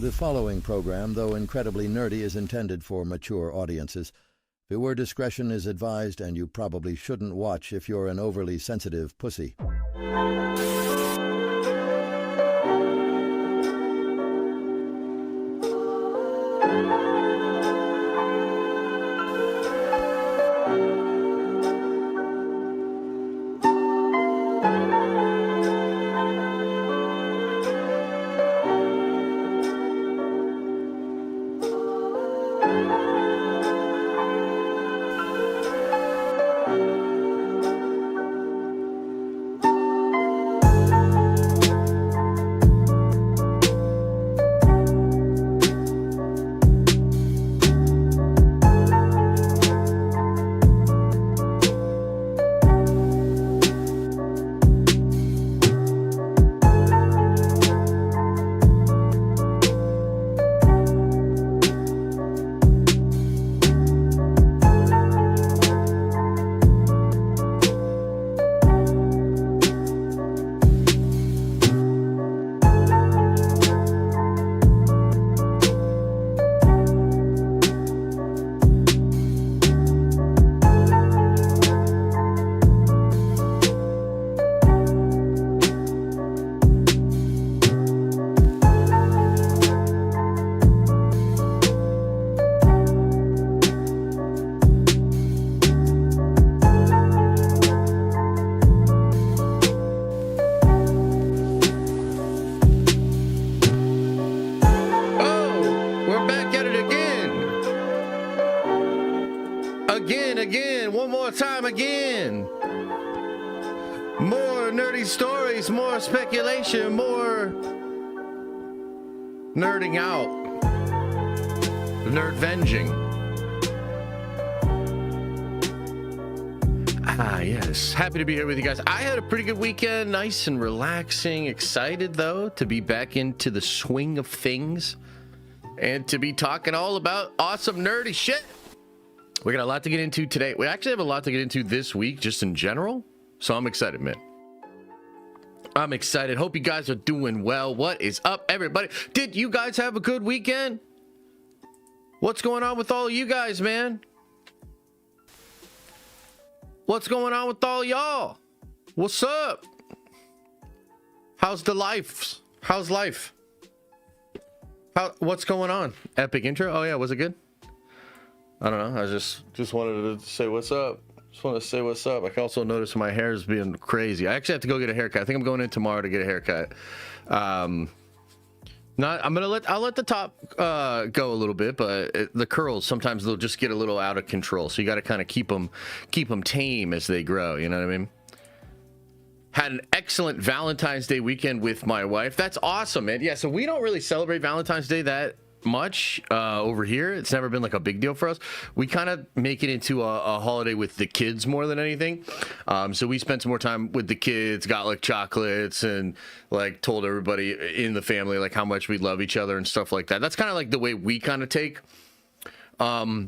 The following program, though incredibly nerdy, is intended for mature audiences. Viewer discretion is advised, and you probably shouldn't watch if you're an overly sensitive pussy. Speculation, more nerding out, nerd venging. Yes, happy to be here with you guys. I had a pretty good weekend, nice and relaxing. Excited though to be back into the swing of things and to be talking all about awesome nerdy shit. We got a lot to get into today. We actually have a lot to get into this week just in general, so I'm excited, man. I'm excited. Hope you guys are doing well. What is up, everybody? Did you guys have a good weekend? What's going on with all you guys, man? What's going on with all y'all? What's up? How's the life? How's life? What's going on? Epic intro? Oh yeah, was it good? I don't know. I just wanted to say what's up. Just want to say what's up. I can also notice my hair is being crazy. I actually have to go get a haircut. I think I'm going in tomorrow to get a haircut. I'll let the top go a little bit, but the curls sometimes they'll just get a little out of control. So you got to kind of keep them tame as they grow. You know what I mean? Had an excellent Valentine's Day weekend with my wife. That's awesome, man. Yeah. So we don't really celebrate Valentine's Day that much over here. It's never been like a big deal for us. We kind of make it into a holiday with the kids more than anything. So we spent some more time with the kids, got like chocolates and like told everybody in the family like how much we love each other and stuff like that. That's kind of like the way we kind of take I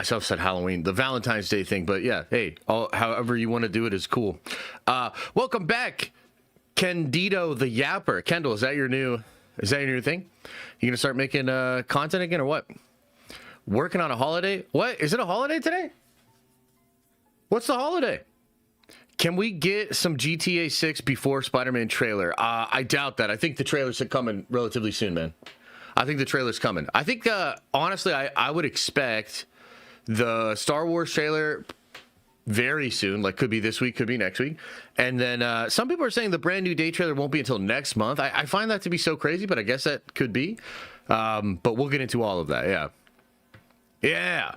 said Halloween, the Valentine's Day thing, but yeah, hey, however you want to do it is cool. Welcome back, Candido the Yapper. Kendall, is that your new thing? You gonna start making content again or what? Working on a holiday? What? Is it a holiday today? What's the holiday? Can we get some GTA 6 before Spider-Man trailer? I doubt that. I think the trailer's coming relatively soon, man. I think the trailer's coming. I think, honestly, I would expect the Star Wars trailer very soon, like could be this week, could be next week. And then some people are saying the brand new day trailer won't be until next month. I find that to be so crazy, but I guess that could be. But we'll get into all of that. Yeah.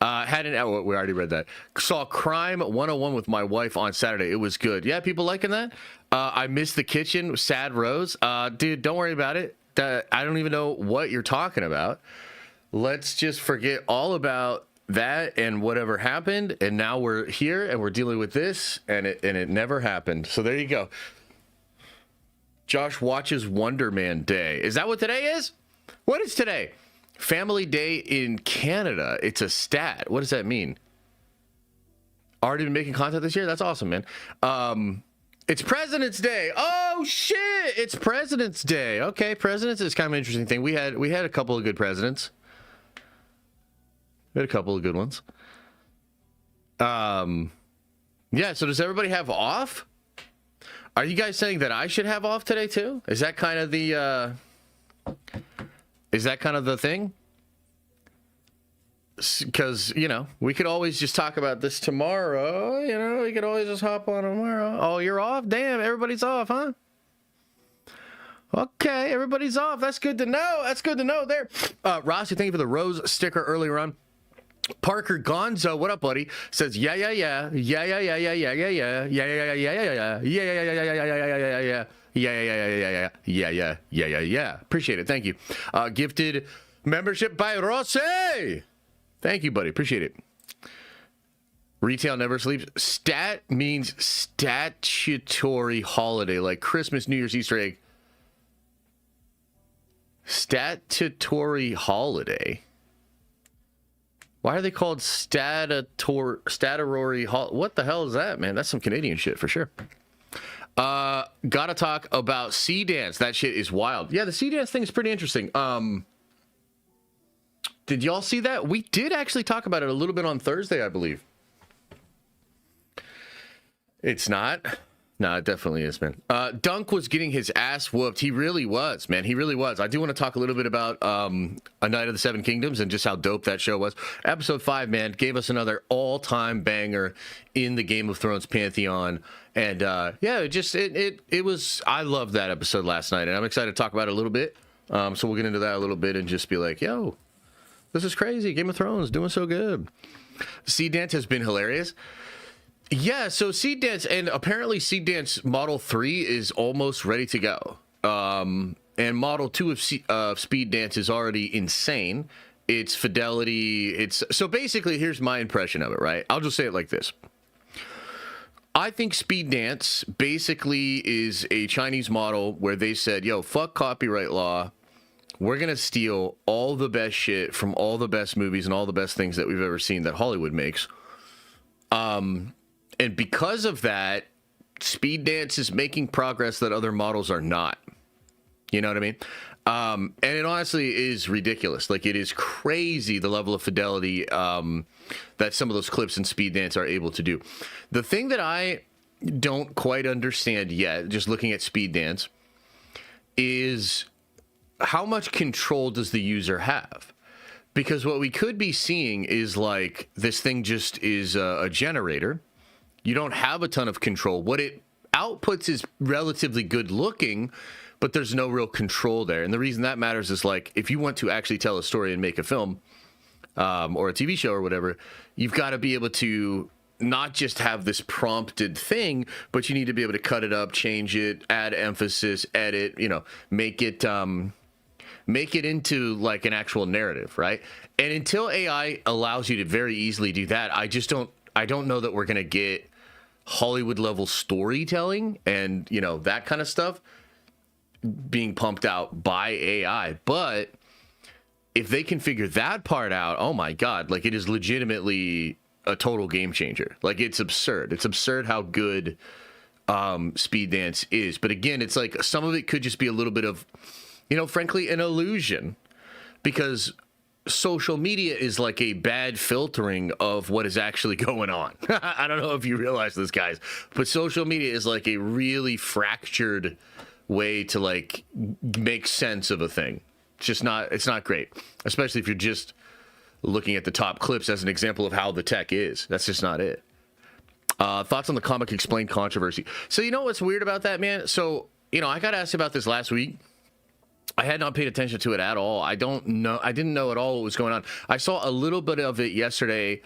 We already read that. Saw Crime 101 with my wife on Saturday. It was good. Yeah, people liking that. I missed the kitchen. Sad Rose. Dude, don't worry about it. I don't even know what you're talking about. Let's just forget all about that and whatever happened, and now we're here and we're dealing with this, and it never happened. So there you go. Josh watches Wonder Man Day. Is that what today is? What is today? Family Day in Canada. It's a stat. What does that mean? Already been making content this year? That's awesome, man. It's President's Day. Oh shit! It's President's Day. Okay, Presidents is kind of an interesting thing. We had a couple of good presidents. We had a couple of good ones. Yeah. So does everybody have off? Are you guys saying that I should have off today too? Is that kind of the thing? Because, you know, we could always just talk about this tomorrow. You know, we could always just hop on tomorrow. Oh, you're off? Damn, everybody's off, huh? Okay, everybody's off. That's good to know. That's good to know there. Rossi, thank you for the rose sticker earlier on. Parker Gonzo, what up, buddy? Says yeah. Appreciate it. Thank you. Gifted membership by Rossi. Thank you, buddy. Appreciate it. Retail never sleeps. Stat means statutory holiday, like Christmas, New Year's, Easter egg. Statutory holiday. Why are they called statutory? What the hell is that, man? That's some Canadian shit for sure. Gotta talk about Sea Dance. That shit is wild. Yeah, the Sea Dance thing is pretty interesting. Did y'all see that? We did actually talk about it a little bit on Thursday, I believe. It's not. No, it definitely is, man. Dunk was getting his ass whooped. He really was, man. He really was. I do want to talk a little bit about A Night of the Seven Kingdoms and just how dope that show was. Episode 5, man, gave us another all-time banger in the Game of Thrones pantheon. And yeah, it was. I loved that episode last night, and I'm excited to talk about it a little bit. So we'll get into that a little bit and just be like, yo, this is crazy. Game of Thrones doing so good. Sea Dance has been hilarious. Yeah, so Sea Dance, and apparently Sea Dance Model 3 is almost ready to go. And Model 2 of Speed Dance is already insane. It's fidelity. So basically, here's my impression of it, right? I'll just say it like this. I think Speed Dance basically is a Chinese model where they said, yo, fuck copyright law. We're going to steal all the best shit from all the best movies and all the best things that we've ever seen that Hollywood makes. And because of that, Speed Dance is making progress that other models are not. You know what I mean? And it honestly is ridiculous. Like, it is crazy the level of fidelity that some of those clips in Speed Dance are able to do. The thing that I don't quite understand yet, just looking at Speed Dance, is how much control does the user have? Because what we could be seeing is like this thing just is a generator. You don't have a ton of control. What it outputs is relatively good looking, but there's no real control there. And the reason that matters is, like, if you want to actually tell a story and make a film or a TV show or whatever, you've got to be able to not just have this prompted thing, but you need to be able to cut it up, change it, add emphasis, edit, you know, make it into like an actual narrative, right? And until AI allows you to very easily do that, I don't know that we're going to get Hollywood level storytelling and, you know, that kind of stuff being pumped out by AI. But if they can figure that part out, oh my God, like, it is legitimately a total game changer. Like, it's absurd. It's absurd how good Speed Dance is. But again, it's like some of it could just be a little bit of, you know, frankly, an illusion, because social media is like a bad filtering of what is actually going on. I don't know if you realize this, guys, but social media is like a really fractured way to like make sense of a thing. It's not great, especially if you're just looking at the top clips as an example of how the tech is. That's just not it. Thoughts on the Comic Explained controversy. So, you know what's weird about that, man? So, you know, I got asked about this last week. I had not paid attention to it at all. I didn't know at all what was going on. I saw a little bit of it yesterday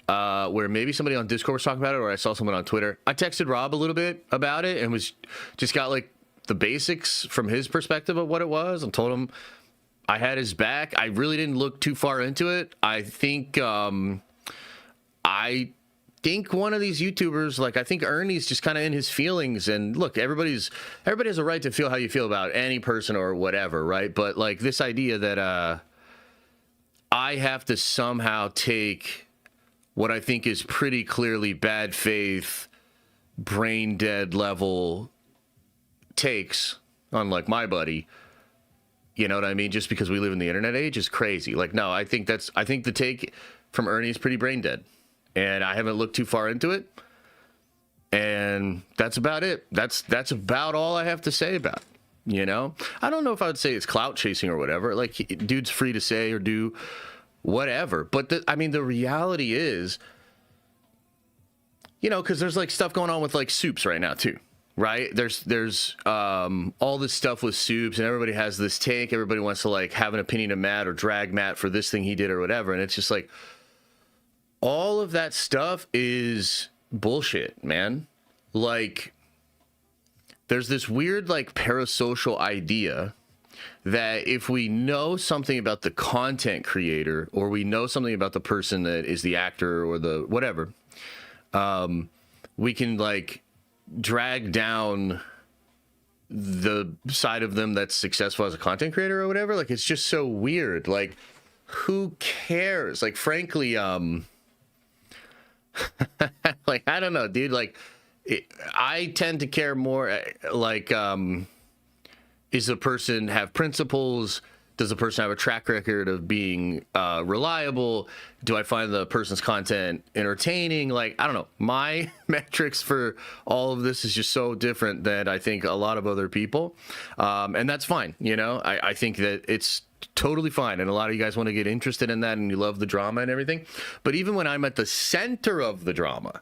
where maybe somebody on Discord was talking about it, or I saw someone on Twitter. I texted Rob a little bit about it and got like the basics from his perspective of what it was, and told him I had his back. I really didn't look too far into it. I think one of these YouTubers, like, I think Ernie's just kind of in his feelings. And look, everybody has a right to feel how you feel about any person or whatever, right? But like this idea that I have to somehow take what I think is pretty clearly bad faith brain dead level takes on like my buddy, you know what I mean, just because we live in the internet age is crazy. Like, no, I think the take from Ernie is pretty brain dead, and I haven't looked too far into it, and that's about it. That's about all I have to say about it. You know, I don't know if I would say it's clout chasing or whatever. Like, dude's free to say or do whatever, but I mean, the reality is, you know, because there's like stuff going on with like soups right now too, right? There's all this stuff with soups, and everybody has this take. Everybody wants to like have an opinion of Matt or drag Matt for this thing he did or whatever, and it's just like all of that stuff is bullshit, man. Like, there's this weird like parasocial idea that if we know something about the content creator, or we know something about the person that is the actor or the whatever, we can like drag down the side of them that's successful as a content creator or whatever. Like, it's just so weird. Like, who cares? Like, frankly, like, I don't know, dude. Like, I tend to care more, like, is the person have principles? Does the person have a track record of being reliable? Do I find the person's content entertaining? Like, I don't know. My metrics for all of this is just so different than I think a lot of other people. And that's fine. You know, I think that it's totally fine. And a lot of you guys want to get interested in that and you love the drama and everything. But even when I'm at the center of the drama,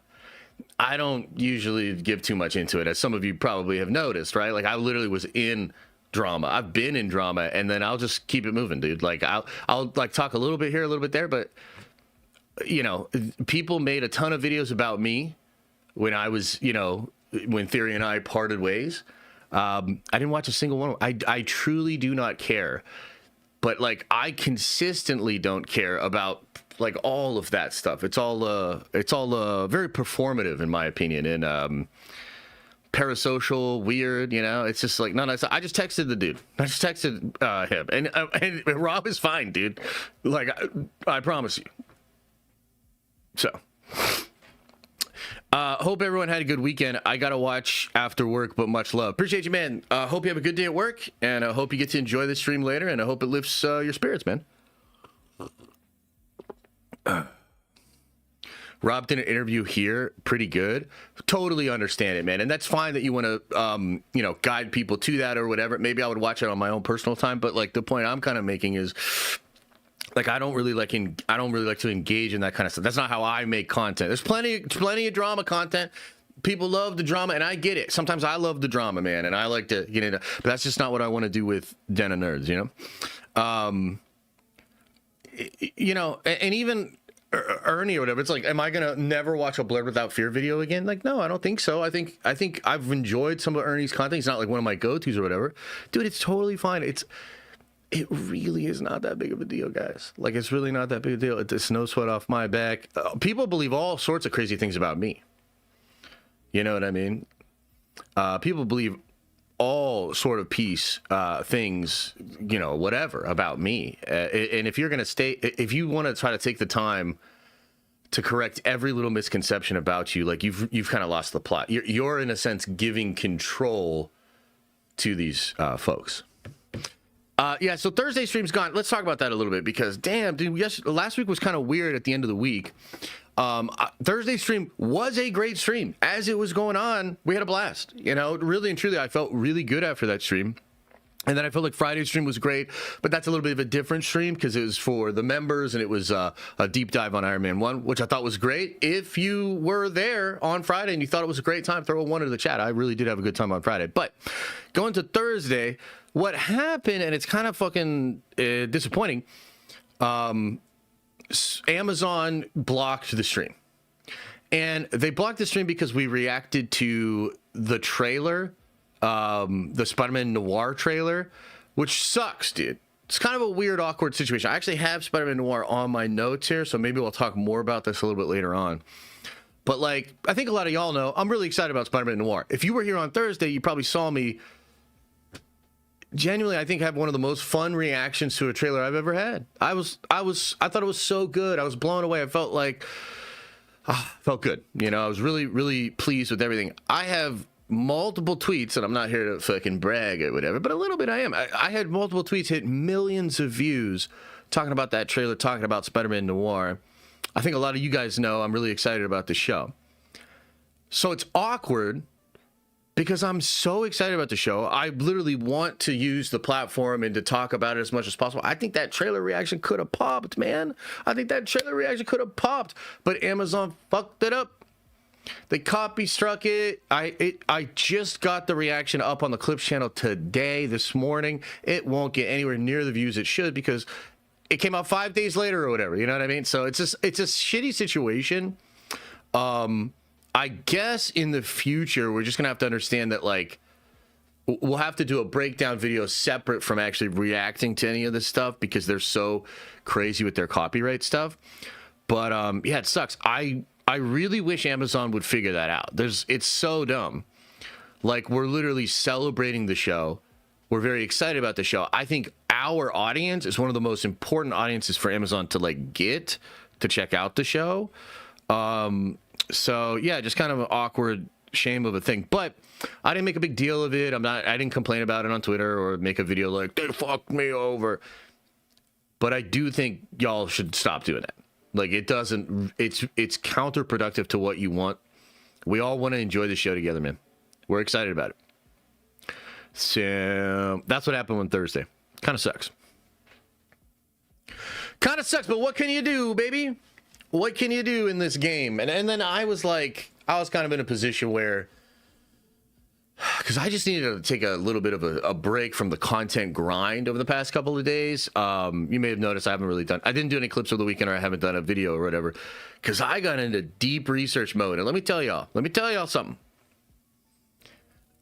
I don't usually give too much into it, as some of you probably have noticed, right? Like, I literally was in drama. I've been in drama, and then I'll just keep it moving, dude. Like, I'll like talk a little bit here, a little bit there, but you know, people made a ton of videos about me when I was, you know, when Theory and I parted ways. I didn't watch a single one. I truly do not care, but like, I consistently don't care about like all of that stuff. It's all very performative in my opinion, and parasocial, weird, you know. It's just like, no, I just texted the dude. I just texted him, and Rob is fine, dude. Like, I promise you. So, hope everyone had a good weekend. I gotta watch after work, but much love. Appreciate you, man. Hope you have a good day at work, and I hope you get to enjoy the stream later, and I hope it lifts your spirits, man. Rob did an interview here, pretty good. Totally understand it, man. And that's fine that you want to, you know, guide people to that or whatever. Maybe I would watch it on my own personal time. But like, the point I'm kind of making is, like, I don't really like to engage in that kind of stuff. That's not how I make content. There's plenty of drama content. People love the drama, and I get it. Sometimes I love the drama, man, and I like to get into. But that's just not what I want to do with Den of Nerds, you know. You know, and even Ernie or whatever, it's like, am I gonna never watch a Blurred Without Fear video again? Like, no, I don't think so. I think I've enjoyed some of Ernie's content. It's not like one of my go-tos or whatever, dude. It's totally fine. It really is not that big of a deal, guys. Like, it's really not that big a deal. It's no sweat off my back. People believe all sorts of crazy things about me. You know what I mean? People believe all sort of peace things, you know, whatever about me. And if you're going to if you want to try to take the time to correct every little misconception about you, like, you've kind of lost the plot. You're in a sense giving control to these folks. Yeah, so Thursday stream's gone. Let's talk about that a little bit, because damn, dude, last week was kind of weird at the end of the week. Thursday stream was a great stream. As it was going on, we had a blast. You know, really and truly, I felt really good after that stream. And then I felt like Friday's stream was great, but that's a little bit of a different stream because it was for the members, and it was a deep dive on Iron Man 1, which I thought was great. If you were there on Friday and you thought it was a great time, throw a 1 into the chat. I really did have a good time on Friday. But going to Thursday, what happened, and it's kind of fucking disappointing, Amazon blocked the stream. And they blocked the stream because we reacted to the trailer, the Spider-Man Noir trailer, which sucks, dude. It's kind of a weird, awkward situation. I actually have Spider-Man Noir on my notes here, so maybe we'll talk more about this a little bit later on. But, like, I think a lot of y'all know, I'm really excited about Spider-Man Noir. If you were here on Thursday, you probably saw me genuinely, I think, have one of the most fun reactions to a trailer I've ever had. I thought it was so good. I was blown away. I felt like felt good. You know, I was really, really pleased with everything. I have multiple tweets, and I'm not here to fucking brag or whatever, but a little bit I am. I had multiple tweets hit millions of views talking about that trailer, talking about Spider-Man Noir. I think a lot of you guys know I'm really excited about the show. So it's awkward because I'm so excited about the show. I literally want to use the platform and to talk about it as much as possible. I think that trailer reaction could have popped, man. I think that trailer reaction could have popped, but Amazon fucked it up. They copy struck it. I just got the reaction up on the Clips channel today, this morning. It won't get anywhere near the views it should because it came out 5 days later or whatever. You know what I mean? So it's a shitty situation. I guess in the future, we're just going to have to understand that, like, we'll have to do a breakdown video separate from actually reacting to any of this stuff because they're so crazy with their copyright stuff. But, yeah, it sucks. I really wish Amazon would figure that out. It's so dumb. Like, we're literally celebrating the show. We're very excited about the show. I think our audience is one of the most important audiences for Amazon to, like, get to check out the show. So yeah, just kind of an awkward shame of a thing, but I didn't make a big deal of it. I didn't complain about it on Twitter or make a video like they fucked me over. But I do think y'all should stop doing that. Like it's counterproductive to what you want. We all want to enjoy the show together, man. We're excited about it. So that's what happened on Thursday. Kind of sucks. But what can you do, baby? What can you do in this game? And then I was kind of in a position where, because I just needed to take a little bit of a break from the content grind over the past couple of days. You may have noticed I didn't do any clips over the weekend, or I haven't done a video or whatever, because I got into deep research mode. And let me tell y'all something.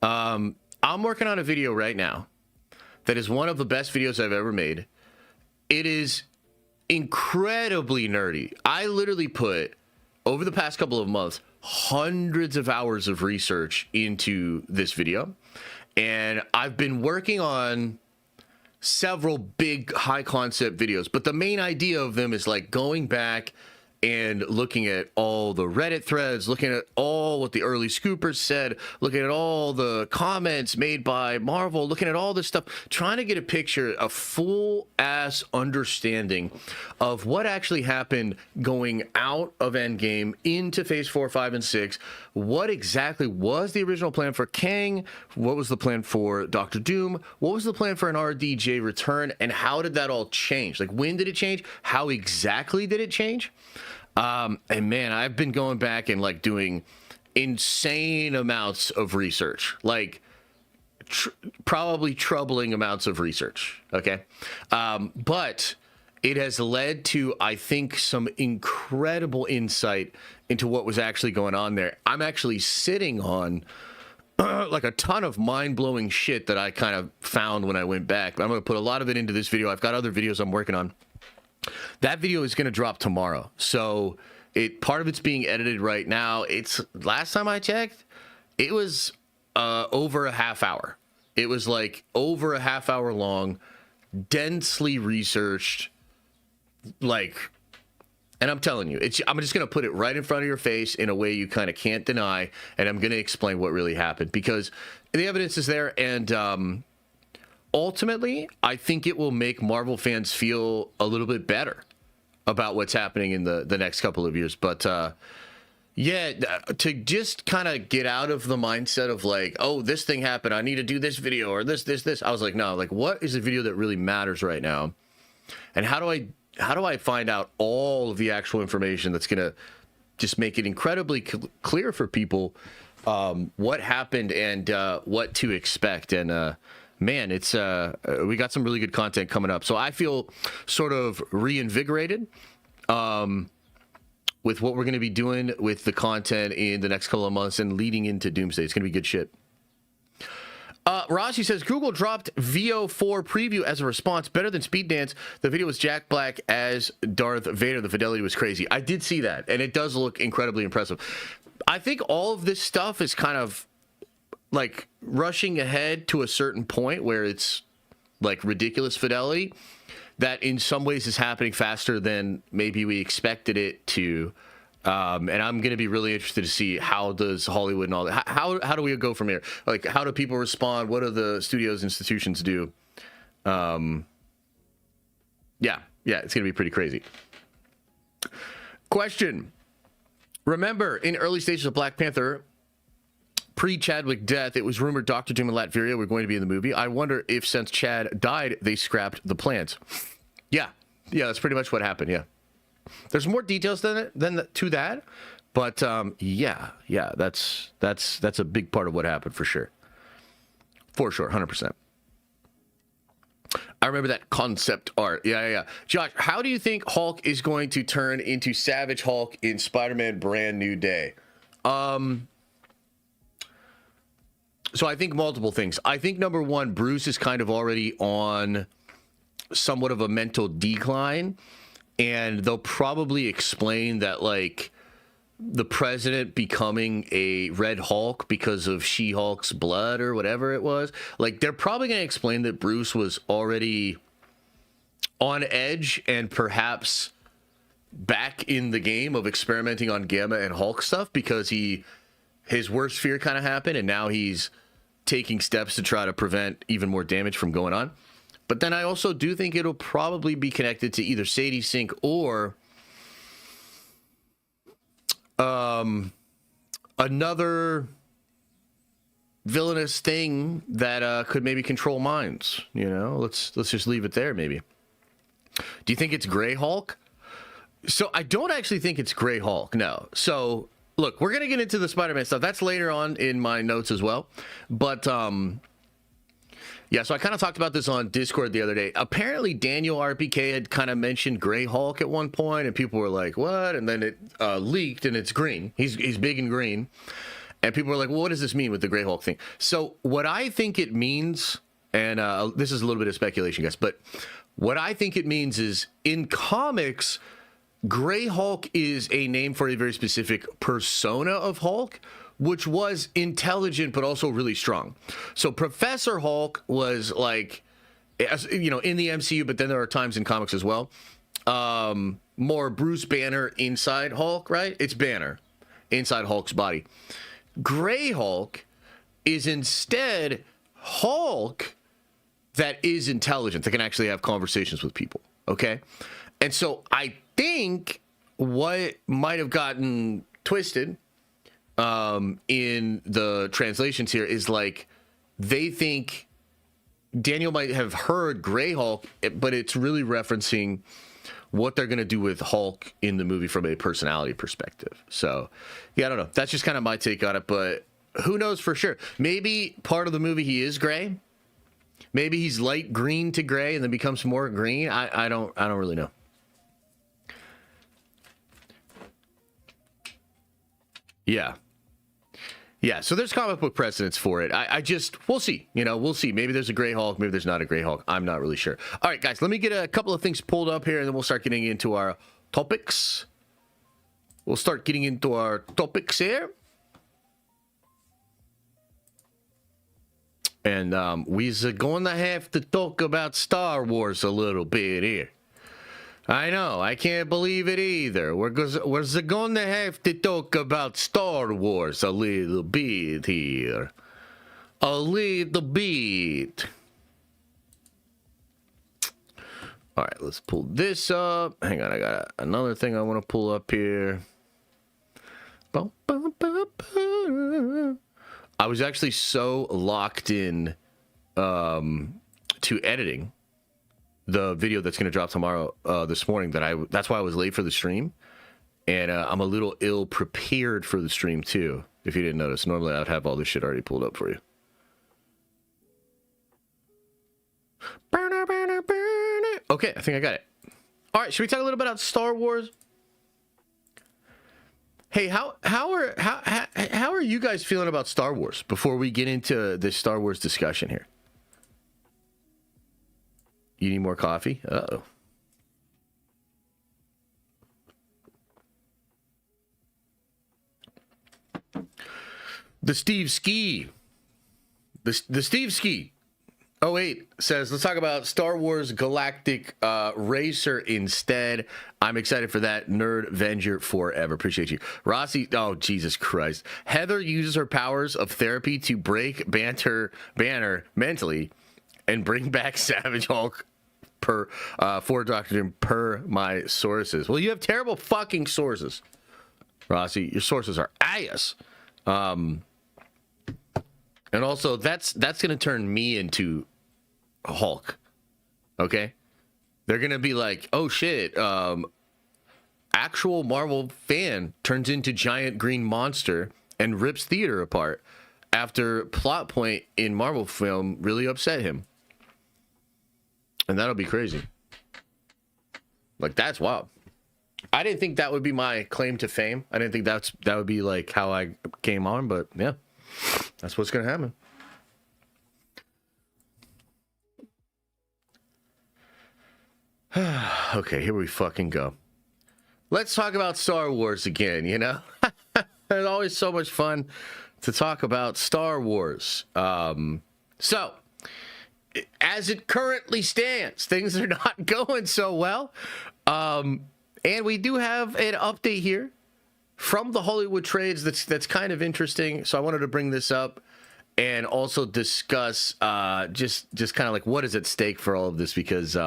I'm working on a video right now that is one of the best videos I've ever made. It is incredibly nerdy. I literally put, over the past couple of months, hundreds of hours of research into this video. And I've been working on several big high concept videos, but the main idea of them is like going back and looking at all the Reddit threads, looking at all what the early scoopers said, looking at all the comments made by Marvel, looking at all this stuff, trying to get a picture, a full-ass understanding of what actually happened going out of Endgame into Phase 4, 5, and 6. What exactly was the original plan for Kang? What was the plan for Doctor Doom? What was the plan for an RDJ return? And how did that all change? Like, when did it change? How exactly did it change? And man, I've been going back and like doing insane amounts of research, like probably troubling amounts of research. Okay. But it has led to, I think, some incredible insight into what was actually going on there. I'm actually sitting on like a ton of mind-blowing shit that I kind of found when I went back. I'm going to put a lot of it into this video. I've got other videos I'm working on. That video is going to drop tomorrow. So part of it's being edited right now. It's, last time I checked, it was over a half hour. It was like over a half hour long, densely researched, like, and I'm telling you, I'm just going to put it right in front of your face in a way you kind of can't deny, and I'm going to explain what really happened because the evidence is there, and ultimately, I think it will make Marvel fans feel a little bit better about what's happening in the next couple of years. But yeah, to just kind of get out of the mindset of like, oh, this thing happened, I need to do this video or this. I was like, no, like, what is a video that really matters right now? And how do I find out all of the actual information that's going to just make it incredibly clear for people what happened and what to expect? And man, it's we got some really good content coming up. So I feel sort of reinvigorated with what we're going to be doing with the content in the next couple of months and leading into Doomsday. It's going to be good shit. Rashi says, Google dropped VO4 preview as a response. Better than Speed Dance. The video was Jack Black as Darth Vader. The fidelity was crazy. I did see that, and it does look incredibly impressive. I think all of this stuff is kind of like rushing ahead to a certain point where it's like ridiculous fidelity that in some ways is happening faster than maybe we expected it to. And I'm going to be really interested to see how does Hollywood and all that, how do we go from here? Like, how do people respond? What do the studios, institutions do? Yeah, it's going to be pretty crazy. Question. Remember, in early stages of Black Panther, pre-Chadwick death, it was rumored Dr. Doom and Latveria were going to be in the movie. I wonder if since Chad died, they scrapped the plans. Yeah, that's pretty much what happened, yeah. There's more details to that, but yeah, that's a big part of what happened for sure. For sure, 100%. I remember that concept art. Yeah. Josh, how do you think Hulk is going to turn into Savage Hulk in Spider-Man Brand New Day? So I think multiple things. I think number one, Bruce is kind of already on somewhat of a mental decline. And they'll probably explain that, like, the president becoming a Red Hulk because of She-Hulk's blood or whatever it was. Like, they're probably going to explain that Bruce was already on edge and perhaps back in the game of experimenting on Gamma and Hulk stuff because his worst fear kind of happened, and now he's taking steps to try to prevent even more damage from going on. But then I also do think it'll probably be connected to either Sadie Sink or another villainous thing that could maybe control minds. You know, let's just leave it there. Maybe. Do you think it's Grey Hulk? So I don't actually think it's Grey Hulk. No. So look, we're gonna get into the Spider-Man stuff. That's later on in my notes as well. But yeah, so I kind of talked about this on Discord the other day. Apparently, Daniel RPK had kind of mentioned Grey Hulk at one point, and people were like, what? And then it leaked, and it's green. He's big and green. And people were like, well, what does this mean with the Grey Hulk thing? So what I think it means, and this is a little bit of speculation, guys, but what I think it means is, in comics, Grey Hulk is a name for a very specific persona of Hulk, which was intelligent but also really strong. So Professor Hulk was like, you know, in the MCU, but then there are times in comics as well. More Bruce Banner inside Hulk, right? It's Banner inside Hulk's body. Grey Hulk is instead Hulk that is intelligent, that can actually have conversations with people, okay? And so I think what might have gotten twisted in the translations here is like they think Daniel might have heard Grey Hulk, but it's really referencing what they're going to do with Hulk in the movie from a personality perspective. So, yeah, I don't know. That's just kind of my take on it, but who knows for sure? Maybe part of the movie he is gray. Maybe he's light green to gray and then becomes more green. I don't really know. Yeah, so there's comic book precedents for it. We'll see. You know, we'll see. Maybe there's a Grey Hulk. Maybe there's not a Grey Hulk. I'm not really sure. All right, guys, let me get a couple of things pulled up here, and then we'll start getting into our topics. We'll start getting into our topics here. And we're going to have to talk about Star Wars a little bit here. I know, I can't believe it either. We're going to have to talk about Star Wars a little bit here. A little bit. All right, let's pull this up. Hang on, I got another thing I want to pull up here. I was actually so locked in to editing the video that's going to drop tomorrow this morning that's why I was late for the stream, and I'm a little ill prepared for the stream too, if you didn't notice. Normally I'd have all this shit already pulled up for you. Okay, I think I got it. All right, should we talk a little bit about Star Wars? Hey, how are you guys feeling about Star Wars before we get into this Star Wars discussion here? You need more coffee? Uh-oh. The Steve Ski. The Steve Ski. 08 says, let's talk about Star Wars Galactic Racer instead. I'm excited for that. Nerd Venger forever. Appreciate you. Rossi, oh, Jesus Christ. Heather uses her powers of therapy to break Banner mentally and bring back Savage Hulk for Dr. Doom per my sources. Well, you have terrible fucking sources, Rossi. Your sources are ass. And also, that's going to turn me into Hulk. Okay? They're going to be like, oh shit, actual Marvel fan turns into giant green monster and rips theater apart after plot point in Marvel film really upset him. And that'll be crazy. Like, that's wild. I didn't think that would be my claim to fame. I didn't think that would be like how I came on, but yeah. That's what's going to happen. Okay, here we fucking go. Let's talk about Star Wars again, you know? It's always so much fun to talk about Star Wars. So, as it currently stands, things are not going so well. And we do have an update here from the Hollywood trades that's kind of interesting. So I wanted to bring this up and also discuss just kind of like what is at stake for all of this, because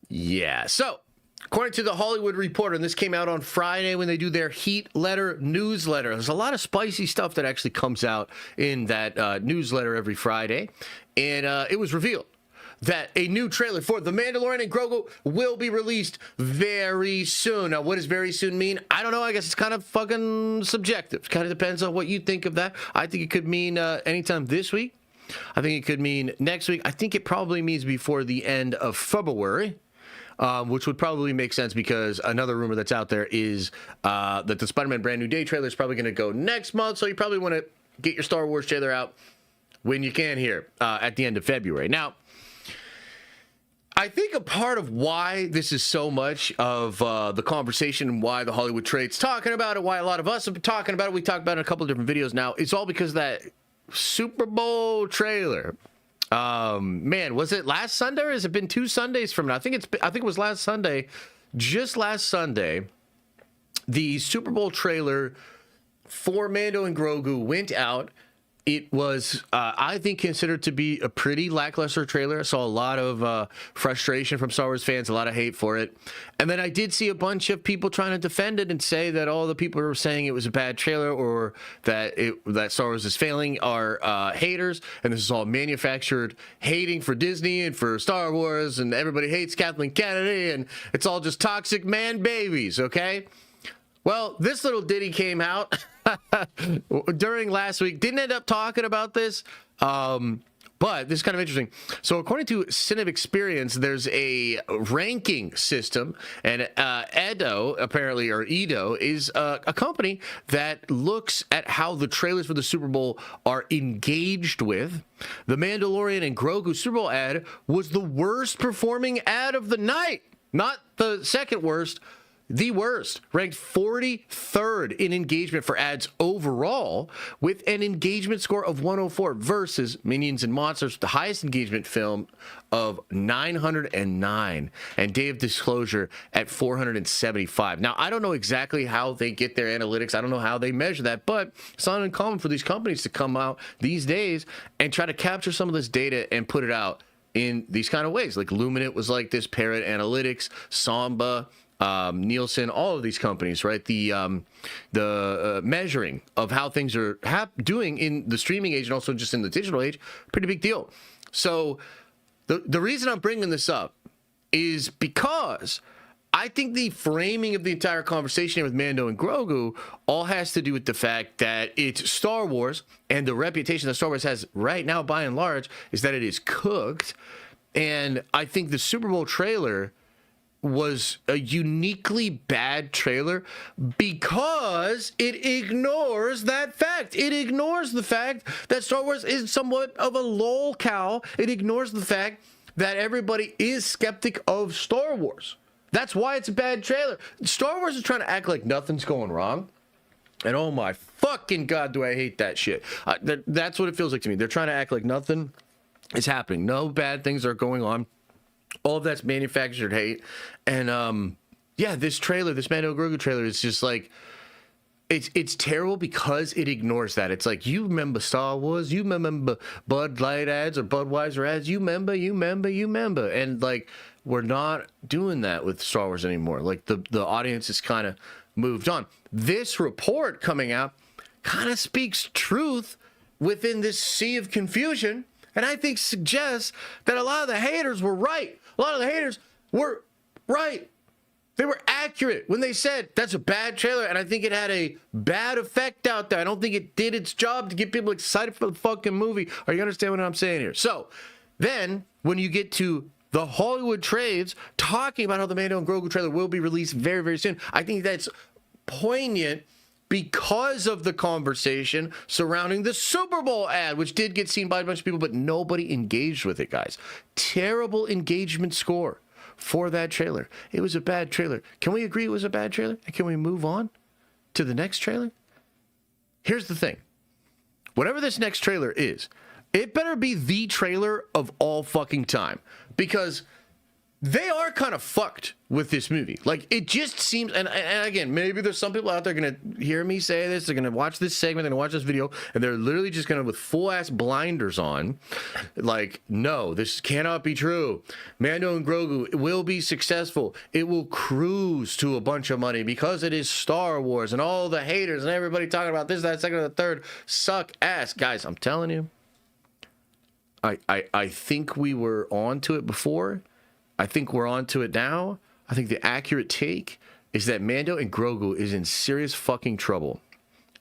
yeah. So according to the Hollywood Reporter, and this came out on Friday when they do their Heat Letter newsletter. There's a lot of spicy stuff that actually comes out in that newsletter every Friday, and it was revealed that a new trailer for The Mandalorian and Grogu will be released very soon. Now, what does very soon mean? I don't know. I guess it's kind of fucking subjective. Kind of depends on what you think of that. I think it could mean anytime this week. I think it could mean next week. I think it probably means before the end of February, which would probably make sense, because another rumor that's out there is that the Spider-Man Brand New Day trailer is probably going to go next month. So you probably want to get your Star Wars trailer out when you can here at the end of February. Now, I think a part of why this is so much of the conversation and why the Hollywood trade's talking about it, why a lot of us have been talking about it, we talked about it in a couple of different videos now, it's all because of that Super Bowl trailer. Man, was it last Sunday or has it been 2 Sundays from now? I think it was last Sunday. Just last Sunday, the Super Bowl trailer for Mando and Grogu went out. It was, I think, considered to be a pretty lackluster trailer. I saw a lot of frustration from Star Wars fans, a lot of hate for it. And then I did see a bunch of people trying to defend it and say that all the people who were saying it was a bad trailer or that Star Wars is failing are haters. And this is all manufactured hating for Disney and for Star Wars. And everybody hates Kathleen Kennedy. And it's all just toxic man babies, okay? Well, this little ditty came out during last week. Didn't end up talking about this, but this is kind of interesting. So according to Cine Experience, there's a ranking system, and Edo, apparently, or Edo, is a company that looks at how the trailers for the Super Bowl are engaged with. The Mandalorian and Grogu Super Bowl ad was the worst performing ad of the night. Not the second worst, the worst, ranked 43rd in engagement for ads overall, with an engagement score of 104 versus Minions and Monsters, the highest engagement film of 909, and Day of Disclosure at 475. Now, I don't know exactly how they get their analytics. I don't know how they measure that, but it's not uncommon for these companies to come out these days and try to capture some of this data and put it out in these kind of ways. Like Luminate was like this, Parrot Analytics, Samba, Nielsen, all of these companies, right? The measuring of how things are doing in the streaming age and also just in the digital age, pretty big deal. So the reason I'm bringing this up is because I think the framing of the entire conversation here with Mando and Grogu all has to do with the fact that it's Star Wars, and the reputation that Star Wars has right now, by and large, is that it is cooked. And I think the Super Bowl trailer was a uniquely bad trailer because it ignores that fact. It ignores the fact that Star Wars is somewhat of a lolcow. It ignores the fact that everybody is skeptic of Star Wars. That's why it's a bad trailer. Star Wars is trying to act like nothing's going wrong. And oh my fucking God, do I hate that shit. That's what it feels like to me. They're trying to act like nothing is happening. No bad things are going on. All of that's manufactured hate. And yeah, this trailer, this Mando Grogu trailer is just like, it's terrible because it ignores that. It's like, you remember Star Wars, you remember Bud Light ads or Budweiser ads, you remember. And like, we're not doing that with Star Wars anymore. Like the audience is kind of moved on. This report coming out kind of speaks truth within this sea of confusion, and I think suggests that a lot of the haters were right. A lot of the haters were right. They were accurate when they said that's a bad trailer, and I think it had a bad effect out there. I don't think it did its job to get people excited for the fucking movie. Are you understand what I'm saying here? So then when you get to the Hollywood trades talking about how the Mando and Grogu trailer will be released very, very soon, I think that's poignant because of the conversation surrounding the Super Bowl ad, which did get seen by a bunch of people, but nobody engaged with it, guys. Terrible engagement score for that trailer. It was a bad trailer. Can we agree it was a bad trailer? And can we move on to the next trailer? Here's the thing. Whatever this next trailer is, it better be the trailer of all fucking time, because they are kind of fucked with this movie. Like, it just seems, and again, maybe there's some people out there going to hear me say this, they're going to watch this segment, they're going to watch this video, and they're literally just going to, with full-ass blinders on, like, no, this cannot be true. Mando and Grogu will be successful. It will cruise to a bunch of money because it is Star Wars, and all the haters and everybody talking about this, that, second, and the third suck ass. Guys, I'm telling you, I think we were on to it before. I think we're on to it now. I think the accurate take is that Mando and Grogu is in serious fucking trouble.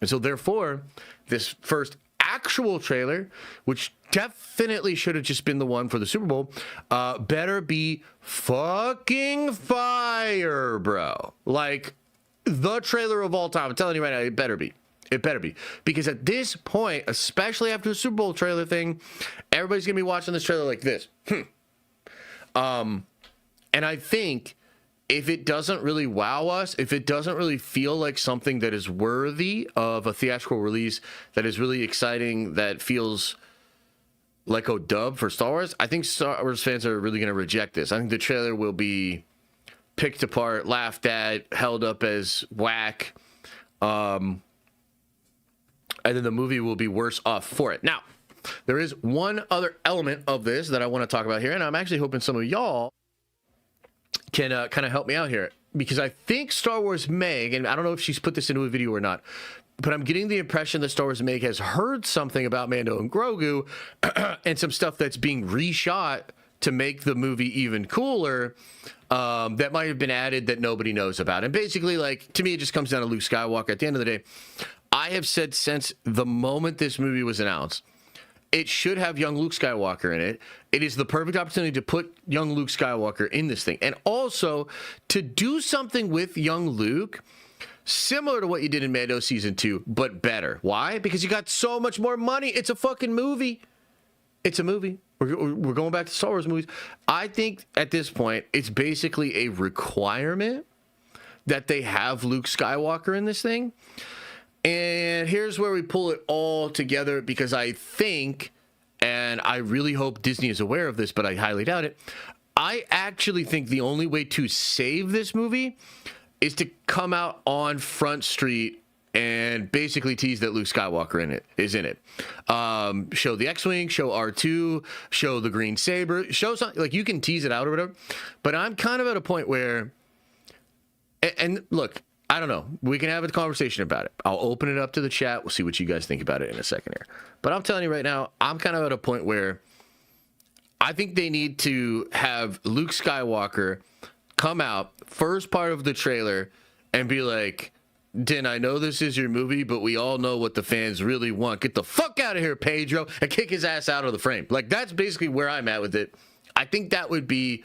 And so therefore, this first actual trailer, which definitely should have just been the one for the Super Bowl, better be fucking fire, bro. Like, the trailer of all time. I'm telling you right now, it better be. It better be. Because at this point, especially after the Super Bowl trailer thing, everybody's going to be watching this trailer like this. And I think if it doesn't really wow us, if it doesn't really feel like something that is worthy of a theatrical release, that is really exciting, that feels like a dub for Star Wars, I think Star Wars fans are really going to reject this. I think the trailer will be picked apart, laughed at, held up as whack, and then the movie will be worse off for it. Now, there is one other element of this that I want to talk about here, and I'm actually hoping some of y'all can kind of help me out here, because I think Star Wars Meg, and I don't know if she's put this into a video or not, but I'm getting the impression that Star Wars Meg has heard something about Mando and Grogu and some stuff that's being reshot to make the movie even cooler, that might have been added that nobody knows about. And basically, like, to me, it just comes down to Luke Skywalker. At the end of the day, I have said since the moment this movie was announced, it should have young Luke Skywalker in it. It is the perfect opportunity to put young Luke Skywalker in this thing. And also to do something with young Luke similar to what you did in Mando Season 2, but better. Why? Because you got so much more money. It's a fucking movie. It's a movie. We're going back to Star Wars movies. I think at this point, it's basically a requirement that they have Luke Skywalker in this thing. And here's where we pull it all together, because I think, and I really hope Disney is aware of this, but I highly doubt it, I actually think the only way to save this movie is to come out on Front Street and basically tease that Luke Skywalker is in it. Show the X-Wing, show R2, show the green saber, show something, like, you can tease it out or whatever. But I'm kind of at a point where, and look, I don't know. We can have a conversation about it. I'll open it up to the chat. We'll see what you guys think about it in a second here. But I'm telling you right now, I'm kind of at a point where I think they need to have Luke Skywalker come out, first part of the trailer, and be like, Din, I know this is your movie, but we all know what the fans really want. Get the fuck out of here, Pedro, and kick his ass out of the frame. Like, that's basically where I'm at with it. I think that would be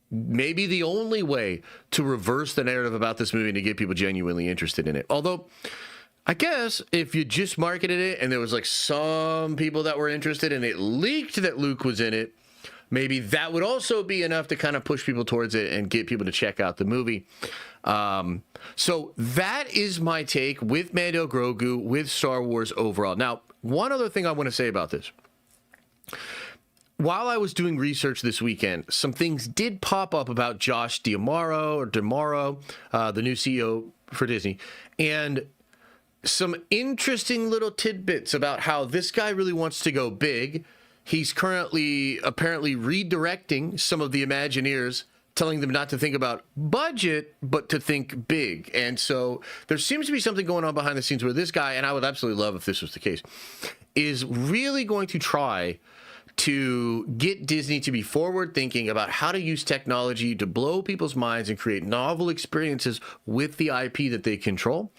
maybe the only way to reverse the narrative about this movie and to get people genuinely interested in it. Although, I guess if you just marketed it and there was like some people that were interested and it leaked that Luke was in it, maybe that would also be enough to kind of push people towards it and get people to check out the movie. So that is my take with Mando, Grogu, with Star Wars overall. Now, one other thing I want to say about this. While I was doing research this weekend, some things did pop up about Josh D'Amaro, the new CEO for Disney, and some interesting little tidbits about how this guy really wants to go big. He's currently apparently redirecting some of the Imagineers, telling them not to think about budget, but to think big. And so there seems to be something going on behind the scenes where this guy, and I would absolutely love if this was the case, is really going to try to get Disney to be forward thinking about how to use technology to blow people's minds and create novel experiences with the IP that they control.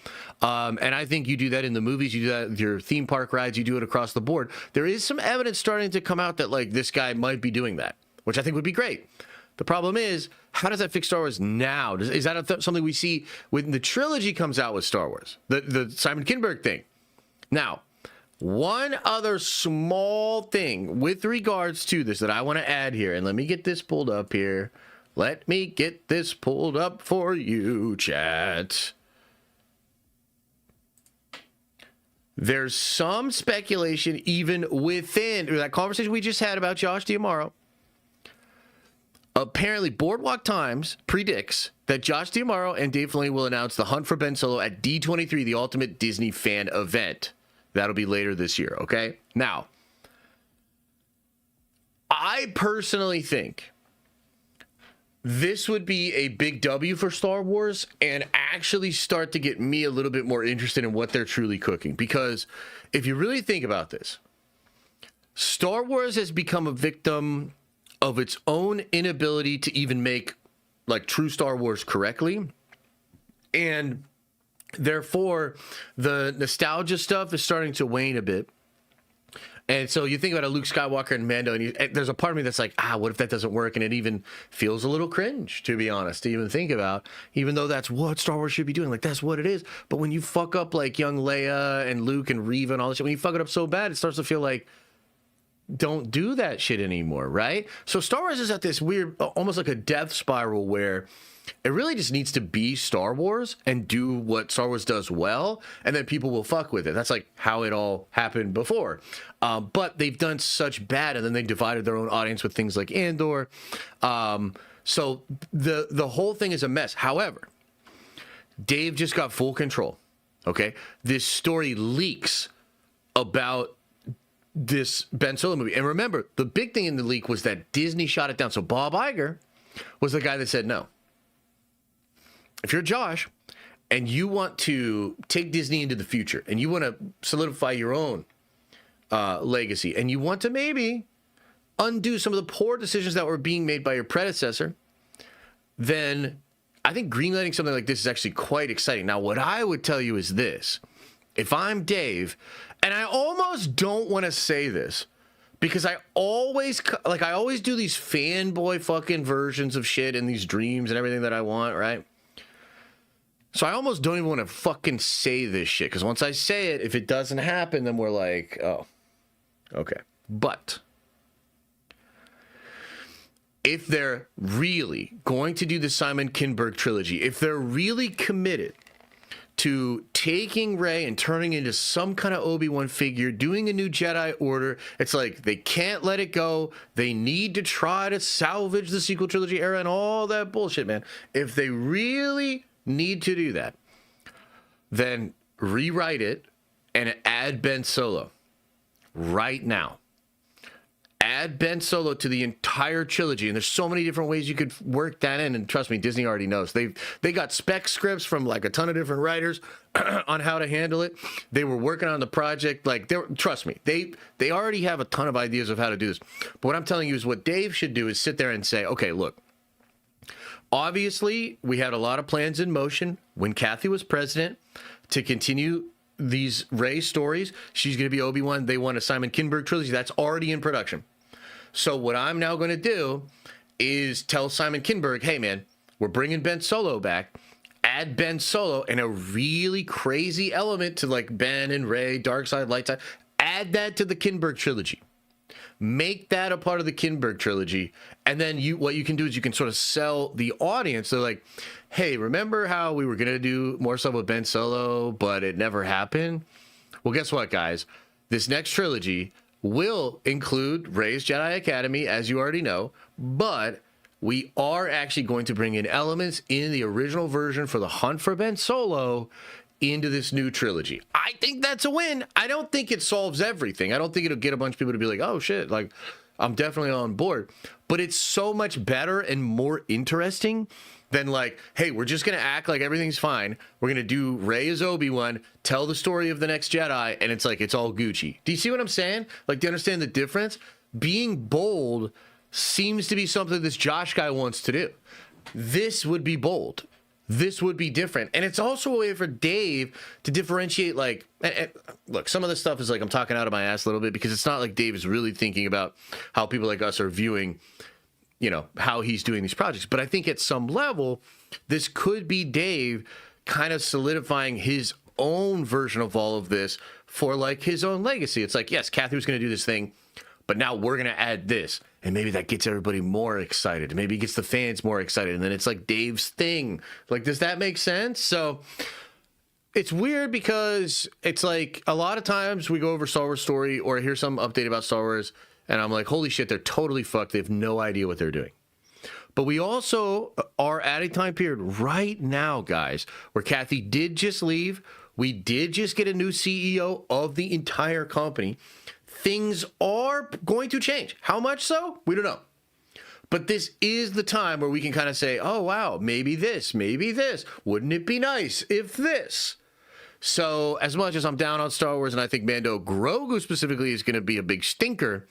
And I think you do that in the movies, you do that with your theme park rides, you do it across the board. There is some evidence starting to come out that like this guy might be doing that, which I think would be great. The problem is, how does that fix Star Wars now? Is that something we see when the trilogy comes out with Star Wars, the Simon Kinberg thing? Now, one other small thing with regards to this that I want to add here, and let me get this pulled up here. Let me get this pulled up for you, chat. There's some speculation even within that conversation we just had about Josh D'Amaro. Apparently, Boardwalk Times predicts that Josh D'Amaro and Dave Filoni will announce The Hunt for Ben Solo at D23, the Ultimate Disney Fan Event. That'll be later this year, okay? Now, I personally think this would be a big W for Star Wars and actually start to get me a little bit more interested in what they're truly cooking. Because if you really think about this, Star Wars has become a victim of its own inability to even make like true Star Wars correctly. And therefore, the nostalgia stuff is starting to wane a bit. And so you think about a Luke Skywalker and Mando, and there's a part of me that's like, what if that doesn't work? And it even feels a little cringe, to be honest, to even think about, even though that's what Star Wars should be doing. Like, that's what it is. But when you fuck up like young Leia and Luke and Reva and all this shit, when you fuck it up so bad, it starts to feel like, don't do that shit anymore, right? So Star Wars is at this weird, almost like a death spiral where it really just needs to be Star Wars and do what Star Wars does well, and then people will fuck with it. That's like how it all happened before. But they've done such bad, and then they divided their own audience with things like Andor. So the whole thing is a mess. However, Dave just got full control, okay? This story leaks about this Ben Solo movie. And remember, the big thing in the leak was that Disney shot it down. So Bob Iger was the guy that said no. If you're Josh and you want to take Disney into the future and you want to solidify your own legacy and you want to maybe undo some of the poor decisions that were being made by your predecessor, then I think greenlighting something like this is actually quite exciting. Now, what I would tell you is this. If I'm Dave, and I almost don't want to say this because I always do these fanboy fucking versions of shit and these dreams and everything that I want, right? So I almost don't even want to fucking say this shit because once I say it, if it doesn't happen, then we're like, oh, okay. But if they're really going to do the Simon Kinberg trilogy, if they're really committed to taking Rey and turning into some kind of Obi-Wan figure, doing a new Jedi Order, it's like they can't let it go. They need to try to salvage the sequel trilogy era and all that bullshit, man. If they really need to do that, then rewrite it and add Ben Solo right now. Add Ben Solo to the entire trilogy, and there's so many different ways you could work that in. And trust me, Disney already knows. They got spec scripts from like a ton of different writers on how to handle it. They were working on the project. Trust me, they already have a ton of ideas of how to do this. But what I'm telling you is what Dave should do is sit there and say, okay, look. Obviously, we had a lot of plans in motion when Kathy was president to continue these Rey stories. She's going to be Obi-Wan. They want a Simon Kinberg trilogy. That's already in production. So what I'm now going to do is tell Simon Kinberg, hey, man, we're bringing Ben Solo back. Add Ben Solo and a really crazy element to like Ben and Rey, dark side, light side. Add that to the Kinberg trilogy. make that a part of the Kinberg trilogy, and then what you can do is you can sort of sell the audience. They're like, hey, remember how we were going to do more stuff with Ben Solo, but it never happened? Well, guess what, guys? This next trilogy will include Rey's Jedi Academy, as you already know, but we are actually going to bring in elements in the original version for the Hunt for Ben Solo into this new trilogy. I think that's a win. I don't think it solves everything. I don't think it'll get a bunch of people to be like, oh shit, like I'm definitely on board. But it's so much better and more interesting than like, hey, we're just going to act like everything's fine. We're going to do Rey as Obi-Wan, tell the story of the next Jedi, and it's like, it's all Gucci. Do you see what I'm saying? Like, do you understand the difference? Being bold seems to be something this Josh guy wants to do. This would be bold. This would be different. And it's also a way for Dave to differentiate, like, and look, some of this stuff is like I'm talking out of my ass a little bit because it's not like Dave is really thinking about how people like us are viewing, you know, how he's doing these projects. But I think at some level, this could be Dave kind of solidifying his own version of all of this for like his own legacy. It's like, yes, Kathy was going to do this thing, but now we're going to add this. And maybe that gets everybody more excited. Maybe it gets the fans more excited. And then it's like Dave's thing. Like, does that make sense? So it's weird because it's like a lot of times we go over Star Wars story or hear some update about Star Wars. And I'm like, holy shit, they're totally fucked. They have no idea what they're doing. But we also are at a time period right now, guys, where Kathy did just leave. We did just get a new CEO of the entire company. Things are going to change. How much so? We don't know. But this is the time where we can kind of say, oh, wow, maybe this, maybe this. Wouldn't it be nice if this? So as much as I'm down on Star Wars and I think Mando Grogu specifically is going to be a big stinker,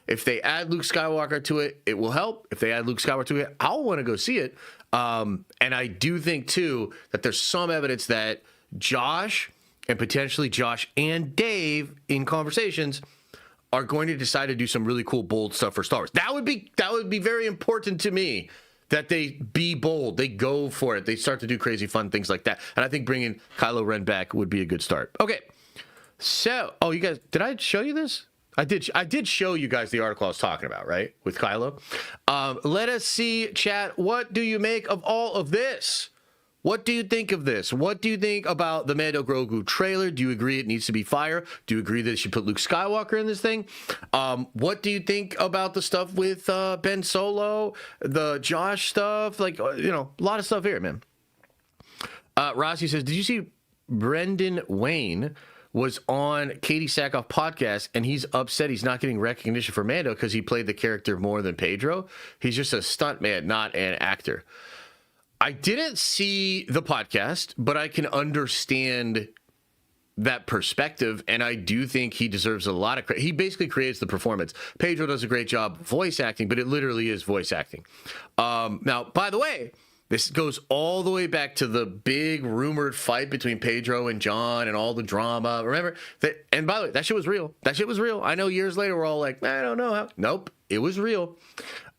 if they add Luke Skywalker to it, it will help. If they add Luke Skywalker to it, I'll want to go see it. And I do think, too, that there's some evidence that Josh and potentially Josh and Dave in conversations are going to decide to do some really cool, bold stuff for Star Wars. That would be very important to me, that they be bold. They go for it. They start to do crazy, fun things like that. And I think bringing Kylo Ren back would be a good start. Okay. So, you guys, did I show you this? I did show you guys the article I was talking about, right? With Kylo. Let us see, chat. What do you make of all of this? What do you think of this? What do you think about the Mando Grogu trailer? Do you agree it needs to be fire? Do you agree that they should put Luke Skywalker in this thing? What do you think about the stuff with Ben Solo, the Josh stuff? Like, you know, a lot of stuff here, man. Rossi says, did you see Brendan Wayne was on Katie Sackhoff podcast, and he's upset he's not getting recognition for Mando because he played the character more than Pedro? He's just a stuntman, not an actor. I didn't see the podcast, but I can understand that perspective, and I do think he deserves a lot of credit. He basically creates the performance. Pedro does a great job voice acting, but it literally is voice acting. Now, by the way, this goes all the way back to the big rumored fight between Pedro and John and all the drama. Remember that? And by the way, that shit was real. That shit was real. I know years later we're all like, I don't know how. Nope, it was real.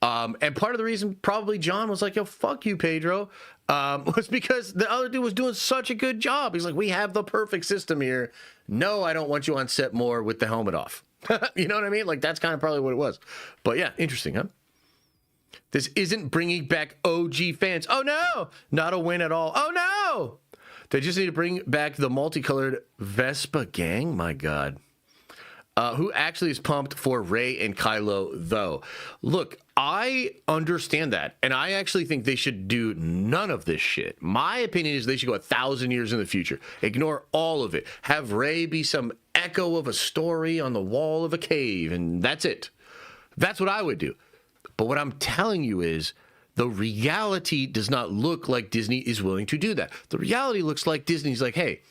And part of the reason probably John was like, yo, fuck you, Pedro, was because the other dude was doing such a good job. He's like, we have the perfect system here. No, I don't want you on set more with the helmet off. You know what I mean? Like, that's kind of probably what it was. But yeah, interesting, huh? This isn't bringing back OG fans. Oh, no, not a win at all. Oh, no. They just need to bring back the multicolored Vespa gang. My God. Who actually is pumped for Rey and Kylo, though? Look, I understand that, and I actually think they should do none of this shit. My opinion is they should go 1,000 years in the future. Ignore all of it. Have Rey be some echo of a story on the wall of a cave, and that's it. That's what I would do. But what I'm telling you is the reality does not look like Disney is willing to do that. The reality looks like Disney's like, hey,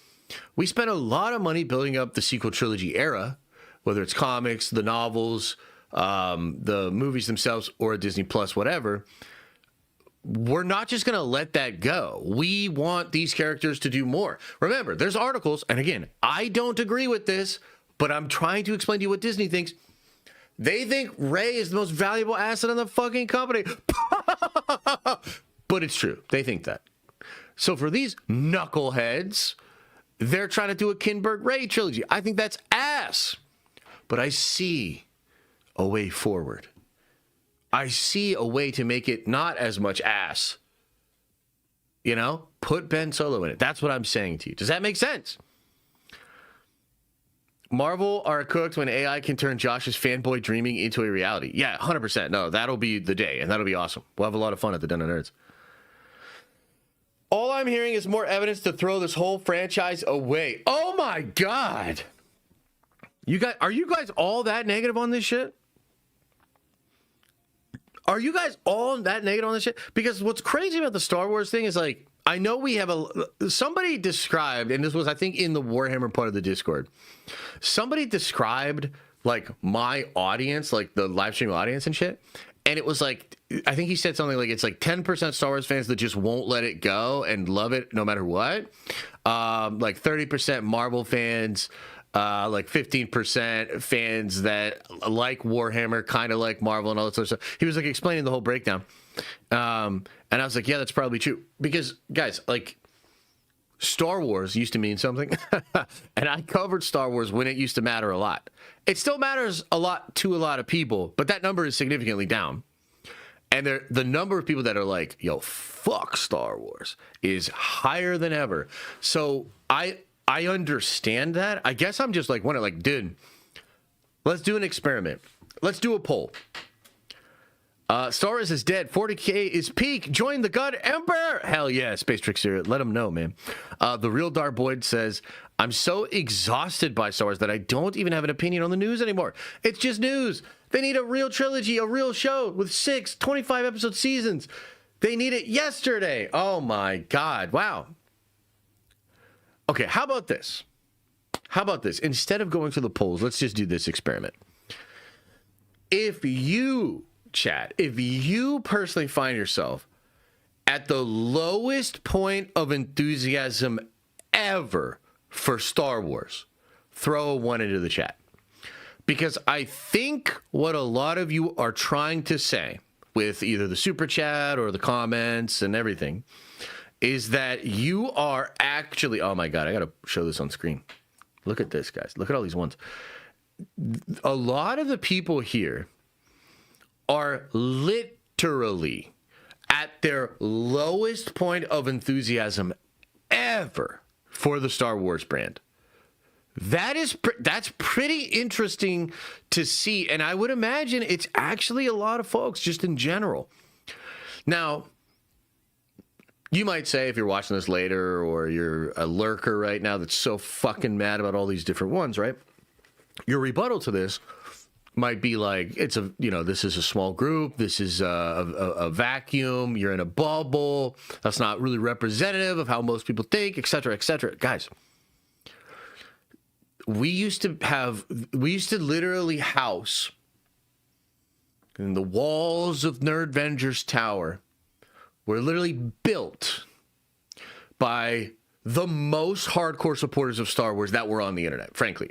we spent a lot of money building up the sequel trilogy era, whether it's comics, the novels, the movies themselves, or Disney Plus, whatever. We're not just going to let that go. We want these characters to do more. Remember, there's articles, and again, I don't agree with this, but I'm trying to explain to you what Disney thinks. They think Rey is the most valuable asset in the fucking company. But it's true. They think that. So for these knuckleheads, they're trying to do a Kinberg Rey trilogy. I think that's ass. But I see a way forward. I see a way to make it not as much ass. You know, put Ben Solo in it. That's what I'm saying to you. Does that make sense? Marvel are cooked when AI can turn Josh's fanboy dreaming into a reality. Yeah, 100%. No, that'll be the day, and that'll be awesome. We'll have a lot of fun at the Den of Nerds. All I'm hearing is more evidence to throw this whole franchise away. Oh my God. Are you guys all that negative on this shit? Are you guys all that negative on this shit? Because what's crazy about the Star Wars thing is, like, I know we have somebody described, and this was, I think, in the Warhammer part of the Discord. Somebody described, like, my audience, like the live stream audience and shit. And it was like, I think he said something like, it's like 10% Star Wars fans that just won't let it go and love it no matter what. Like 30% Marvel fans, like 15% fans that like Warhammer, kind of like Marvel and all that sort of stuff. He was like explaining the whole breakdown. And I was like, yeah, that's probably true. Because, guys, like, Star Wars used to mean something. And I covered Star Wars when it used to matter a lot. It still matters a lot to a lot of people, but that number is significantly down. And the number of people that are like, yo, fuck Star Wars is higher than ever. So I understand that. I guess I'm just like wondering, like, dude, let's do an experiment. Let's do a poll. Star Wars is dead. 40K is peak. Join the God Emperor. Hell yeah, Space Trickster. Let him know, man. The real Dar Boyd says, I'm so exhausted by Star Wars that I don't even have an opinion on the news anymore. It's just news. They need a real trilogy, a real show with 25 episode seasons. They need it yesterday. Oh my God. Wow. Okay, how about this? Instead of going to the polls, let's just do this experiment. If you personally find yourself at the lowest point of enthusiasm ever for Star Wars, throw a 1 into the chat. Because I think what a lot of you are trying to say with either the super chat or the comments and everything is that you are actually, oh my God, I got to show this on screen. Look at this, guys. Look at all these ones. A lot of the people here are literally at their lowest point of enthusiasm ever for the Star Wars brand. That's pretty interesting to see, and I would imagine it's actually a lot of folks just in general. Now, you might say, if you're watching this later or you're a lurker right now that's so fucking mad about all these different ones, right? Your rebuttal to this might be like, this is a small group. This is a vacuum. You're in a bubble. That's not really representative of how most people think, et cetera, et cetera. Guys, we used to literally house in the walls of Nerdvengers Tower were literally built by the most hardcore supporters of Star Wars that were on the internet, frankly.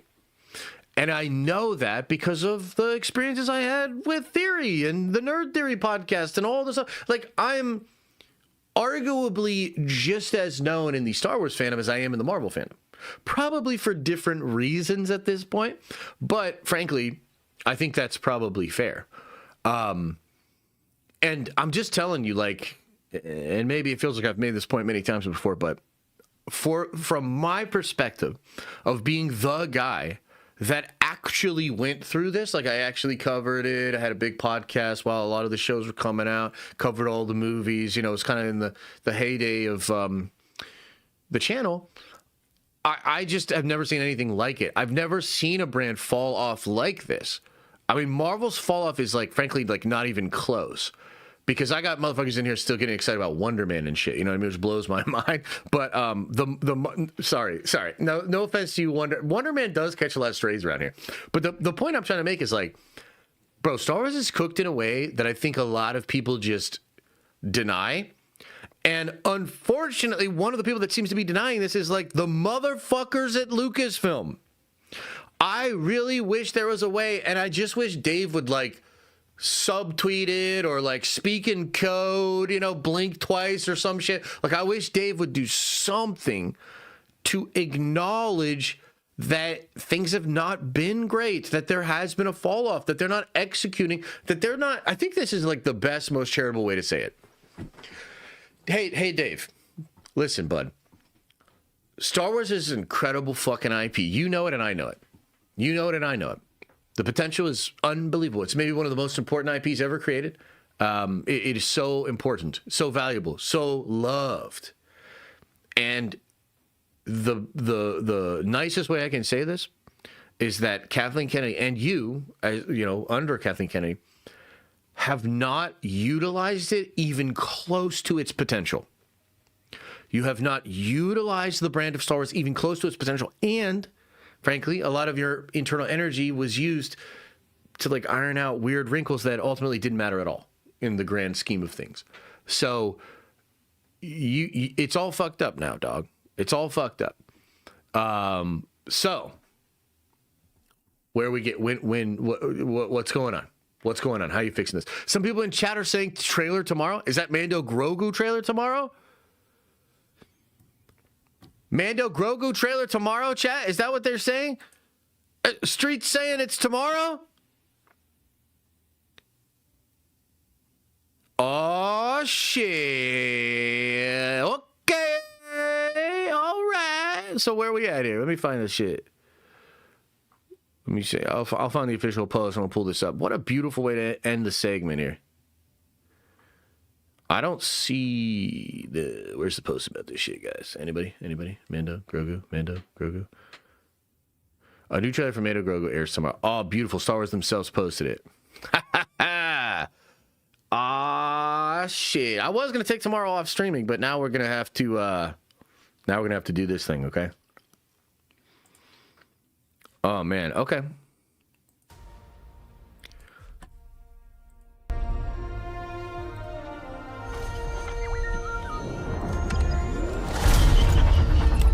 And I know that because of the experiences I had with Theory and the Nerd Theory podcast and all this stuff. Like, I'm arguably just as known in the Star Wars fandom as I am in the Marvel fandom. Probably for different reasons at this point. But frankly, I think that's probably fair. And I'm just telling you, like, and maybe it feels like I've made this point many times before, but from my perspective of being the guy that actually went through this, like I actually covered it. I had a big podcast while a lot of the shows were coming out, covered all the movies, it was kind of in the heyday of the channel. I just have never seen anything like it. I've never seen a brand fall off like this. I mean, Marvel's fall off is, like, frankly, like, not even close. Because I got motherfuckers in here still getting excited about Wonder Man and shit, you know what I mean? Which blows my mind. But sorry, no offense to you, Wonder Man does catch a lot of strays around here. But the point I'm trying to make is, like, bro, Star Wars is cooked in a way that I think a lot of people just deny. And unfortunately, one of the people that seems to be denying this is, like, the motherfuckers at Lucasfilm. I really wish there was a way, and I just wish Dave would, like, subtweet it or, like, speak in code, blink twice or some shit. Like, I wish Dave would do something to acknowledge that things have not been great, that there has been a fall off, that they're not executing, that they're not. I think this is like the best, most charitable way to say it. Hey, Dave, listen, bud. Star Wars is an incredible fucking IP. You know it and I know it. You know it and I know it. The potential is unbelievable. It's maybe one of the most important IPs ever created. It is so important, so valuable, so loved. And the nicest way I can say this is that Kathleen Kennedy and you, as you know, under Kathleen Kennedy, have not utilized it even close to its potential. You have not utilized the brand of Star Wars even close to its potential. And frankly, a lot of your internal energy was used to like iron out weird wrinkles that ultimately didn't matter at all in the grand scheme of things. So it's all fucked up now, dog. It's all fucked up. So where we get what's going on? What's going on? How are you fixing this? Some people in chat are saying trailer tomorrow. Is that Mando Grogu trailer tomorrow? Mando Grogu trailer tomorrow, chat? Is that what they're saying? Street's saying it's tomorrow? Oh, shit. Okay. All right. So where are we at here? Let me find this shit. Let me see. I'll find the official post and I'll pull this up. What a beautiful way to end the segment here. I don't see the... Where's the post about this shit, guys? Anybody? Mando, Grogu, Mando, Grogu. A new trailer for Mando Grogu airs tomorrow. Oh, beautiful. Star Wars themselves posted it. Ah, shit. I was going to take tomorrow off streaming, but now we're going to have to... do this thing, okay? Oh, man. Okay.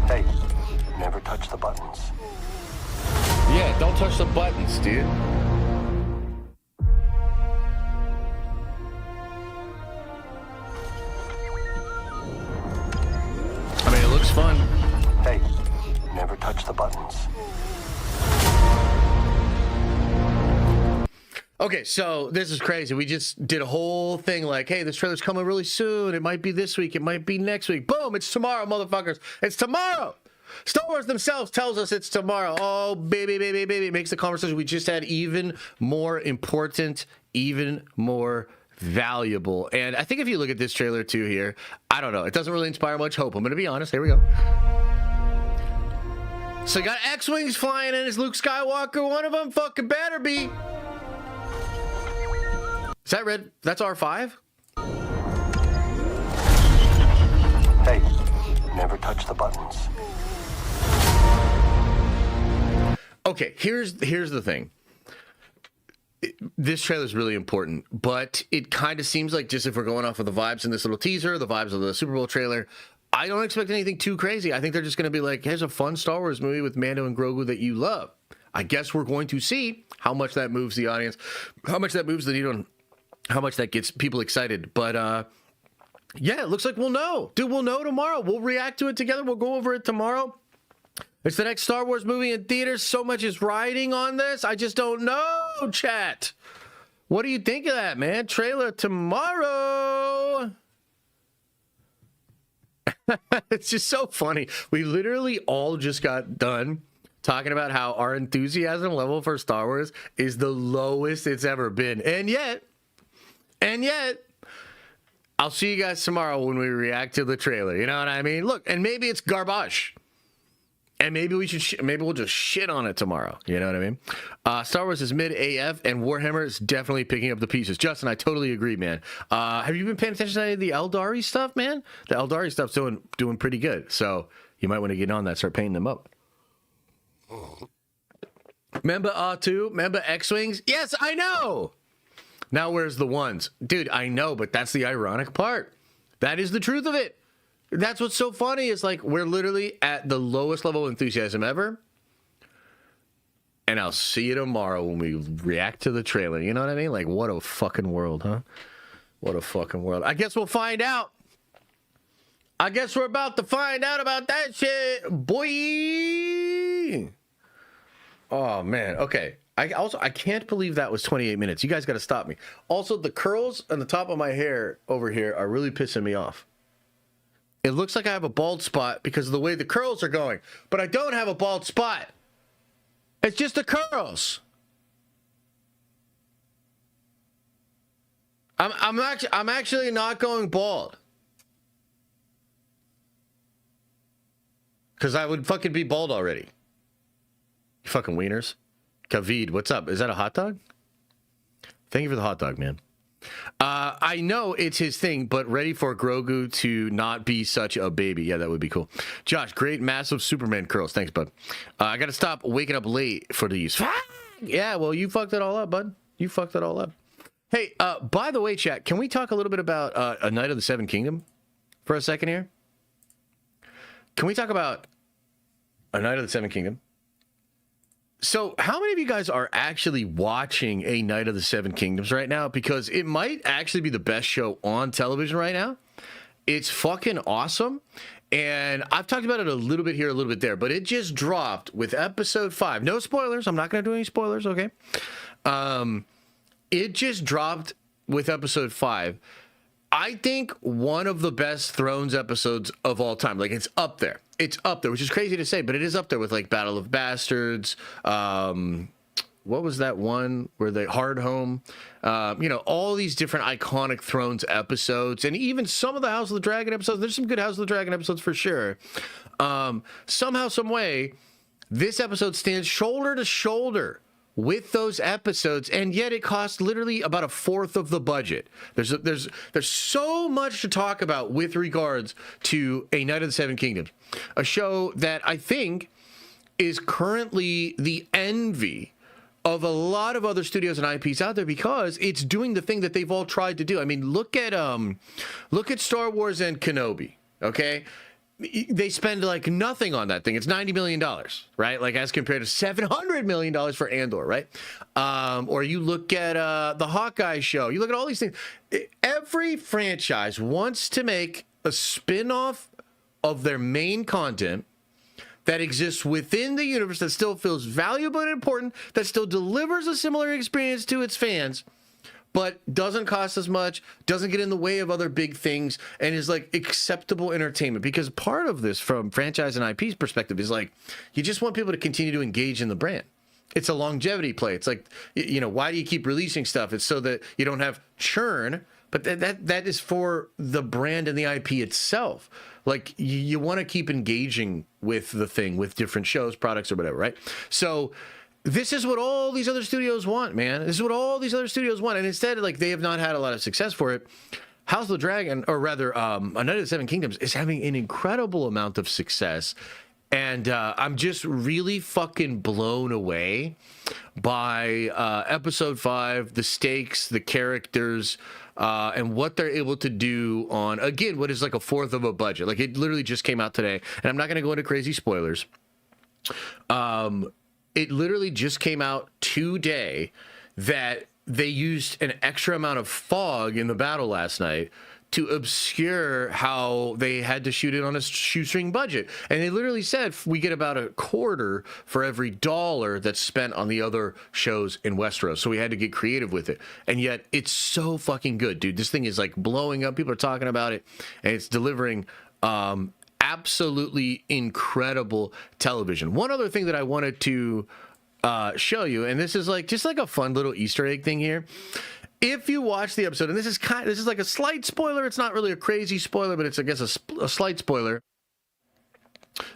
Hey, never touch the buttons. Yeah, don't touch the buttons, dude. I mean, it looks fun. Hey, never touch the buttons. Okay, so this is crazy. We just did a whole thing like, hey, this trailer's coming really soon. It might be this week. It might be next week. Boom, it's tomorrow, motherfuckers. It's tomorrow. Star Wars themselves tells us it's tomorrow. Oh, baby. It makes the conversation we just had even more important, even more valuable. And I think if you look at this trailer too here, I don't know. It doesn't really inspire much hope. I'm going to be honest. Here we go. So you got X-Wings flying in as Luke Skywalker. One of them fucking better be. Is that red? That's R5? Hey, never touch the buttons. Okay, here's the thing. This trailer is really important, but it kind of seems like, just if we're going off of the vibes in this little teaser, the vibes of the Super Bowl trailer, I don't expect anything too crazy. I think they're just going to be like, here's a fun Star Wars movie with Mando and Grogu that you love. I guess we're going to see how much that moves the audience, how much that moves the needle, and how much that gets people excited. But yeah, it looks like we'll know. Dude, we'll know tomorrow. We'll react to it together. We'll go over it tomorrow. It's the next Star Wars movie in theaters. So much is riding on this. I just don't know, chat. What do you think of that, man? Trailer tomorrow. It's just so funny. We literally all just got done talking about how our enthusiasm level for Star Wars is the lowest it's ever been. And yet, I'll see you guys tomorrow when we react to the trailer. You know what I mean? Look, and maybe it's garbage. And maybe we should, maybe we'll just shit on it tomorrow. You know what I mean? Star Wars is mid AF, and Warhammer is definitely picking up the pieces. Justin, I totally agree, man. Have you been paying attention to any of the Eldari stuff, man? The Eldari stuff's doing pretty good. So you might want to get on that, start painting them up. Remember R2? Remember X-Wings? Yes, I know! Now where's the ones? Dude, I know, but that's the ironic part. That is the truth of it. That's what's so funny is like we're literally at the lowest level of enthusiasm ever. And I'll see you tomorrow when we react to the trailer. You know what I mean? Like, what a fucking world, huh? What a fucking world. I guess we'll find out. I guess we're about to find out about that shit, boy. Oh man. Okay. I can't believe that was 28 minutes. You guys got to stop me. Also, the curls on the top of my hair over here are really pissing me off. It looks like I have a bald spot because of the way the curls are going, but I don't have a bald spot. It's just the curls. I'm actually not going bald. Because I would fucking be bald already. You fucking wieners. Kavid, what's up? Is that a hot dog? Thank you for the hot dog, man. I know it's his thing, but ready for Grogu to not be such a baby. Yeah, that would be cool. Josh, great, massive Superman curls. Thanks, bud. I got to stop waking up late for these. Yeah, well, you fucked it all up, bud. You fucked it all up. Hey, by the way, chat, can we talk a little bit about A Knight of the Seven Kingdom for a second here? Can we talk about A Knight of the Seven Kingdom? So how many of you guys are actually watching A Knight of the Seven Kingdoms right now? Because it might actually be the best show on television right now. It's fucking awesome. And I've talked about it a little bit here, a little bit there, but it just dropped with episode 5. No spoilers. I'm not going to do any spoilers, okay? It just dropped with episode 5. I think one of the best Thrones episodes of all time. Like, it's up there. It's up there, which is crazy to say, but it is up there with, like, Battle of Bastards. What was that one where they Hard Home? All these different iconic Thrones episodes, and even some of the House of the Dragon episodes. There's some good House of the Dragon episodes for sure. Somehow, some way, this episode stands shoulder to shoulder with those episodes, and yet it costs literally about a fourth of the budget. There's so much to talk about with regards to A Knight of the Seven Kingdoms, a show that I think is currently the envy of a lot of other studios and IPs out there because it's doing the thing that they've all tried to do. I mean, look at Star Wars and Kenobi, okay? They spend like nothing on that thing. It's $90 million, right? Like as compared to $700 million for Andor, right? Or you look at the Hawkeye show. You look at all these things. Every franchise wants to make a spin-off of their main content that exists within the universe that still feels valuable and important, that still delivers a similar experience to its fans, but doesn't cost as much, doesn't get in the way of other big things, and is like acceptable entertainment. Because part of this from franchise and IP's perspective is like, you just want people to continue to engage in the brand. It's a longevity play. It's like, why do you keep releasing stuff? It's so that you don't have churn, but that is for the brand and the IP itself. Like you want to keep engaging with the thing, with different shows, products, or whatever, right? So this is what all these other studios want, man. This is what all these other studios want. And instead, like, they have not had a lot of success for it. House of the Dragon, or rather, A Knight of the Seven Kingdoms, is having an incredible amount of success. And I'm just really fucking blown away by episode 5, the stakes, the characters, and what they're able to do on, again, what is like a fourth of a budget. Like, it literally just came out today. And I'm not going to go into crazy spoilers. It literally just came out today that they used an extra amount of fog in the battle last night to obscure how they had to shoot it on a shoestring budget. And they literally said we get about a quarter for every dollar that's spent on the other shows in Westeros. So we had to get creative with it. And yet it's so fucking good, dude. This thing is like blowing up. People are talking about it, and it's delivering absolutely incredible television. One other thing that I wanted to show you, and this is like just like a fun little Easter egg thing here. If you watch the episode, and this is like a slight spoiler. It's not really a crazy spoiler, but it's, I guess, a slight spoiler.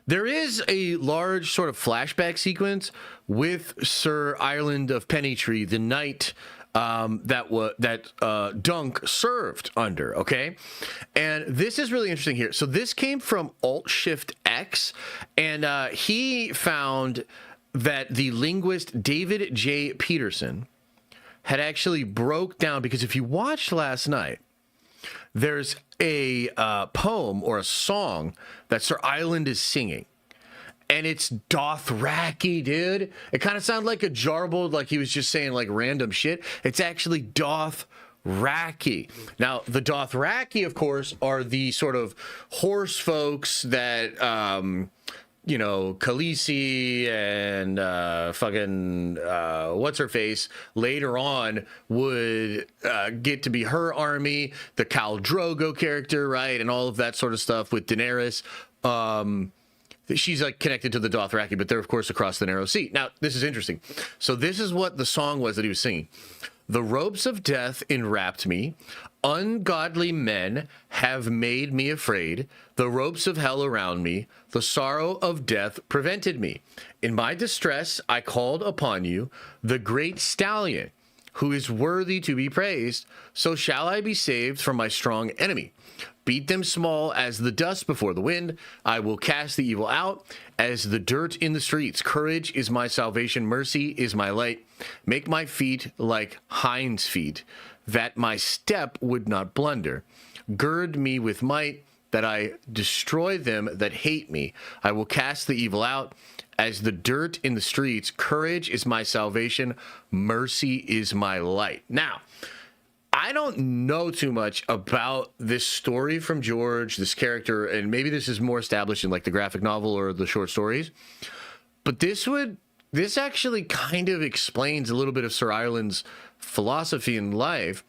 There is a large sort of flashback sequence with Sir Ireland of Pennytree, the knight that Dunk served under, okay? And this is really interesting here. So this came from Alt-Shift-X, and he found that the linguist David J. Peterson had actually broke down, because if you watched last night, there's a poem or a song that Sir Ireland is singing. And it's Dothraki, dude. It kind of sounded like a jarbled, like he was just saying like random shit. It's actually Dothraki. Now, the Dothraki, of course, are the sort of horse folks that Khaleesi and fucking what's her face later on would get to be her army, the Khal Drogo character, right, and all of that sort of stuff with Daenerys. She's like connected to the Dothraki, but they're of course across the narrow sea. Now this is interesting. So this is what the song was that he was singing. The ropes of death enwrapped me. Ungodly men have made me afraid. The ropes of hell around me. The sorrow of death prevented me. In my distress, I called upon you, the great stallion, who is worthy to be praised. So shall I be saved from my strong enemy. Beat them small as the dust before the wind. I will cast the evil out as the dirt in the streets. Courage is my salvation. Mercy is my light. Make my feet like hinds' feet, that my step would not blunder. Gird me with might, that I destroy them that hate me. I will cast the evil out as the dirt in the streets. Courage is my salvation. Mercy is my light. Now, I don't know too much about this story from George, this character, and maybe this is more established in like the graphic novel or the short stories, but this actually kind of explains a little bit of Sir Ireland's philosophy in life.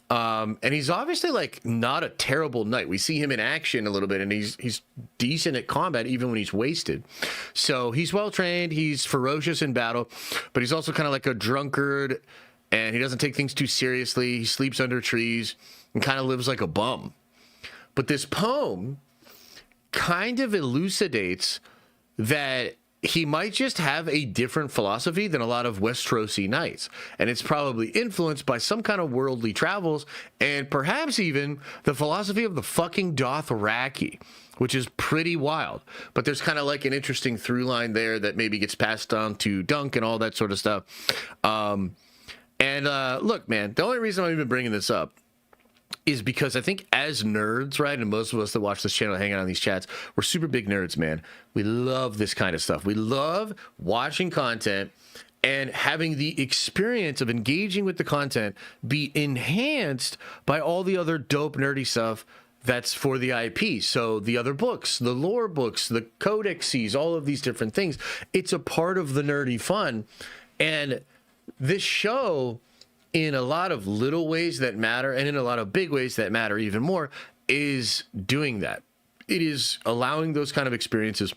And he's obviously like not a terrible knight. We see him in action a little bit, and he's decent at combat even when he's wasted. So he's well trained, he's ferocious in battle, but he's also kind of like a drunkard, and he doesn't take things too seriously. He sleeps under trees and kind of lives like a bum. But this poem kind of elucidates that he might just have a different philosophy than a lot of Westerosi knights. And it's probably influenced by some kind of worldly travels and perhaps even the philosophy of the fucking Dothraki, which is pretty wild. But there's kind of like an interesting through line there that maybe gets passed on to Dunk and all that sort of stuff. Look, man, the only reason I'm even bringing this up is because I think as nerds, right, and most of us that watch this channel hang out on these chats, we're super big nerds, man. We love this kind of stuff. We love watching content and having the experience of engaging with the content be enhanced by all the other dope nerdy stuff that's for the IP. So the other books, the lore books, the codexes, all of these different things. It's a part of the nerdy fun. And this show, in a lot of little ways that matter and in a lot of big ways that matter even more, is doing that. It is allowing those kind of experiences,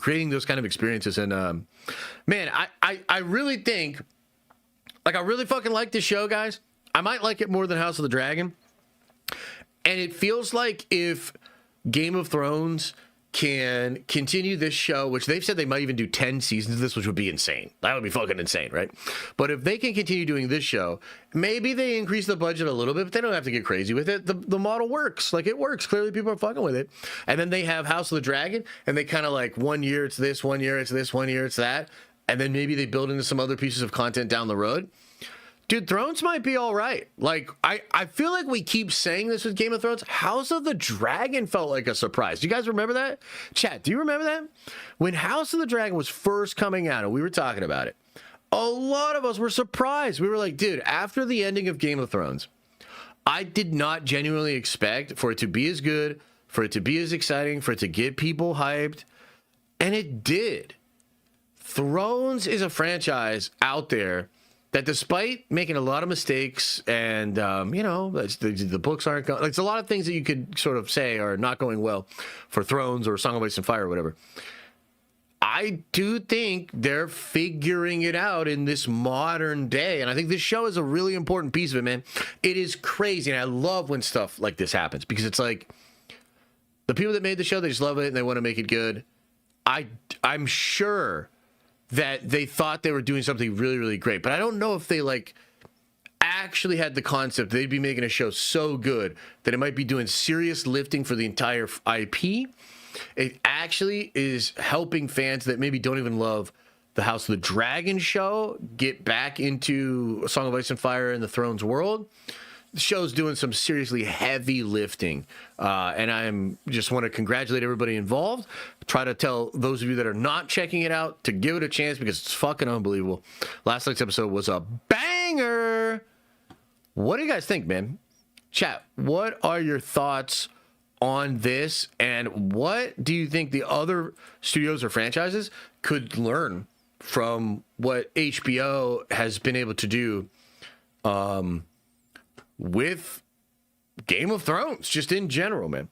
creating those kind of experiences. And man, I really think, like, I really fucking like this show, guys. I might like it more than House of the Dragon. And it feels like if Game of Thrones can continue this show, which they've said they might even do 10 seasons of this, which would be insane. That would be fucking insane, right? But if they can continue doing this show, maybe they increase the budget a little bit, but they don't have to get crazy with it. The model works. Like, it works. Clearly people are fucking with it. And then they have House of the Dragon, and they kind of like 1 year it's this, 1 year it's this, 1 year it's that. And then maybe they build into some other pieces of content down the road. Dude, Thrones might be all right. Like, I feel like we keep saying this with Game of Thrones. House of the Dragon felt like a surprise. Do you guys remember that? Chat, do you remember that? When House of the Dragon was first coming out and we were talking about it, a lot of us were surprised. We were like, dude, after the ending of Game of Thrones, I did not genuinely expect for it to be as good, for it to be as exciting, for it to get people hyped. And it did. Thrones is a franchise out there that, despite making a lot of mistakes and, the books aren't going, like, there's a lot of things that you could sort of say are not going well for Thrones or Song of Ice and Fire or whatever. I do think they're figuring it out in this modern day. And I think this show is a really important piece of it, man. It is crazy. And I love when stuff like this happens, because it's like the people that made the show, they just love it and they want to make it good. I'm sure that they thought they were doing something really, really great. But I don't know if they, like, actually had the concept they'd be making a show so good that it might be doing serious lifting for the entire IP. It actually is helping fans that maybe don't even love the House of the Dragon show get back into Song of Ice and Fire and the Thrones world. The show's doing some seriously heavy lifting, and I just want to congratulate everybody involved. Try to tell those of you that are not checking it out to give it a chance, because it's fucking unbelievable. Last night's episode was a banger. What do you guys think, man? Chat, what are your thoughts on this, and what do you think the other studios or franchises could learn from what HBO has been able to do with Game of Thrones, just in general, man?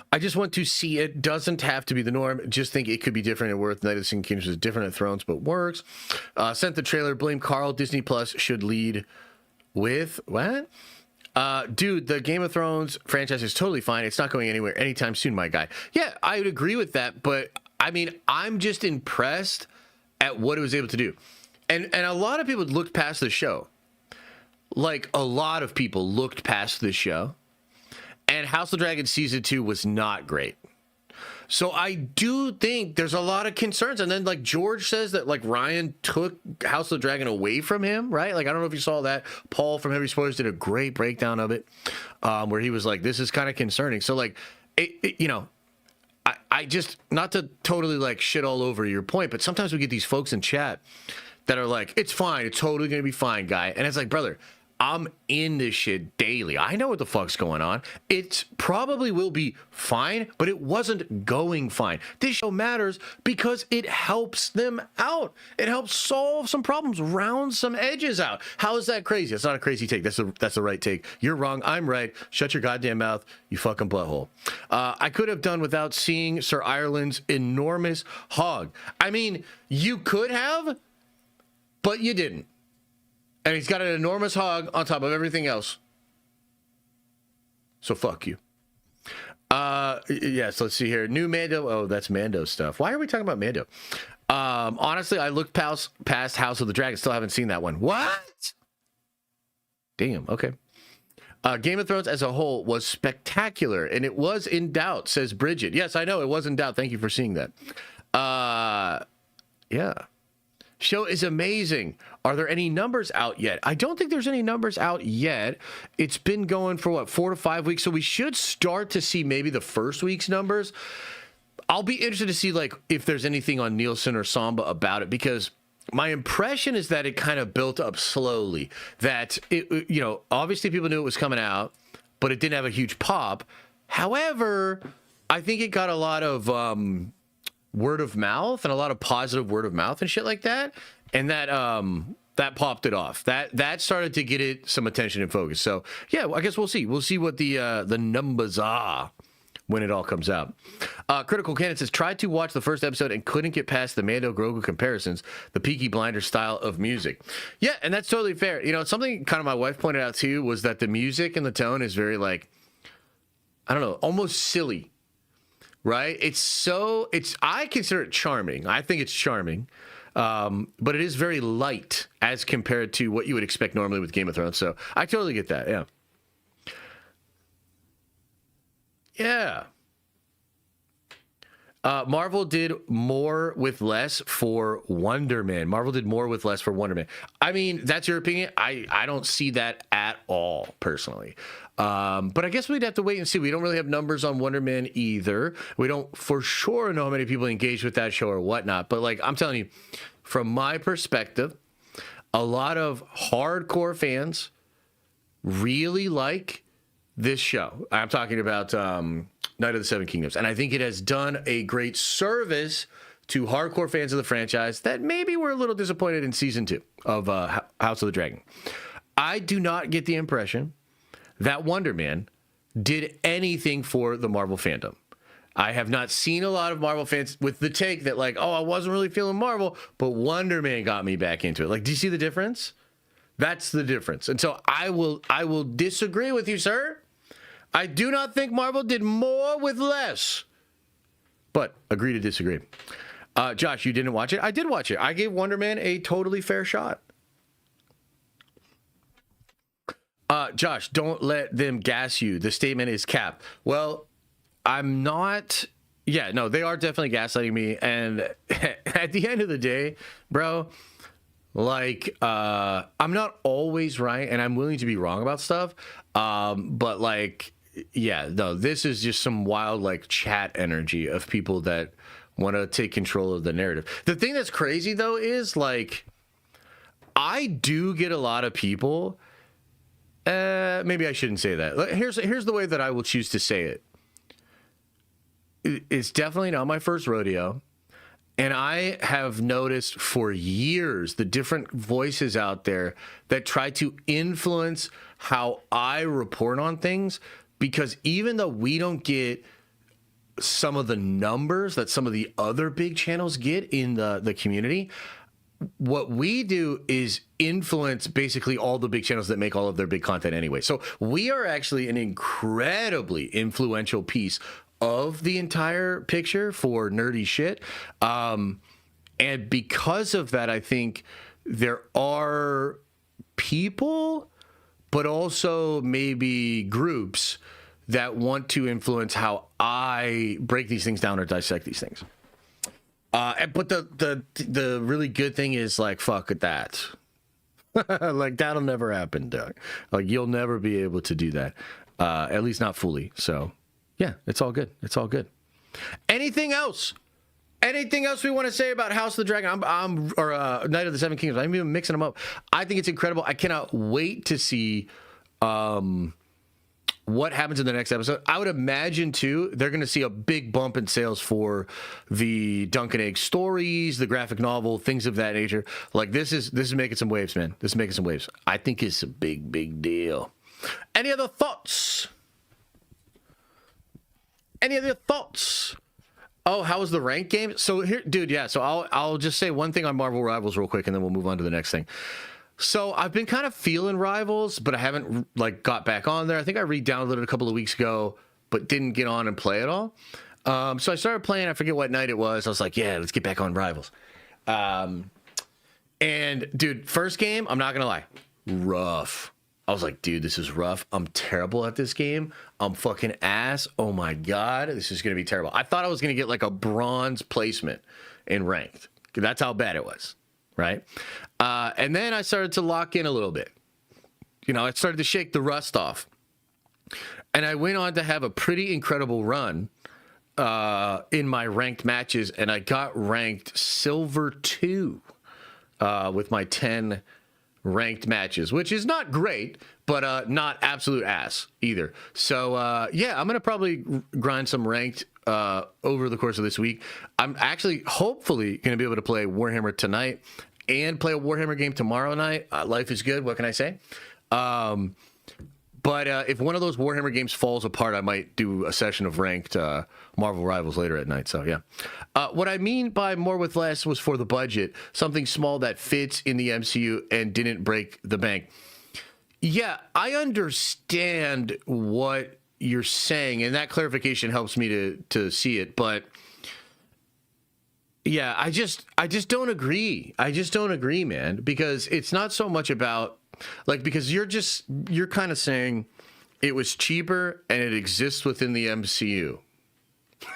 I just want to see it. Doesn't have to be the norm. Just think it could be different and worth. Night of the Seven Kingdoms is different at Thrones, but works. Sent the trailer. Blame Carl. Disney Plus should lead with what? Dude, the Game of Thrones franchise is totally fine. It's not going anywhere anytime soon, my guy. Yeah, I would agree with that, but I mean, I'm just impressed at what it was able to do. And a lot of people looked past the show. Like, a lot of people looked past the show. And House of the Dragon Season 2 was not great. So I do think there's a lot of concerns. And then, like, George says that, like, Ryan took House of the Dragon away from him, right? Like, I don't know if you saw that. Paul from Heavy Spoilers did a great breakdown of it, where he was like, this is kind of concerning. So, like, you know, I just, not to totally, like, shit all over your point, but sometimes we get these folks in chat that are like, it's fine. It's totally going to be fine, guy. And it's like, brother, I'm in this shit daily. I know what the fuck's going on. It probably will be fine, but it wasn't going fine. This show matters because it helps them out. It helps solve some problems, round some edges out. How is that crazy? It's not a crazy take. That's the right take. You're wrong. I'm right. Shut your goddamn mouth, you fucking butthole. I could have done without seeing Sir Ireland's enormous hog. I mean, you could have, but you didn't. And he's got an enormous hog on top of everything else. So fuck you. Yes, let's see here. New Mando. Oh, that's Mando stuff. Why are we talking about Mando? Honestly, I looked past House of the Dragon. Still haven't seen that one. What? Damn, okay. Game of Thrones as a whole was spectacular, and it was in doubt, says Bridget. Yes, I know, it was in doubt. Thank you for seeing that. Yeah. Show is amazing. Are there any numbers out yet? I don't think there's any numbers out yet. It's been going for, 4 to 5 weeks, so we should start to see maybe the first week's numbers. I'll be interested to see, like, if there's anything on Nielsen or Samba about it, because my impression is that it kind of built up slowly. That, it, you know, obviously people knew it was coming out, but it didn't have a huge pop. However, I think it got a lot of word of mouth and a lot of positive word of mouth and shit like that, and that popped it off. That started to get it some attention and focus. So yeah, I guess we'll see what the numbers are when it all comes out. Critical Cannon says, tried to watch the first episode and couldn't get past the Mando Grogu comparisons, the Peaky Blinders style of music. Yeah, and that's totally fair. You know, something kind of my wife pointed out too was that the music and the tone is very, like, I don't know, almost silly. Right? I consider it charming. I think it's charming. But it is very light as compared to what you would expect normally with Game of Thrones. So I totally get that. Yeah. Yeah. Marvel did more with less for Wonder Man. Marvel did more with less for Wonder Man. I mean, that's your opinion. I don't see that at all, personally. But I guess we'd have to wait and see. We don't really have numbers on Wonder Man either. We don't for sure know how many people engaged with that show or whatnot. But, like, I'm telling you, from my perspective, a lot of hardcore fans really like this show. I'm talking about Night of the Seven Kingdoms. And I think it has done a great service to hardcore fans of the franchise that maybe were a little disappointed in season 2 of House of the Dragon. I do not get the impression that Wonder Man did anything for the Marvel fandom. I have not seen a lot of Marvel fans with the take that, like, oh, I wasn't really feeling Marvel, but Wonder Man got me back into it. Like, do you see the difference? That's the difference. And so I will disagree with you, sir. I do not think Marvel did more with less. But agree to disagree. Josh, you didn't watch it? I did watch it. I gave Wonder Man a totally fair shot. Josh, don't let them gas you. The statement is cap. Well, I'm not. Yeah, no, they are definitely gaslighting me. And at the end of the day, bro, like, I'm not always right, and I'm willing to be wrong about stuff. But, like, yeah, no, this is just some wild, like, chat energy of people that want to take control of the narrative. The thing that's crazy, though, is, like, I do get a lot of people. Maybe I shouldn't say that. Here's the way that I will choose to say it. It's definitely not my first rodeo. And I have noticed for years the different voices out there that try to influence how I report on things, because even though we don't get some of the numbers that some of the other big channels get in the community, what we do is influence basically all the big channels that make all of their big content anyway. So we are actually an incredibly influential piece of the entire picture for nerdy shit. And because of that, I think there are people, but also maybe groups that want to influence how I break these things down or dissect these things. But the really good thing is, like, fuck at that. Like, that'll never happen, Doug. Like, you'll never be able to do that. At least not fully. So yeah, it's all good. It's all good. Anything else? Anything else we want to say about House of the Dragon? Or Night of the Seven Kingdoms? I'm even mixing them up. I think it's incredible. I cannot wait to see what happens in the next episode. I would imagine too, they're going to see a big bump in sales for the Dunk and Egg stories, the graphic novel, things of that nature. Like, this is making some waves, man. This is making some waves. I think it's a big deal. Any other thoughts? Any other thoughts? Oh, how was the rank game? So here, dude, yeah. So I'll just say one thing on Marvel Rivals real quick, and then we'll move on to the next thing. So I've been kind of feeling Rivals, but I haven't like got back on there. I think I re-downloaded a couple of weeks ago, but didn't get on and play it all. So I started playing. I forget what night it was. I was like, yeah, let's get back on Rivals. And dude, first game, I'm not gonna lie, rough. I was like, dude, this is rough. I'm terrible at this game. I'm fucking ass. Oh my God, this is going to be terrible. I thought I was going to get like a bronze placement in ranked. That's how bad it was, right? And then I started to lock in a little bit. You know, I started to shake the rust off. And I went on to have a pretty incredible run in my ranked matches. And I got ranked silver 2 with my 10 ranked matches, which is not great, but not absolute ass either. So yeah, I'm gonna probably grind some ranked over the course of this week. I'm actually hopefully gonna be able to play Warhammer tonight and play a Warhammer game tomorrow night. Life is good, what can I say? But if one of those Warhammer games falls apart, I might do a session of ranked Marvel Rivals later at night. So, yeah. What I mean by more with less was for the budget. Something small that fits in the MCU and didn't break the bank. Yeah, I understand what you're saying, and that clarification helps me to see it. But, yeah, I just don't agree. I just don't agree, man, because it's not so much about... Like, because you're kind of saying it was cheaper and it exists within the MCU.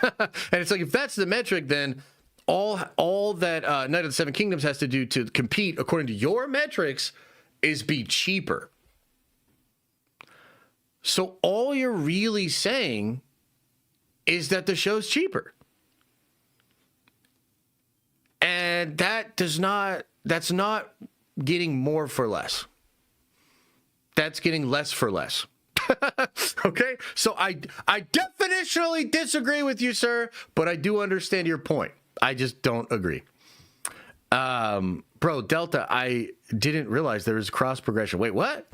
And it's like, if that's the metric, then all that Night of the Seven Kingdoms has to do to compete, according to your metrics, is be cheaper. So all you're really saying is that the show's cheaper. And that's not getting more for less. That's getting less for less. Okay? So I definitionally disagree with you, sir, but I do understand your point. I just don't agree. Bro, Delta, I didn't realize there was cross progression. Wait, what?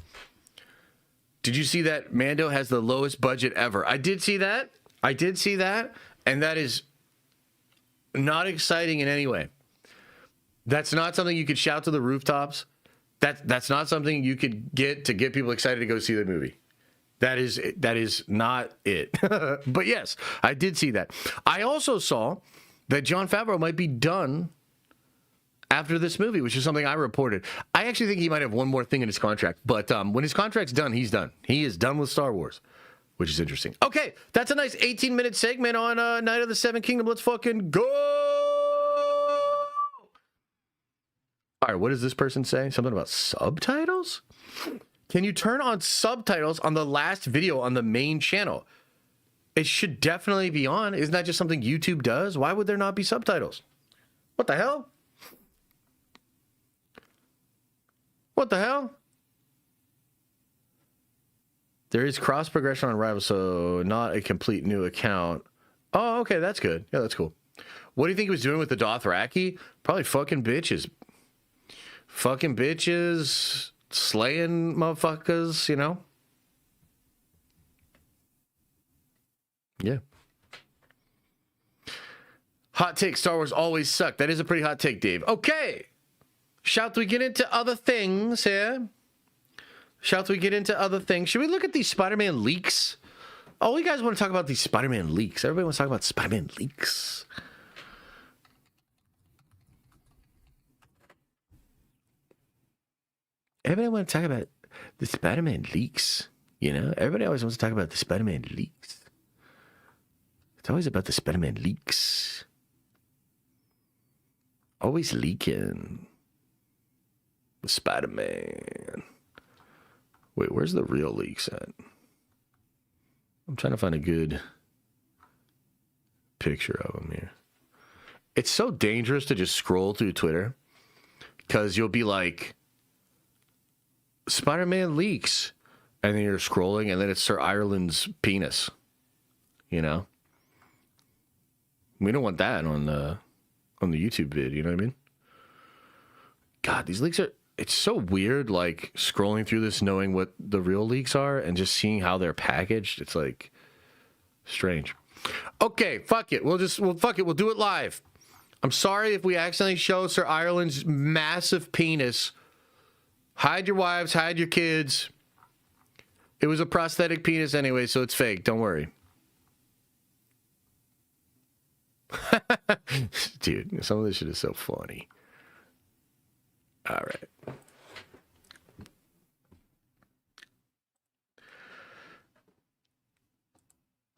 Did you see that Mando has the lowest budget ever? I did see that. And that is not exciting in any way. That's not something you could shout to the rooftops. That's not something you could get people excited to go see the movie. That is not it. But yes, I did see that. I also saw that Jon Favreau might be done after this movie, which is something I reported. I actually think he might have one more thing in his contract. But when his contract's done, he's done. He is done with Star Wars, which is interesting. Okay, that's a nice 18-minute segment on Night of the Seven Kingdoms. Let's fucking go! All right, what does this person say? Something about subtitles? Can you turn on subtitles on the last video on the main channel? It should definitely be on. Isn't that just something YouTube does? Why would there not be subtitles? What the hell? What the hell? There is cross progression on Rival, so not a complete new account. Oh, okay, that's good. Yeah, that's cool. What do you think he was doing with the Dothraki? Probably fucking bitches. Fucking bitches, slaying motherfuckers, you know? Yeah. Hot take, Star Wars always sucked. That is a pretty hot take, Dave. Okay. Shall we get into other things here? Shall we get into other things? Should we look at these Spider-Man leaks? Oh, you guys want to talk about these Spider-Man leaks. Everybody wants to talk about Spider-Man leaks. Everybody want to talk about the Spider-Man leaks. You know, everybody always wants to talk about the Spider-Man leaks. It's always about the Spider-Man leaks. Always leaking. With Spider-Man. Wait, where's the real leaks at? I'm trying to find a good picture of them here. It's so dangerous to just scroll through Twitter because you'll be like, Spider-Man leaks. And then you're scrolling and then it's Sir Ireland's penis. You know? We don't want that on the YouTube vid, you know what I mean? God, these leaks are... It's so weird, like, scrolling through this, knowing what the real leaks are, and just seeing how they're packaged. It's, like, strange. Okay, fuck it. We'll do it live. I'm sorry if we accidentally show Sir Ireland's massive penis. Hide your wives, hide your kids. It was a prosthetic penis anyway, so it's fake. Don't worry. Dude, some of this shit is so funny. All right.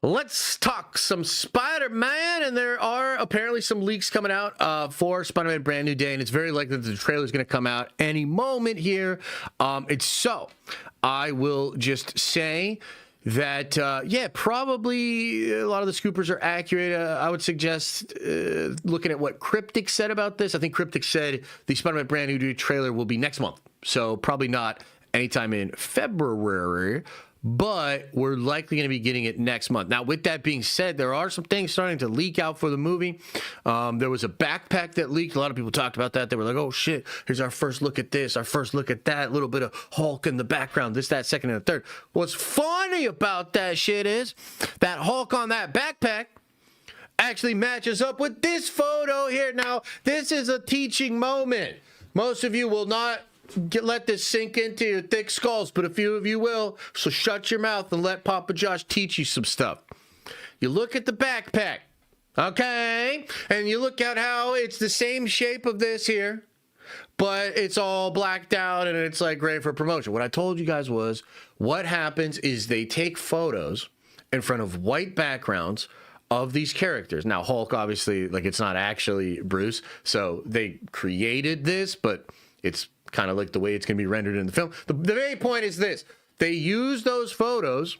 Let's talk some Spider-Man, and there are apparently some leaks coming out for Spider-Man Brand New Day, and it's very likely that the trailer is going to come out any moment here. I will just say that, probably a lot of the scoopers are accurate. I would suggest looking at what Cryptic said about this. I think Cryptic said the Spider-Man Brand New Day trailer will be next month, so probably not anytime in February, but we're likely going to be getting it next month. Now, with that being said, there are some things starting to leak out for the movie. There was a backpack that leaked. A lot of people talked about that. They were like, oh, shit, here's our first look at this, our first look at that, a little bit of Hulk in the background, this, that, second, and the third. What's funny about that shit is that Hulk on that backpack actually matches up with this photo here. Now, this is a teaching moment. Most of you will not let this sink into your thick skulls, but a few of you will, so shut your mouth and let Papa Josh teach you some stuff. You look at the backpack, okay? And you look at how it's the same shape of this here, but it's all blacked out and it's like great for promotion. What I told you guys was what happens is they take photos in front of white backgrounds of these characters. Now, Hulk, obviously, like, it's not actually Bruce, so they created this, but it's kind of like the way it's going to be rendered in the film. The main point is this. They use those photos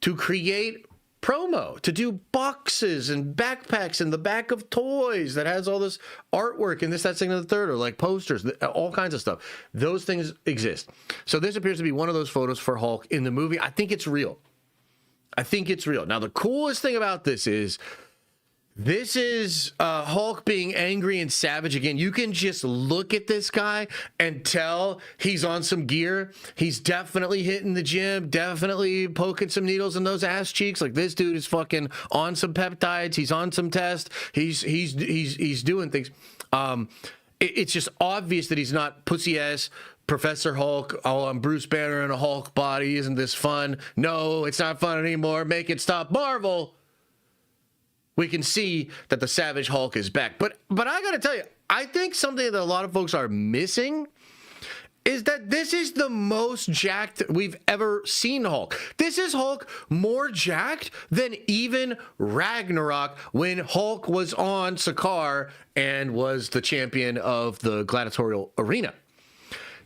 to create promo, to do boxes and backpacks in the back of toys that has all this artwork and this, that, second, and the third, or like posters, all kinds of stuff. Those things exist. So this appears to be one of those photos for Hulk in the movie. I think it's real. Now, the coolest thing about this is Hulk being angry and savage again. You can just look at this guy and tell he's on some gear. He's definitely hitting the gym, definitely poking some needles in those ass cheeks. Like, this dude is fucking on some peptides. He's on some test. He's doing things. It's just obvious that he's not pussy ass Professor Hulk. Oh, I'm Bruce Banner in a Hulk body. Isn't this fun? No, it's not fun anymore. Make it stop, Marvel. We can see that the Savage Hulk is back. But I got to tell you, I think something that a lot of folks are missing is that this is the most jacked we've ever seen Hulk. This is Hulk more jacked than even Ragnarok, when Hulk was on Sakaar and was the champion of the gladiatorial arena.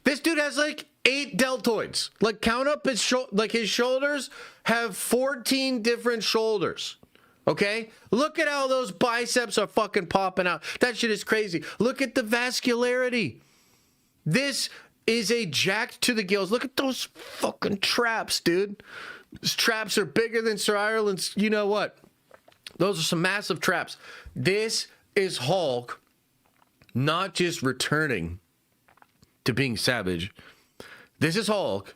This dude has like 8 deltoids. Like, count up his his shoulders have 14 different shoulders. Okay? Look at how those biceps are fucking popping out. That shit is crazy. Look at the vascularity. This is a jacked to the gills. Look at those fucking traps, dude. His traps are bigger than Sir Ireland's. You know what? Those are some massive traps. This is Hulk not just returning to being savage. This is Hulk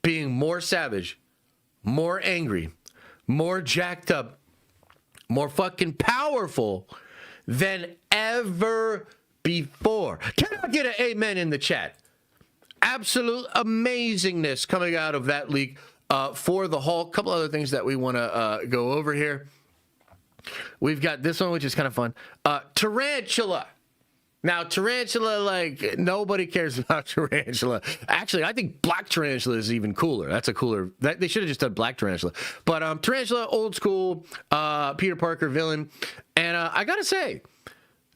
being more savage, more angry, more jacked up, more fucking powerful than ever before. Can I get an amen in the chat? Absolute amazingness coming out of that leak for the Hulk. A couple other things that we want to go over here. We've got this one, which is kind of fun. Tarantula. Now, Tarantula, like, nobody cares about Tarantula. Actually, I think Black Tarantula is even cooler. That's a cooler... they should have just done Black Tarantula. But Tarantula, old school, Peter Parker villain. And I gotta say,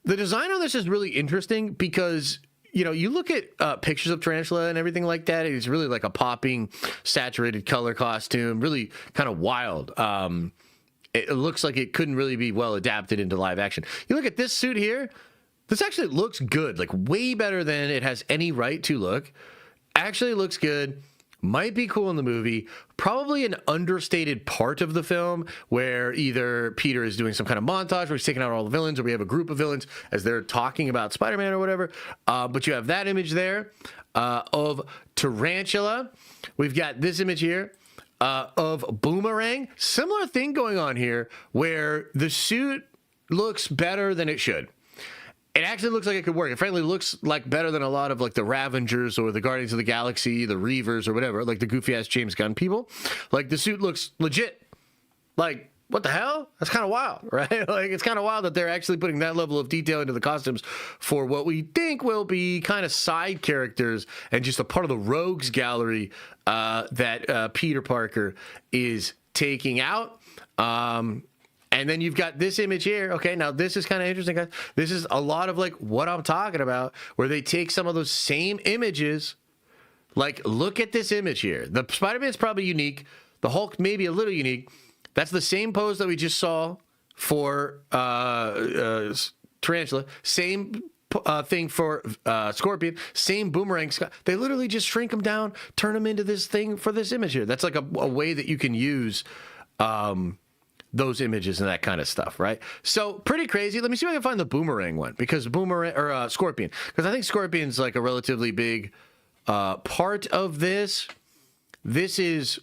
the design on this is really interesting because, you know, you look at pictures of Tarantula and everything like that, it's really like a popping, saturated color costume, really kind of wild. It looks like it couldn't really be well adapted into live action. You look at this suit here, this actually looks good, like way better than it has any right to look. Actually looks good, might be cool in the movie, probably an understated part of the film where either Peter is doing some kind of montage where he's taking out all the villains, or we have a group of villains as they're talking about Spider-Man or whatever. But you have that image there of Tarantula. We've got this image here of Boomerang. Similar thing going on here where the suit looks better than it should. It actually looks like it could work. It frankly looks like better than a lot of like the Ravengers or the Guardians of the Galaxy, the Reavers or whatever, like the goofy ass James Gunn people. Like the suit looks legit. Like, what the hell? That's kind of wild, right? Like, it's kind of wild that they're actually putting that level of detail into the costumes for what we think will be kind of side characters and just a part of the rogues gallery that Peter Parker is taking out. And then you've got this image here. Okay, now this is kind of interesting, guys. This is a lot of like what I'm talking about, where they take some of those same images. Like, look at this image here. The Spider-Man's probably unique. The Hulk may be a little unique. That's the same pose that we just saw for Tarantula. Same thing for Scorpion. Same Boomerang. They literally just shrink them down, turn them into this thing for this image here. That's like a way that you can use those images and that kind of stuff, right? So pretty crazy. Let me see if I can find the Boomerang one, because Scorpion, because I think Scorpion's like a relatively big part of this. This is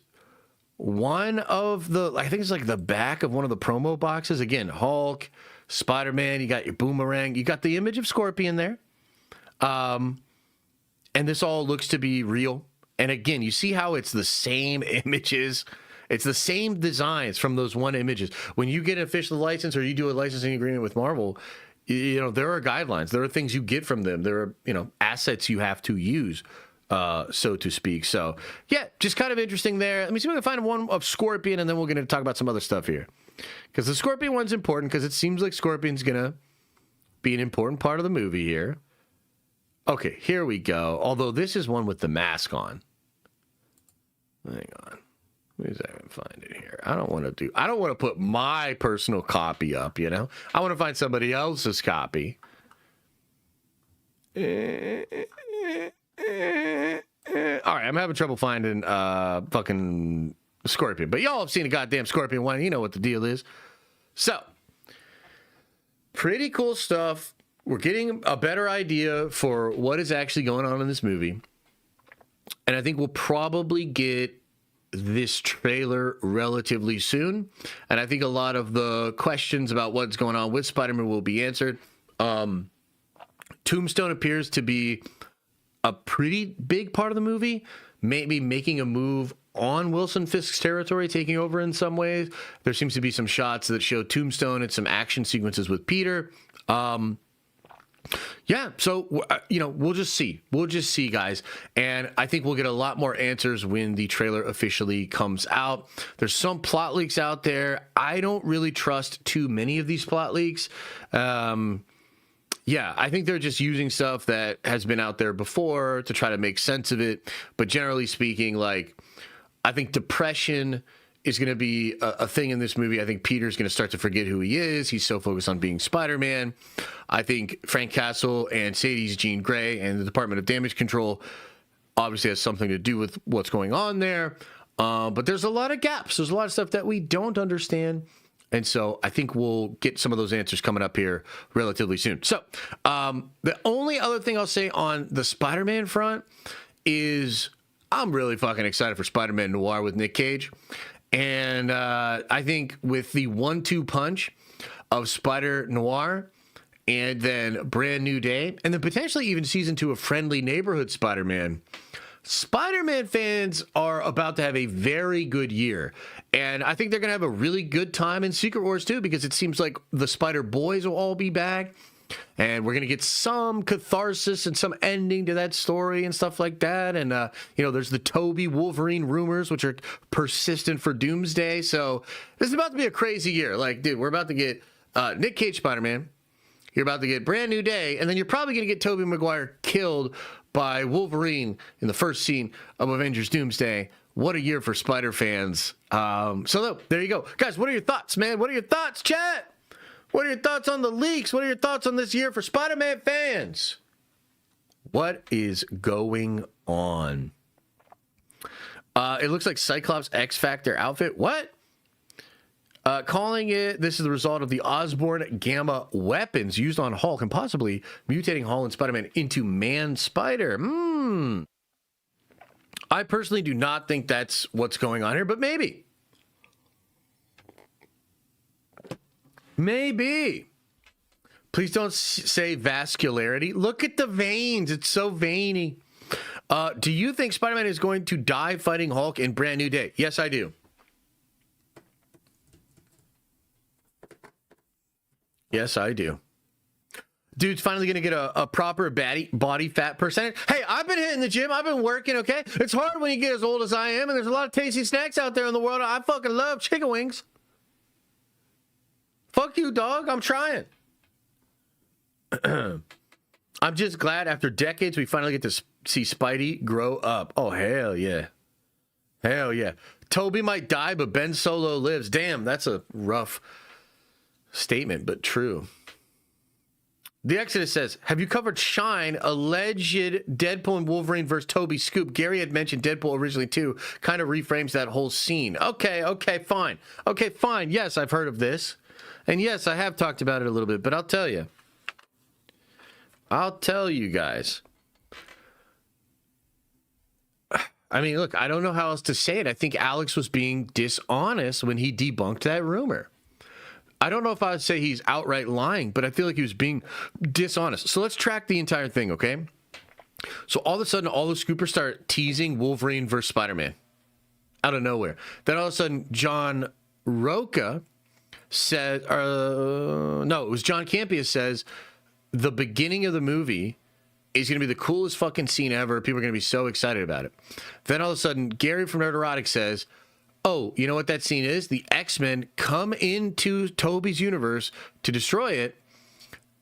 one of the, I think it's like the back of one of the promo boxes. Again, Hulk, Spider-Man, you got your Boomerang, you got the image of Scorpion there. And this all looks to be real. And again, you see how it's the same images. It's the same designs from those one images. When you get an official license or you do a licensing agreement with Marvel, you know, there are guidelines. There are things you get from them. There are, you know, assets you have to use, so to speak. So, yeah, just kind of interesting there. Let me see if I can find one of Scorpion, and then we're going to talk about some other stuff here. Because the Scorpion one's important, because it seems like Scorpion's going to be an important part of the movie here. Okay, here we go. Although this is one with the mask on. Hang on. Let me see if I can find it here. I don't want to put my personal copy up, you know? I want to find somebody else's copy. All right, I'm having trouble finding fucking Scorpion. But y'all have seen a goddamn Scorpion one. You know what the deal is. So, pretty cool stuff. We're getting a better idea for what is actually going on in this movie. And I think we'll probably get this trailer relatively soon, and I think a lot of the questions about what's going on with Spider-Man will be answered. Tombstone appears to be a pretty big part of the movie, maybe making a move on Wilson Fisk's territory, taking over in some ways. There seems to be some shots that show Tombstone and some action sequences with Peter. Yeah, so, you know, we'll just see. We'll just see, guys. And I think we'll get a lot more answers when the trailer officially comes out. There's some plot leaks out there. I don't really trust too many of these plot leaks. Yeah, I think they're just using stuff that has been out there before to try to make sense of it. But generally speaking, like, I think depression is going to be a thing in this movie. I think Peter's going to start to forget who he is. He's so focused on being Spider-Man. I think Frank Castle and Sadie's Jean Grey and the Department of Damage Control obviously has something to do with what's going on there. But there's a lot of gaps. There's a lot of stuff that we don't understand. And so I think we'll get some of those answers coming up here relatively soon. So the only other thing I'll say on the Spider-Man front is I'm really fucking excited for Spider-Man Noir with Nick Cage. And I think with the 1-2 punch of Spider Noir and then Brand New Day, and then potentially even season 2 of Friendly Neighborhood Spider-Man, Spider-Man fans are about to have a very good year. And I think they're going to have a really good time in Secret Wars too, because it seems like the Spider Boys will all be back. And we're going to get some catharsis and some ending to that story and stuff like that. And, there's the Toby Wolverine rumors, which are persistent for Doomsday. So this is about to be a crazy year. Like, dude, we're about to get Nick Cage Spider-Man. You're about to get Brand New Day. And then you're probably going to get Tobey Maguire killed by Wolverine in the first scene of Avengers Doomsday. What a year for Spider fans. So there you go. Guys, what are your thoughts, man? What are your thoughts, chat? What are your thoughts on the leaks? What are your thoughts on this year for Spider-Man fans? What is going on? It looks like Cyclops X Factor outfit. What? Calling it, this is the result of the Osborn Gamma weapons used on Hulk and possibly mutating Hulk and Spider-Man into Man-Spider. I personally do not think that's what's going on here, but maybe. Maybe. Please don't say vascularity. Look at the veins. It's so veiny. Do you think Spider-Man is going to die fighting Hulk in Brand New Day? Yes, I do. Yes, I do. Dude's finally going to get a proper body fat percentage. Hey, I've been hitting the gym. I've been working, okay? It's hard when you get as old as I am, and there's a lot of tasty snacks out there in the world. I fucking love chicken wings. Fuck you, dog. I'm trying. I'm just glad after decades we finally get to see Spidey grow up. Oh, hell yeah. Hell yeah. Toby might die, but Ben Solo lives. Damn, that's a rough statement, but true. The Exodus says, have you covered Shine, alleged Deadpool and Wolverine versus Toby scoop? Gary had mentioned Deadpool originally too. Kind of reframes that whole scene. Okay, fine. Okay, fine. Yes, I've heard of this. And yes, I have talked about it a little bit, but I'll tell you guys. I mean, look, I don't know how else to say it. I think Alex was being dishonest when he debunked that rumor. I don't know if I would say he's outright lying, but I feel like he was being dishonest. So let's track the entire thing, okay? So all of a sudden, all the scoopers start teasing Wolverine versus Spider-Man out of nowhere. Then all of a sudden, John Roca said, it was John Campea says, the beginning of the movie is going to be the coolest fucking scene ever. People are going to be so excited about it. Then all of a sudden, Gary from Nerderotic says, oh, you know what that scene is? The X-Men come into Toby's universe to destroy it,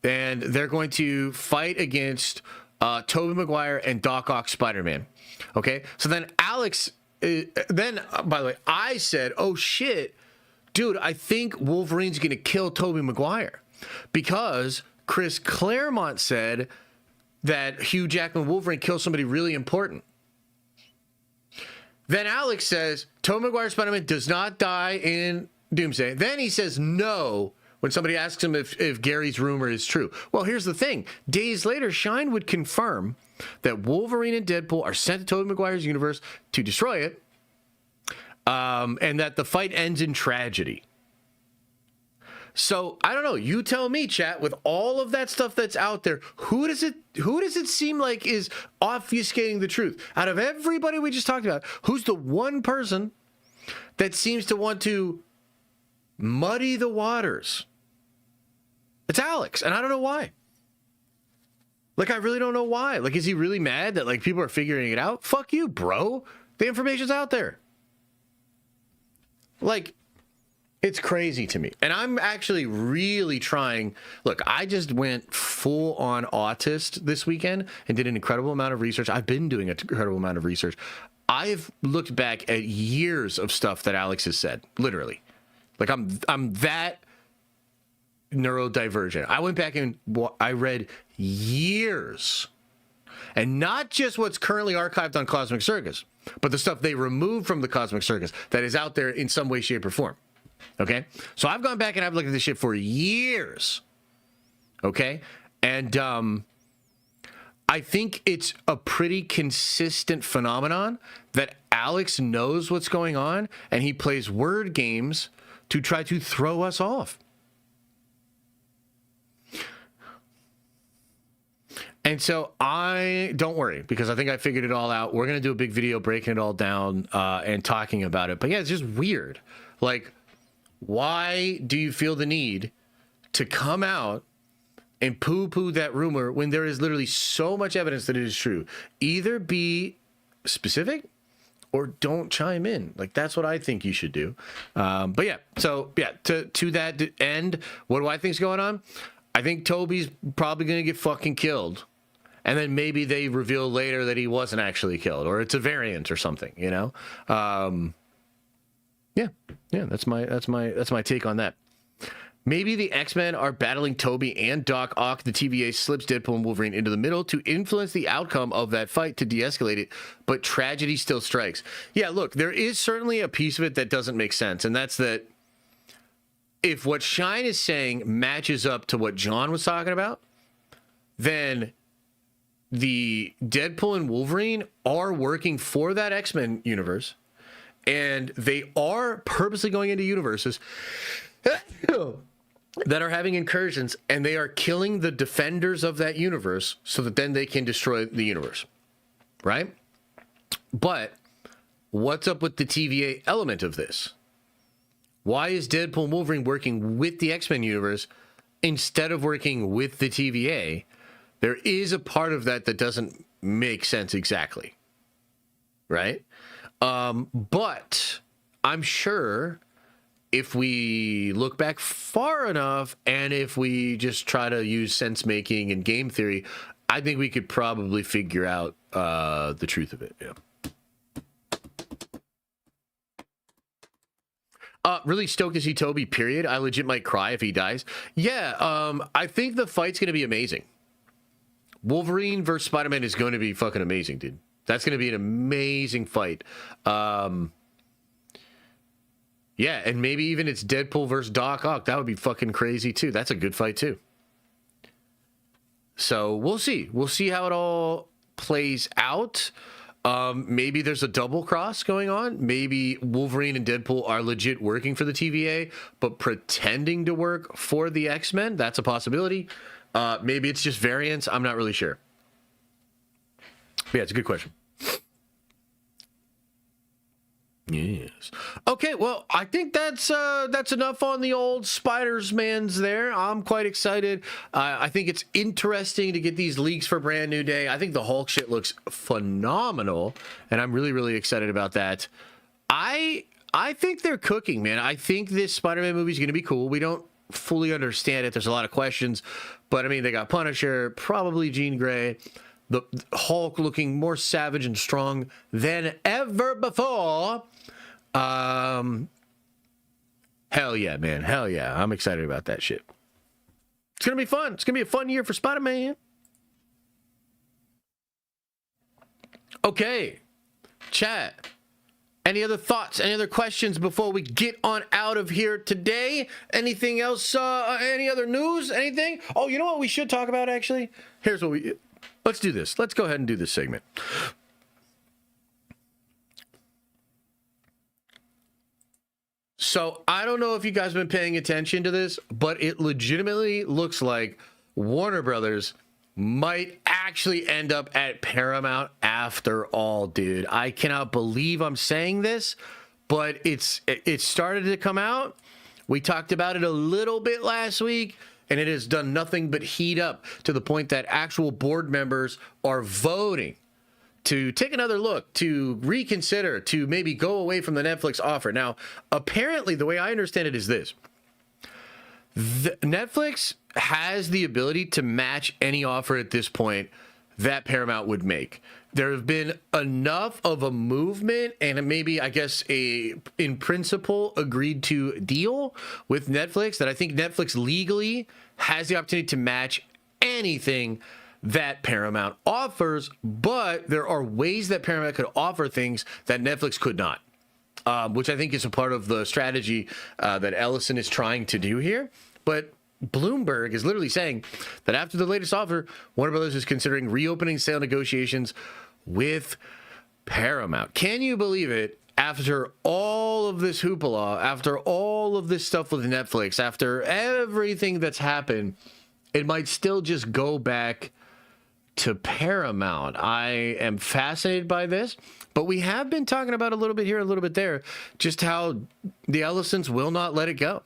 and they're going to fight against Tobey Maguire and Doc Ock Spider-Man. Okay? So then Alex, by the way, I said, oh shit, dude, I think Wolverine's going to kill Tobey Maguire because Chris Claremont said that Hugh Jackman Wolverine kills somebody really important. Then Alex says, Tobey Maguire Spider-Man does not die in Doomsday. Then he says no when somebody asks him if Gary's rumor is true. Well, here's the thing. Days later, Shine would confirm that Wolverine and Deadpool are sent to Tobey Maguire's universe to destroy it, and that the fight ends in tragedy. So, I don't know. You tell me, chat, with all of that stuff that's out there, who does it seem like is obfuscating the truth? Out of everybody we just talked about, who's the one person that seems to want to muddy the waters? It's Alex, and I don't know why. Like, I really don't know why. Like, is he really mad that, like, people are figuring it out? Fuck you, bro. The information's out there. Like, it's crazy to me. And I'm actually really trying. Look, I just went full on autist this weekend and did an incredible amount of research. I've been doing an incredible amount of research. I've looked back at years of stuff that Alex has said, literally. Like I'm that neurodivergent. I went back and I read years And not just what's currently archived on Cosmic Circus, but the stuff they removed from the Cosmic Circus that is out there in some way, shape, or form. Okay? So I've gone back and I've looked at this shit for years. Okay? And I think it's a pretty consistent phenomenon that Alex knows what's going on and he plays word games to try to throw us off. And so don't worry, because I think I figured it all out. We're going to do a big video breaking it all down and talking about it. But yeah, it's just weird. Like, why do you feel the need to come out and poo-poo that rumor when there is literally so much evidence that it is true? Either be specific or don't chime in. Like, that's what I think you should do. But yeah, so yeah, to that end, what do I think's going on? I think Toby's probably going to get fucking killed. And then maybe they reveal later that he wasn't actually killed, or it's a variant or something, you know? Yeah, that's my take on that. Maybe the X-Men are battling Toby and Doc Ock. The TVA slips Deadpool and Wolverine into the middle to influence the outcome of that fight to de-escalate it, but tragedy still strikes. Yeah, look, there is certainly a piece of it that doesn't make sense, and that's that if what Shine is saying matches up to what John was talking about, then the Deadpool and Wolverine are working for that X-Men universe, and they are purposely going into universes that are having incursions, and they are killing the defenders of that universe so that then they can destroy the universe, right? But what's up with the TVA element of this? Why is Deadpool and Wolverine working with the X-Men universe instead of working with the TVA? There is a part of that that doesn't make sense exactly, right? But I'm sure if we look back far enough and if we just try to use sense making and game theory, I think we could probably figure out the truth of it. Yeah. Really stoked to see Toby, period. I legit might cry if he dies. Yeah, I think the fight's going to be amazing. Wolverine versus Spider-Man is going to be fucking amazing, dude. That's going to be an amazing fight. Yeah, and maybe even it's Deadpool versus Doc Ock. That would be fucking crazy, too. That's a good fight, too. So we'll see. We'll see how it all plays out. Maybe there's a double cross going on. Maybe Wolverine and Deadpool are legit working for the TVA, but pretending to work for the X-Men. That's a possibility. Maybe it's just variants. I'm not really sure. But yeah, it's a good question. Yes. Okay, well, I think that's enough on the old Spider-Mans there. I'm quite excited. I think it's interesting to get these leaks for Brand New Day. I think the Hulk shit looks phenomenal, and I'm really, really excited about that. I think they're cooking, man. I think this Spider-Man movie is going to be cool. We don't fully understand it. There's a lot of questions, but I mean, they got Punisher, probably Jean Grey, the Hulk looking more savage and strong than ever before. Hell yeah, man. Hell yeah. I'm excited about that shit. It's going to be fun. It's going to be a fun year for Spider-Man. Okay. Chat. Any other thoughts? Any other questions before we get on out of here today? Anything else? Any other news? Anything? Oh, you know what we should talk about, actually? Here's what let's do this. Let's go ahead and do this segment. So I don't know if you guys have been paying attention to this, but it legitimately looks like Warner Brothers might actually end up at Paramount after all, dude. I cannot believe I'm saying this, but it started to come out. We talked about it a little bit last week, and it has done nothing but heat up to the point that actual board members are voting to take another look, to reconsider, to maybe go away from the Netflix offer. Now, apparently, the way I understand it is this. Netflix has the ability to match any offer at this point that Paramount would make. There have been enough of a movement and maybe, I guess, a in principle agreed to deal with Netflix that I think Netflix legally has the opportunity to match anything that Paramount offers, but there are ways that Paramount could offer things that Netflix could not, which I think is a part of the strategy that Ellison is trying to do here. But Bloomberg is literally saying that after the latest offer, Warner Brothers is considering reopening sale negotiations with Paramount. Can you believe it? After all of this hoopla, after all of this stuff with Netflix, after everything that's happened, it might still just go back to Paramount. I am fascinated by this, but we have been talking about a little bit here, a little bit there, just how the Ellisons will not let it go.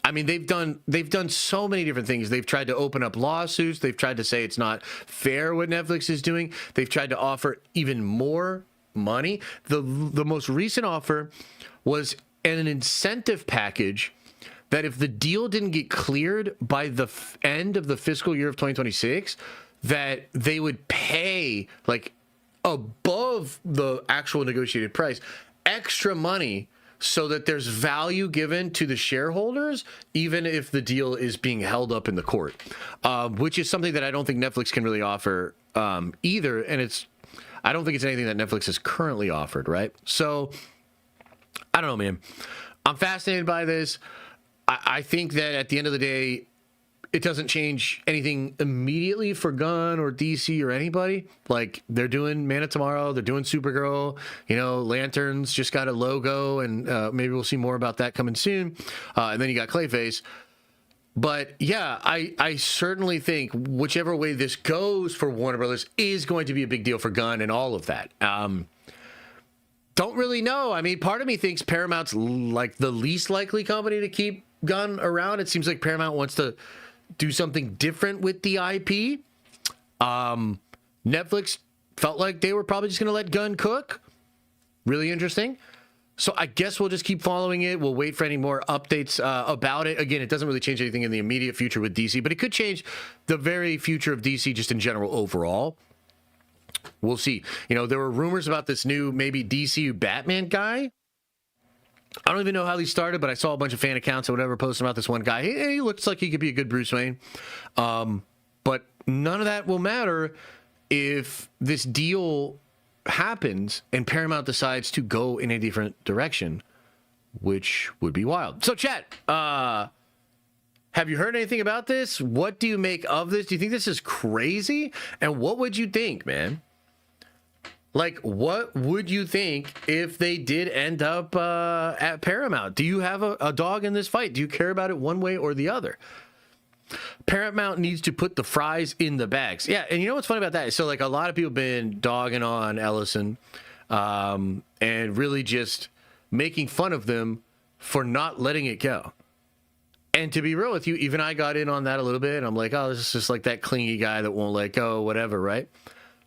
I mean, they've done so many different things. They've tried to open up lawsuits. They've tried to say it's not fair what Netflix is doing. They've tried to offer even more money. The most recent offer was an incentive package that if the deal didn't get cleared by the end of the fiscal year of 2026, that they would pay like above the actual negotiated price extra money so that there's value given to the shareholders, even if the deal is being held up in the court, which is something that I don't think Netflix can really offer either. And I don't think it's anything that Netflix has currently offered, right? So I don't know, man. I'm fascinated by this. I think that at the end of the day, it doesn't change anything immediately for Gunn or DC or anybody. Like, they're doing Man of Tomorrow, they're doing Supergirl, Lanterns just got a logo, and maybe we'll see more about that coming soon. And then you got Clayface. But yeah, I certainly think whichever way this goes for Warner Brothers is going to be a big deal for Gunn and all of that. Don't really know. I mean, part of me thinks Paramount's like the least likely company to keep Gunn around. It seems like Paramount wants to do something different with the IP. Netflix felt like they were probably just going to let Gunn cook. Really interesting. So I guess we'll just keep following it. We'll wait for any more updates about it. Again, it doesn't really change anything in the immediate future with DC, but it could change the very future of DC just in general overall. We'll see. There were rumors about this new maybe DCU Batman guy. I don't even know how he started, but I saw a bunch of fan accounts or whatever posting about this one guy. He looks like he could be a good Bruce Wayne. But none of that will matter if this deal happens and Paramount decides to go in a different direction, which would be wild. So, chat, have you heard anything about this? What do you make of this? Do you think this is crazy? And what would you think, man? Like, what would you think if they did end up at Paramount? Do you have a dog in this fight? Do you care about it one way or the other? Paramount needs to put the fries in the bags. Yeah, and you know what's funny about that? So, like, a lot of people have been dogging on Ellison and really just making fun of them for not letting it go. And to be real with you, even I got in on that a little bit. And I'm like, oh, this is just like that clingy guy that won't let go, whatever, right?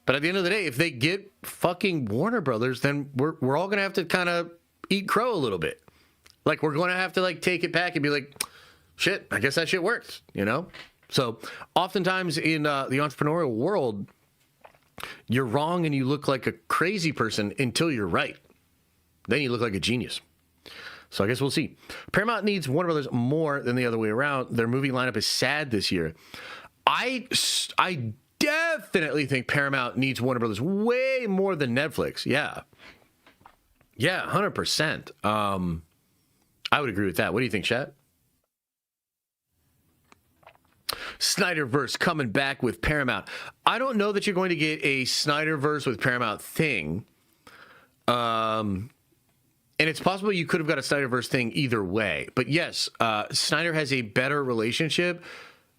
But at the end of the day, if they get fucking Warner Brothers, then we're all going to have to kind of eat crow a little bit. Like, we're going to have to, like, take it back and be like, shit, I guess that shit works, So oftentimes in the entrepreneurial world, you're wrong and you look like a crazy person until you're right. Then you look like a genius. So I guess we'll see. Paramount needs Warner Brothers more than the other way around. Their movie lineup is sad this year. I definitely think Paramount needs Warner Brothers way more than Netflix. Yeah, 100%. I would agree with that. What do you think, chat? Snyderverse coming back with Paramount. I don't know that you're going to get a Snyderverse with Paramount thing. And it's possible you could have got a Snyderverse thing either way. But yes, Snyder has a better relationship.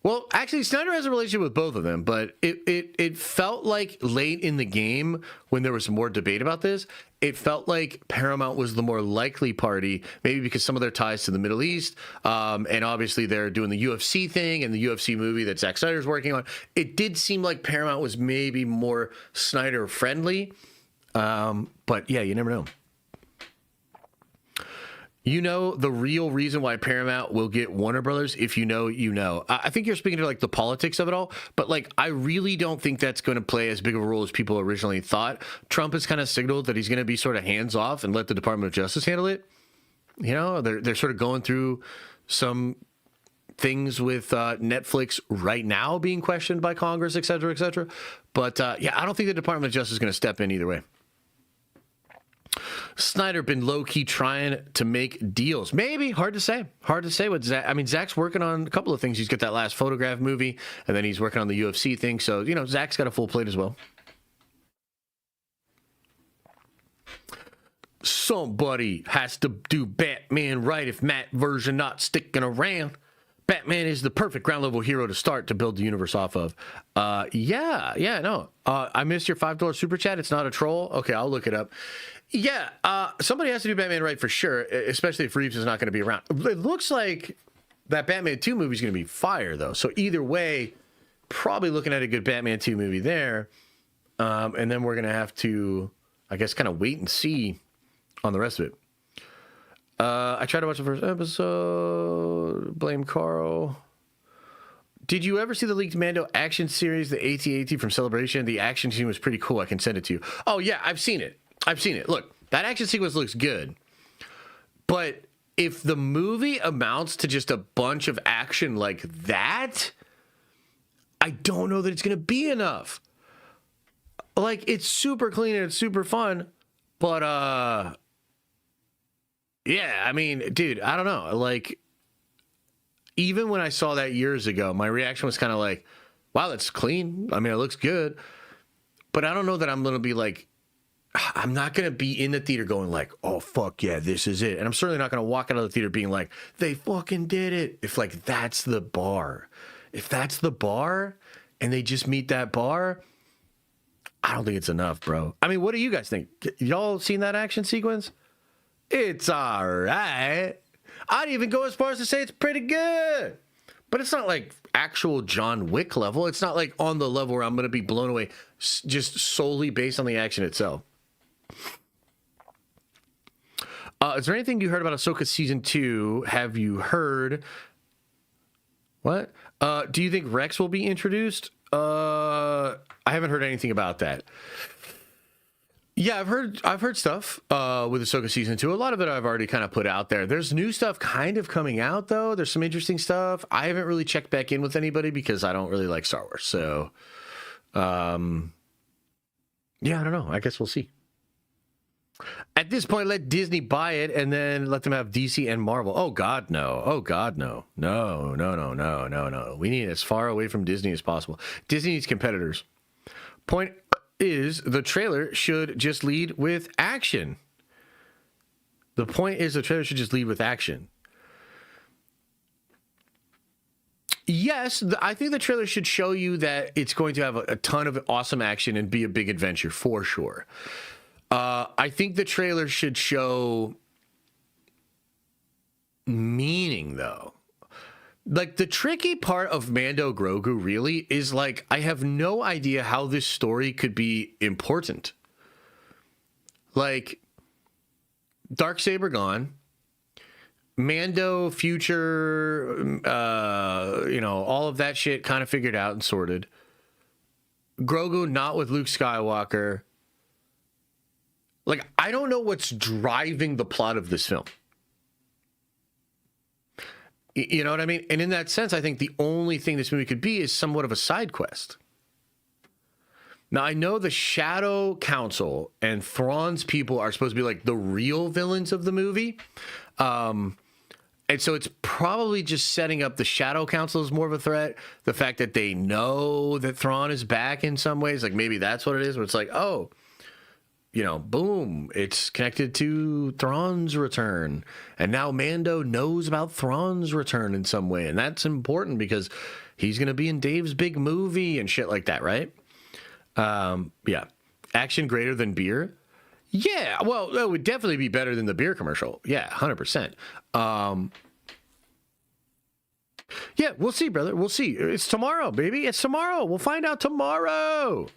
Well, actually, Snyder has a relationship with both of them, but it felt like late in the game when there was more debate about this, it felt like Paramount was the more likely party, maybe because some of their ties to the Middle East, and obviously they're doing the UFC thing and the UFC movie that Zack Snyder's working on. It did seem like Paramount was maybe more Snyder-friendly, but yeah, you never know. The real reason why Paramount will get Warner Brothers, if you know, you know. I think you're speaking to, like, the politics of it all, but, like, I really don't think that's going to play as big of a role as people originally thought. Trump has kind of signaled that he's going to be sort of hands-off and let the Department of Justice handle it. They're sort of going through some things with Netflix right now being questioned by Congress, et cetera, et cetera. But yeah, I don't think the Department of Justice is going to step in either way. Snyder been low-key trying to make deals. Maybe. Hard to say. Hard to say what Zack... I mean, Zack's working on a couple of things. He's got that last Photograph movie, and then he's working on the UFC thing. So, you know, Zack's got a full plate as well. Somebody has to do Batman right if Matt version not sticking around. Batman is the perfect ground level hero to start to build the universe off of. No. I missed your $5 super chat. It's not a troll. Okay, I'll look it up. Yeah, somebody has to do Batman right for sure, especially if Reeves is not going to be around. It looks like that Batman 2 movie is going to be fire, though. So either way, probably looking at a good Batman 2 movie there. And then we're going to have to, I guess, kind of wait and see on the rest of it. I tried to watch the first episode. Blame Carl. Did you ever see the leaked Mando action series, the AT-AT from Celebration? The action scene was pretty cool. I can send it to you. Oh, yeah, I've seen it. Look, that action sequence looks good. But if the movie amounts to just a bunch of action like that, I don't know that it's going to be enough. Like, it's super clean and it's super fun. But, yeah, I mean, dude, I don't know. Like, even when I saw that years ago, my reaction was kind of like, wow, that's clean. I mean, it looks good. But I don't know that I'm going to be like, I'm not going to be in the theater going like, oh, fuck yeah, this is it. And I'm certainly not going to walk out of the theater being like, they fucking did it. If like that's the bar. If that's the bar and they just meet that bar, I don't think it's enough, bro. I mean, what do you guys think? Y'all seen that action sequence? It's all right. I'd even go as far as to say it's pretty good. But it's not like actual John Wick level. It's not like on the level where I'm going to be blown away just solely based on the action itself. Is there anything you heard about Ahsoka Season 2? Have you heard... What? Do you think Rex will be introduced? I haven't heard anything about that. Yeah, I've heard stuff with Ahsoka Season 2. A lot of it I've already kind of put out there. There's new stuff kind of coming out, though. There's some interesting stuff. I haven't really checked back in with anybody because I don't really like Star Wars. So, yeah, I don't know. I guess we'll see. At this point, let Disney buy it and then let them have DC and Marvel. Oh, God, no. Oh, God, no. No. We need it as far away from Disney as possible. Disney needs competitors. Point is, the trailer should just lead with action. The point is, the trailer should just lead with action. Yes, I think the trailer should show you that it's going to have a ton of awesome action and be a big adventure, for sure. I think the trailer should show meaning, though. Like, the tricky part of Mando Grogu really is, like, I have no idea how this story could be important. Like, Darksaber gone. Mando future, all of that shit kind of figured out and sorted. Grogu not with Luke Skywalker. Like, I don't know what's driving the plot of this film. You know what I mean? And in that sense, I think the only thing this movie could be is somewhat of a side quest. Now, I know the Shadow Council and Thrawn's people are supposed to be like the real villains of the movie. And so it's probably just setting up the Shadow Council as more of a threat. The fact that they know that Thrawn is back in some ways, like maybe that's what it is, where it's like, oh, boom, it's connected to Thrawn's return. And now Mando knows about Thrawn's return in some way. And that's important because he's going to be in Dave's big movie and shit like that, right? Yeah. Action greater than beer? Yeah, well, it would definitely be better than the beer commercial. Yeah, 100%. Yeah, we'll see, brother. We'll see. It's tomorrow, baby. It's tomorrow. We'll find out tomorrow.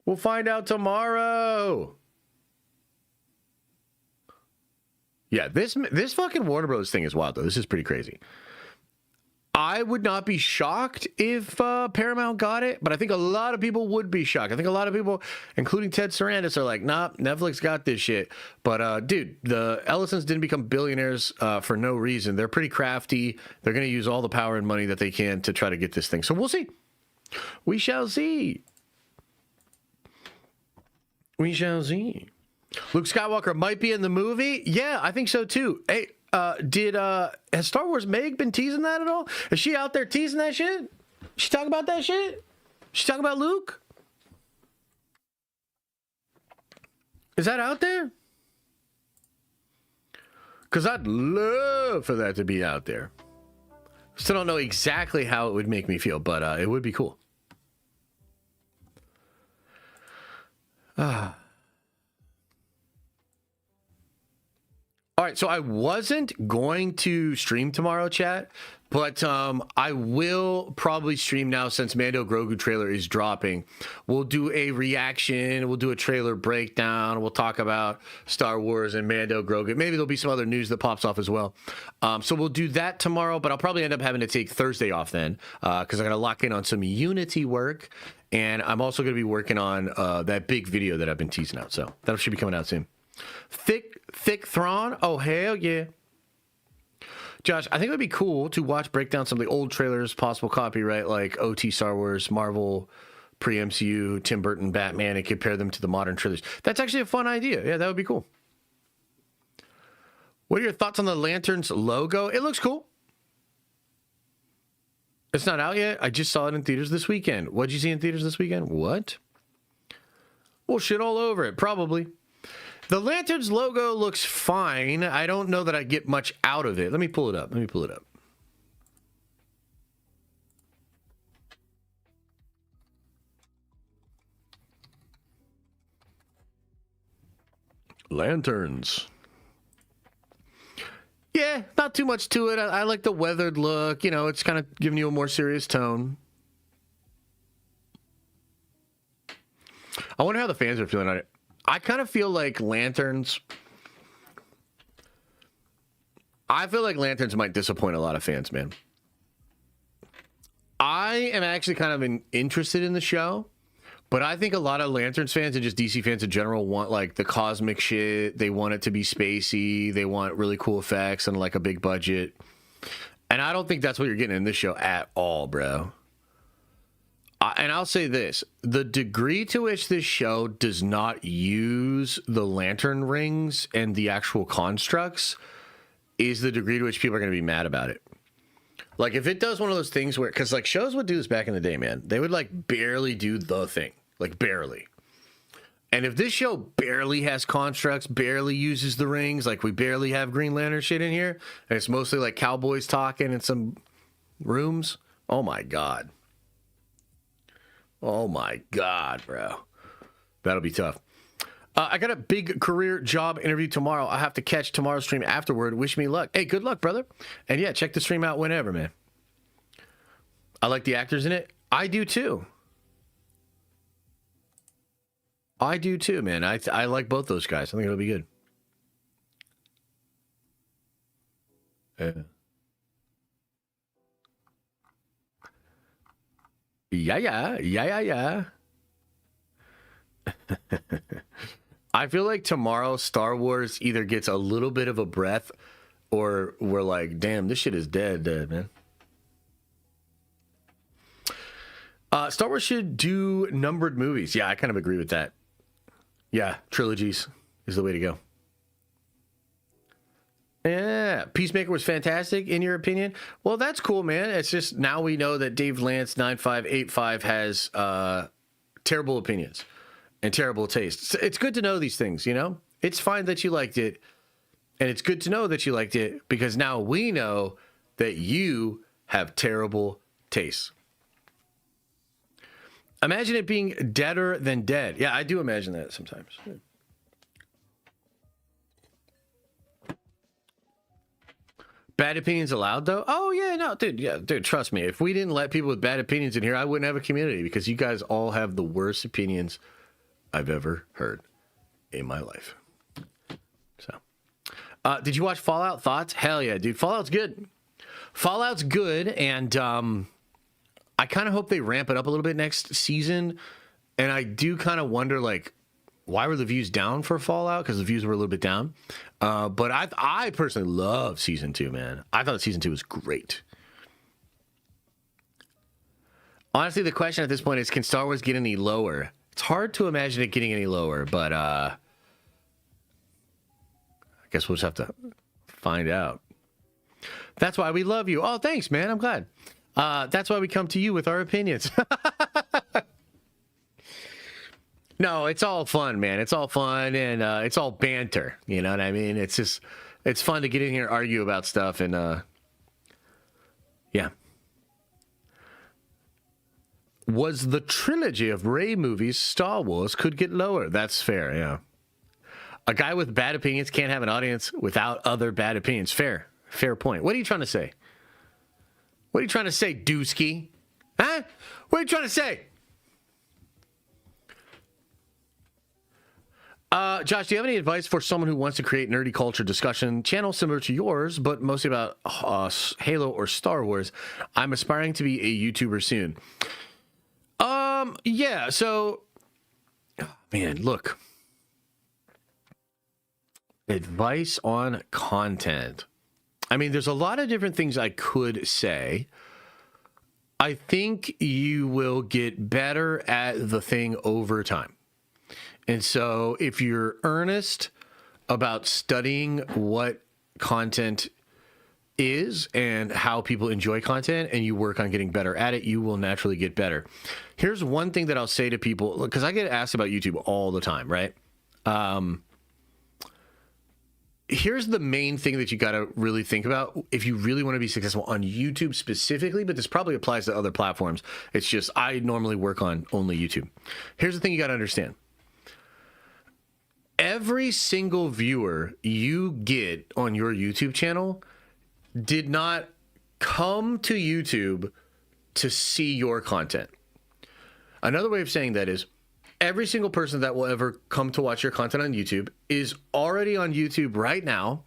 We'll find out tomorrow. Yeah, this fucking Warner Bros. Thing is wild, though. This is pretty crazy. I would not be shocked if Paramount got it, but I think a lot of people would be shocked. I think a lot of people, including Ted Sarandis, are like, nah, Netflix got this shit. But, dude, the Ellisons didn't become billionaires for no reason. They're pretty crafty. They're going to use all the power and money that they can to try to get this thing. So we'll see. We shall see. We shall see. Luke Skywalker might be in the movie. Yeah, I think so, too. Hey, has Star Wars Meg been teasing that at all? Is she out there teasing that shit? She talking about that shit? She talking about Luke? Is that out there? Because I'd love for that to be out there. Still don't know exactly how it would make me feel, but it would be cool. All right, so I wasn't going to stream tomorrow, chat, but I will probably stream now since Mando Grogu trailer is dropping. We'll do a reaction. We'll do a trailer breakdown. We'll talk about Star Wars and Mando Grogu. Maybe there'll be some other news that pops off as well. So we'll do that tomorrow, but I'll probably end up having to take Thursday off then because I got to lock in on some Unity work. And I'm also going to be working on that big video that I've been teasing out. So that should be coming out soon. Thick Thrawn? Oh, hell yeah. Josh, I think it would be cool to watch break down some of the old trailers, possible copyright, like OT Star Wars, Marvel, pre-MCU, Tim Burton, Batman, and compare them to the modern trailers. That's actually a fun idea. Yeah, that would be cool. What are your thoughts on the Lanterns logo? It looks cool. It's not out yet. I just saw it in theaters this weekend. What'd you see in theaters this weekend? What? Well, shit all over it, probably. The Lanterns logo looks fine. I don't know that I get much out of it. Let me pull it up. Lanterns. Yeah, not too much to it. I like the weathered look. You know, it's kind of giving you a more serious tone. I wonder how the fans are feeling on it. I kind of feel like Lanterns might disappoint a lot of fans, man. I am actually kind of interested in the show, but I think a lot of Lanterns fans and just DC fans in general want like the cosmic shit. They want it to be spacey. They want really cool effects and like a big budget. And I don't think that's what you're getting in this show at all, bro. And I'll say this, the degree to which this show does not use the lantern rings and the actual constructs is the degree to which people are going to be mad about it. Like if it does one of those things where, because like shows would do this back in the day, man, they would like barely do the thing, like barely. And if this show barely has constructs, barely uses the rings, like we barely have Green Lantern shit in here, and it's mostly like cowboys talking in some rooms, oh my God. Oh my God, bro. That'll be tough. I got a big career job interview tomorrow. I have to catch tomorrow's stream afterward. Wish me luck. Hey, good luck, brother. And yeah, check the stream out whenever, man. I like the actors in it. I do too. Man. I like both those guys. I think it'll be good. Yeah. I feel like tomorrow Star Wars either gets a little bit of a breath or we're like, damn, this shit is dead, man. Star Wars should do numbered movies. Yeah, I kind of agree with that. Yeah, trilogies is the way to go. Yeah, Peacemaker was fantastic, in your opinion? Well, that's cool, man. It's just now we know that Dave Lance 9585 has terrible opinions and terrible taste. It's good to know these things, you know? It's fine that you liked it, and it's good to know that you liked it because now we know that you have terrible taste. Imagine it being deader than dead. Yeah, I do imagine that sometimes. Bad opinions allowed, though? Oh, yeah, no, dude, trust me. If we didn't let people with bad opinions in here, I wouldn't have a community because you guys all have the worst opinions I've ever heard in my life. So, did you watch Fallout? Thoughts? Hell yeah, dude. Fallout's good. Fallout's good, and I kind of hope they ramp it up a little bit next season. And I do kind of wonder, like, why were the views down for Fallout? Because the views were a little bit down. But I personally love season 2, man. I thought season 2 was great. Honestly, the question at this point is, can Star Wars get any lower? It's hard to imagine it getting any lower, but I guess we'll just have to find out. That's why we love you. Oh, thanks, man. I'm glad. That's why we come to you with our opinions. No, it's all fun, man. It's all fun, and it's all banter. You know what I mean? It's just, it's fun to get in here and argue about stuff, and yeah. Was the trilogy of Rey movies Star Wars could get lower? That's fair, yeah. A guy with bad opinions can't have an audience without other bad opinions. Fair point. What are you trying to say? What are you trying to say, Dusky? Huh? What are you trying to say? Josh, do you have any advice for someone who wants to create nerdy culture discussion channel similar to yours, but mostly about Halo or Star Wars? I'm aspiring to be a YouTuber soon. Yeah, so, man, look. Advice on content. I mean, there's a lot of different things I could say. I think you will get better at the thing over time. And so if you're earnest about studying what content is and how people enjoy content, and you work on getting better at it, you will naturally get better. Here's one thing that I'll say to people, because I get asked about YouTube all the time, right? Here's the main thing that you got to really think about if you really want to be successful on YouTube specifically, but this probably applies to other platforms. It's just I normally work on only YouTube. Here's the thing you got to understand. Every single viewer you get on your YouTube channel did not come to YouTube to see your content. Another way of saying that is every single person that will ever come to watch your content on YouTube is already on YouTube right now,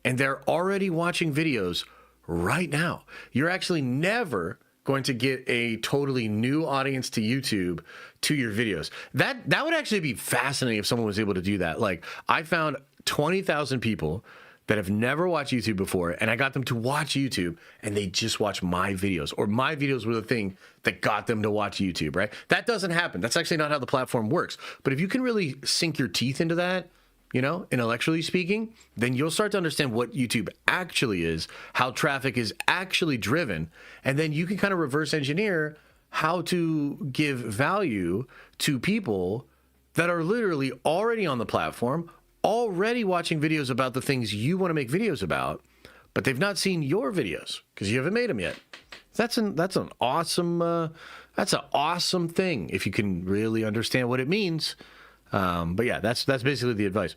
and they're already watching videos right now. You're actually never going to get a totally new audience to YouTube to your videos. That would actually be fascinating if someone was able to do that. Like, I found 20,000 people that have never watched YouTube before, and I got them to watch YouTube, and they just watch my videos, or my videos were the thing that got them to watch YouTube, right? That doesn't happen. That's actually not how the platform works. But if you can really sink your teeth into that, you know, intellectually speaking, then you'll start to understand what YouTube actually is, how traffic is actually driven, and then you can kind of reverse engineer how to give value to people that are literally already on the platform, already watching videos about the things you want to make videos about, but they've not seen your videos because you haven't made them yet. That's an awesome thing if you can really understand what it means. But yeah, that's basically the advice.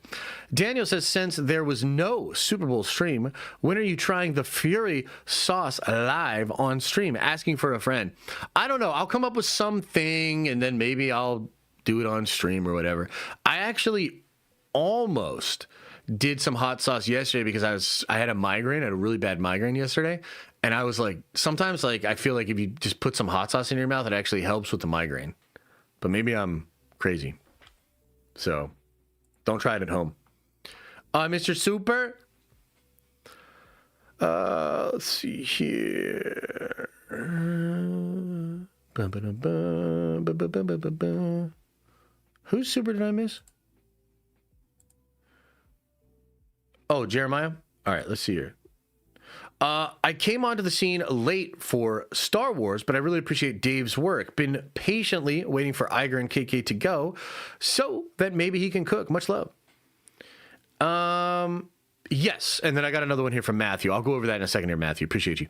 Daniel says, since there was no Super Bowl stream, when are you trying the Fury sauce live on stream? Asking for a friend. I don't know. I'll come up with something and then maybe I'll do it on stream or whatever. I actually almost did some hot sauce yesterday because I had a migraine. I had a really bad migraine yesterday. And I was like, sometimes like I feel like if you just put some hot sauce in your mouth, it actually helps with the migraine. But maybe I'm crazy. So don't try it at home. Mr. Super. Let's see here. Whose super did I miss? Oh, Jeremiah? All right, let's see here. I came onto the scene late for Star Wars, but I really appreciate Dave's work. Been patiently waiting for Iger and KK to go so that maybe he can cook. Much love. Yes, and then I got another one here from Matthew. I'll go over that in a second here, Matthew. Appreciate you.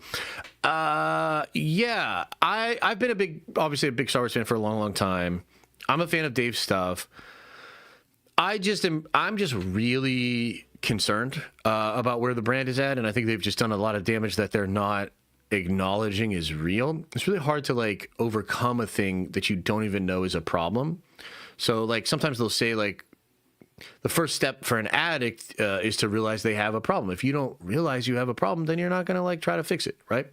Yeah, I've been obviously a big Star Wars fan for a long, long time. I'm a fan of Dave's stuff. I'm just really concerned about where the brand is at, and I think they've just done a lot of damage that they're not acknowledging is real. It's really hard to like overcome a thing that you don't even know is a problem. So like sometimes they'll say like the first step for an addict is to realize they have a problem. If you don't realize you have a problem, then you're not going to like try to fix it, right?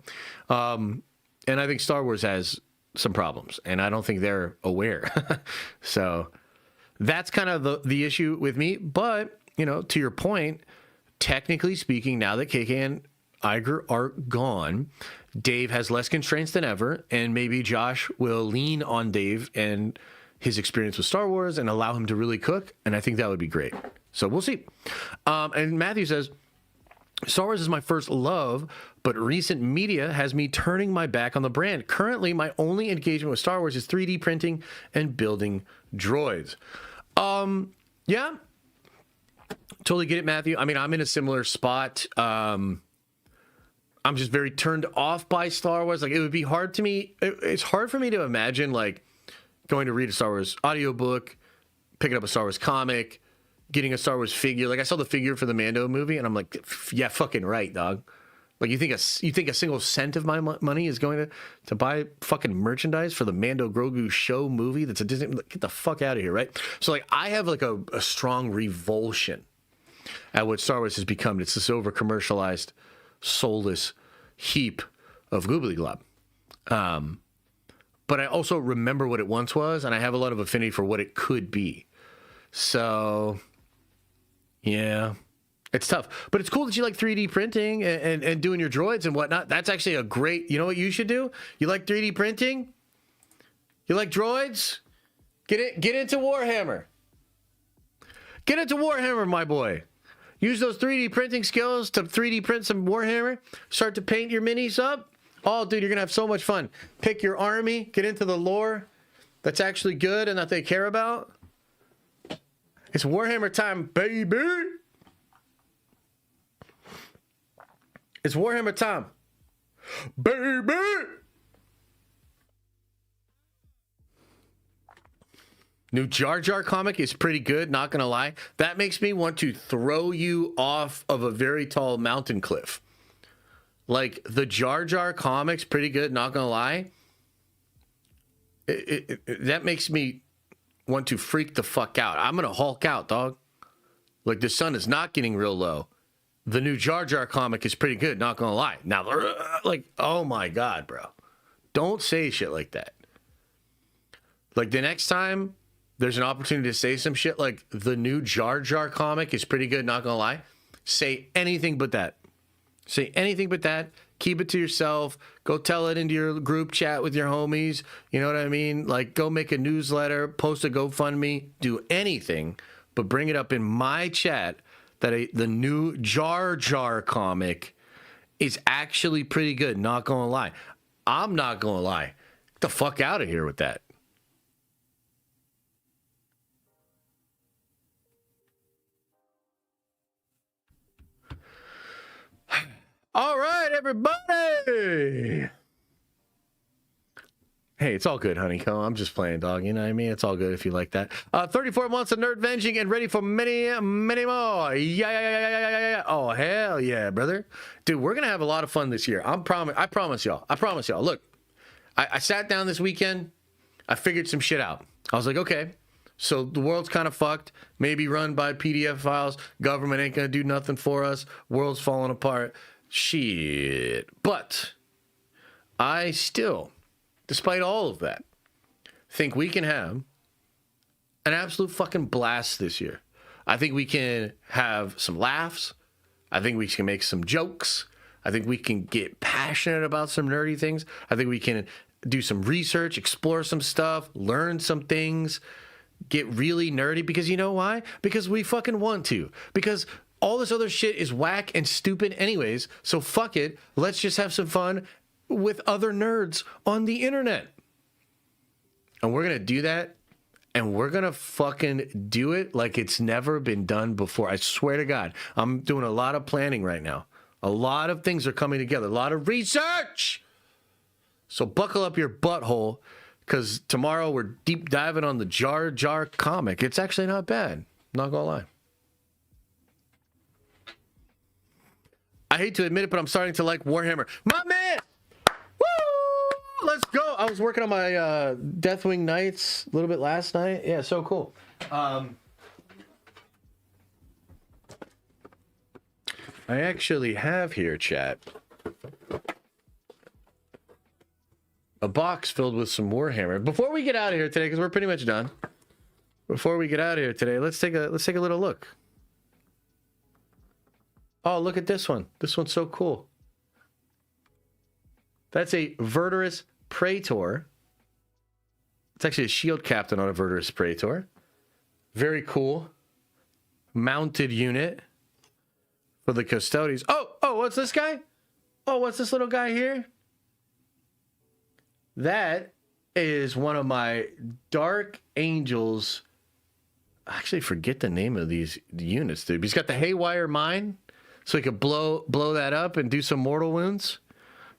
And I think Star Wars has some problems, and I don't think they're aware. So that's kind of the issue with me. But, you know, to your point, technically speaking, now that KK and Iger are gone, Dave has less constraints than ever, and maybe Josh will lean on Dave and his experience with Star Wars and allow him to really cook, and I think that would be great. So we'll see. And Matthew says, Star Wars is my first love, but recent media has me turning my back on the brand. Currently, my only engagement with Star Wars is 3D printing and building droids. Yeah, totally get it, Matthew. I mean, I'm in a similar spot. I'm just very turned off by Star Wars. Like, it would be hard to me. It's hard for me to imagine, like, going to read a Star Wars audiobook, picking up a Star Wars comic, getting a Star Wars figure. Like, I saw the figure for the Mando movie, and I'm like, yeah, fucking right, dog. Like, you think a single cent of my money is going to buy fucking merchandise for the Mando Grogu show movie that's a Disney? Get the fuck out of here, right? So, like, I have, like, a strong revulsion at what Star Wars has become. It's this over-commercialized, soulless heap of goobly glob. But I also remember what it once was, and I have a lot of affinity for what it could be. So, yeah, it's tough. But it's cool that you like 3D printing and doing your droids and whatnot. That's actually a great, you know what you should do? You like 3D printing? You like droids? Get into Warhammer. Get into Warhammer, my boy. Use those 3D printing skills to 3D print some Warhammer. Start to paint your minis up. Oh, dude, you're going to have so much fun. Pick your army. Get into the lore that's actually good and that they care about. It's Warhammer time, baby. It's Warhammer time, baby. New Jar Jar comic is pretty good, not going to lie. That makes me want to throw you off of a very tall mountain cliff. Like, the Jar Jar comic's pretty good, not gonna lie. That makes me want to freak the fuck out. I'm gonna Hulk out, dog. Like, the sun is not getting real low. The new Jar Jar comic is pretty good, not gonna lie. Now, like, oh my God, bro. Don't say shit like that. Like, the next time there's an opportunity to say some shit like, the new Jar Jar comic is pretty good, not gonna lie, say anything but that. Say anything but that. Keep it to yourself. Go tell it into your group chat with your homies. You know what I mean? Like, go make a newsletter, post a GoFundMe, do anything, but bring it up in my chat that the new Jar Jar comic is actually pretty good. Not gonna lie. I'm not gonna lie. Get the fuck out of here with that. All right, everybody. Hey, it's all good, honeycomb. I'm just playing, dog. You know what I mean? It's all good if you like that. 34 months of nerd venging and ready for many, many more. Yeah. Oh, hell yeah, brother. Dude, we're going to have a lot of fun this year. I promise y'all. Look, I sat down this weekend. I figured some shit out. I was like, okay, so the world's kind of fucked. Maybe run by PDF files. Government ain't going to do nothing for us. World's falling apart. Shit. But I still, despite all of that, think we can have an absolute fucking blast this year. I think we can have some laughs. I think we can make some jokes. I think we can get passionate about some nerdy things. I think we can do some research, explore some stuff, learn some things, get really nerdy. Because you know why? Because we fucking want to. Because all this other shit is whack and stupid anyways, so fuck it. Let's just have some fun with other nerds on the internet. And we're going to do that, and we're going to fucking do it like it's never been done before. I swear to God, I'm doing a lot of planning right now. A lot of things are coming together, a lot of research. So buckle up your butthole, because tomorrow we're deep diving on the Jar Jar comic. It's actually not bad, not going to lie. I hate to admit it, but I'm starting to like Warhammer. My man! Woo! Let's go! I was working on my Deathwing Knights a little bit last night. Yeah, so cool. I actually have here, chat, a box filled with some Warhammer. Before we get out of here today, because we're pretty much done. Before we get out of here today, let's take a little look. Oh, look at this one. This one's so cool. That's a Verderus Praetor. It's actually a shield captain on a Verderus Praetor. Very cool. Mounted unit for the Custodes. Oh, what's this guy? Oh, what's this little guy here? That is one of my Dark Angels. I actually forget the name of these units, dude. He's got the Haywire Mine, so he could blow that up and do some mortal wounds.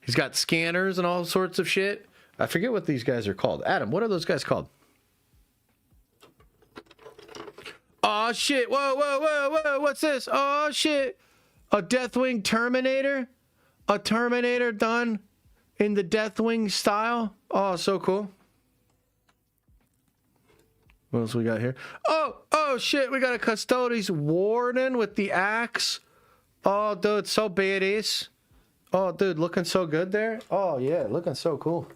He's got scanners and all sorts of shit. I forget what these guys are called. Adam, what are those guys called? Oh, shit. Whoa. What's this? Oh, shit. A Deathwing Terminator? A Terminator done in the Deathwing style? Oh, so cool. What else we got here? Oh, shit. We got a Custodes Warden with the axe. Oh, dude, so badass. Oh, dude, looking so good there. Oh, yeah, looking so cool.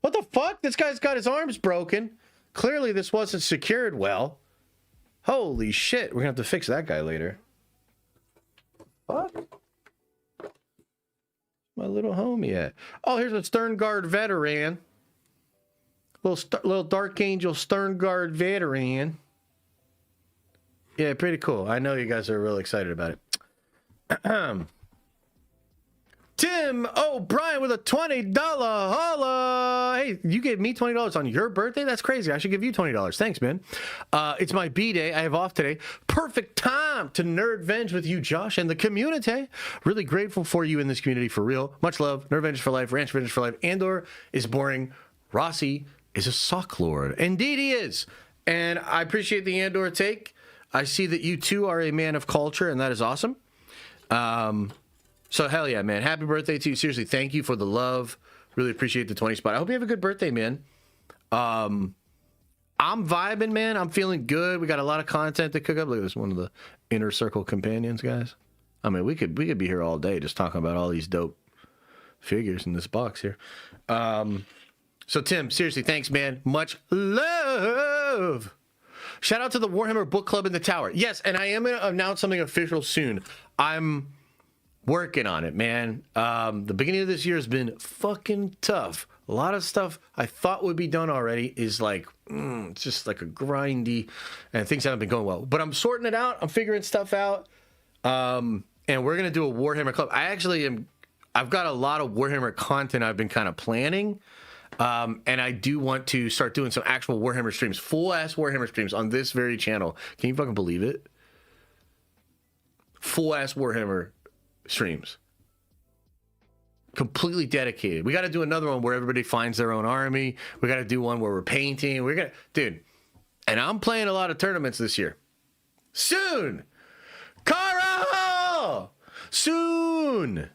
What the fuck? This guy's got his arms broken. Clearly, this wasn't secured well. Holy shit. We're going to have to fix that guy later. Fuck. My little homie at? Oh, here's a Stern Guard veteran. Little Dark Angel Stern Guard veteran. Yeah, pretty cool. I know you guys are real excited about it. Tim O'Brien with a $20 holla. Hey, you gave me $20 on your birthday? That's crazy. I should give you $20. Thanks, man. It's my B-day. I have off today. Perfect time to nerd venge with you, Josh, and the community. Really grateful for you in this community, for real. Much love. Nerd venge for life. Ranch venge for life. Andor is boring. Rossi is a sock lord. Indeed he is. And I appreciate the Andor take. I see that you, too, are a man of culture, and that is awesome. So hell yeah, man. Happy birthday to you. Seriously, thank you for the love. Really appreciate the 20 spot. I hope you have a good birthday, man. I'm vibing, man. I'm feeling good. We got a lot of content to cook up. Look at this, one of the Inner Circle companions, guys. I mean, we could be here all day just talking about all these dope figures in this box here. So Tim, seriously, thanks, man. Much love. Shout out to the Warhammer Book Club in the Tower. Yes, and I am going to announce something official soon. I'm working on it, man. The beginning of this year has been fucking tough. A lot of stuff I thought would be done already is like, it's just like a grindy, and things haven't been going well. But I'm sorting it out. I'm figuring stuff out. And we're going to do a Warhammer Club. I've got a lot of Warhammer content I've been kind of planning. And I do want to start doing some actual Warhammer streams, full-ass Warhammer streams on this very channel. Can you fucking believe it? Full-ass Warhammer streams. Completely dedicated. We got to do another one where everybody finds their own army. We got to do one where we're painting. Dude, and I'm playing a lot of tournaments this year. Soon! Carl! Soon!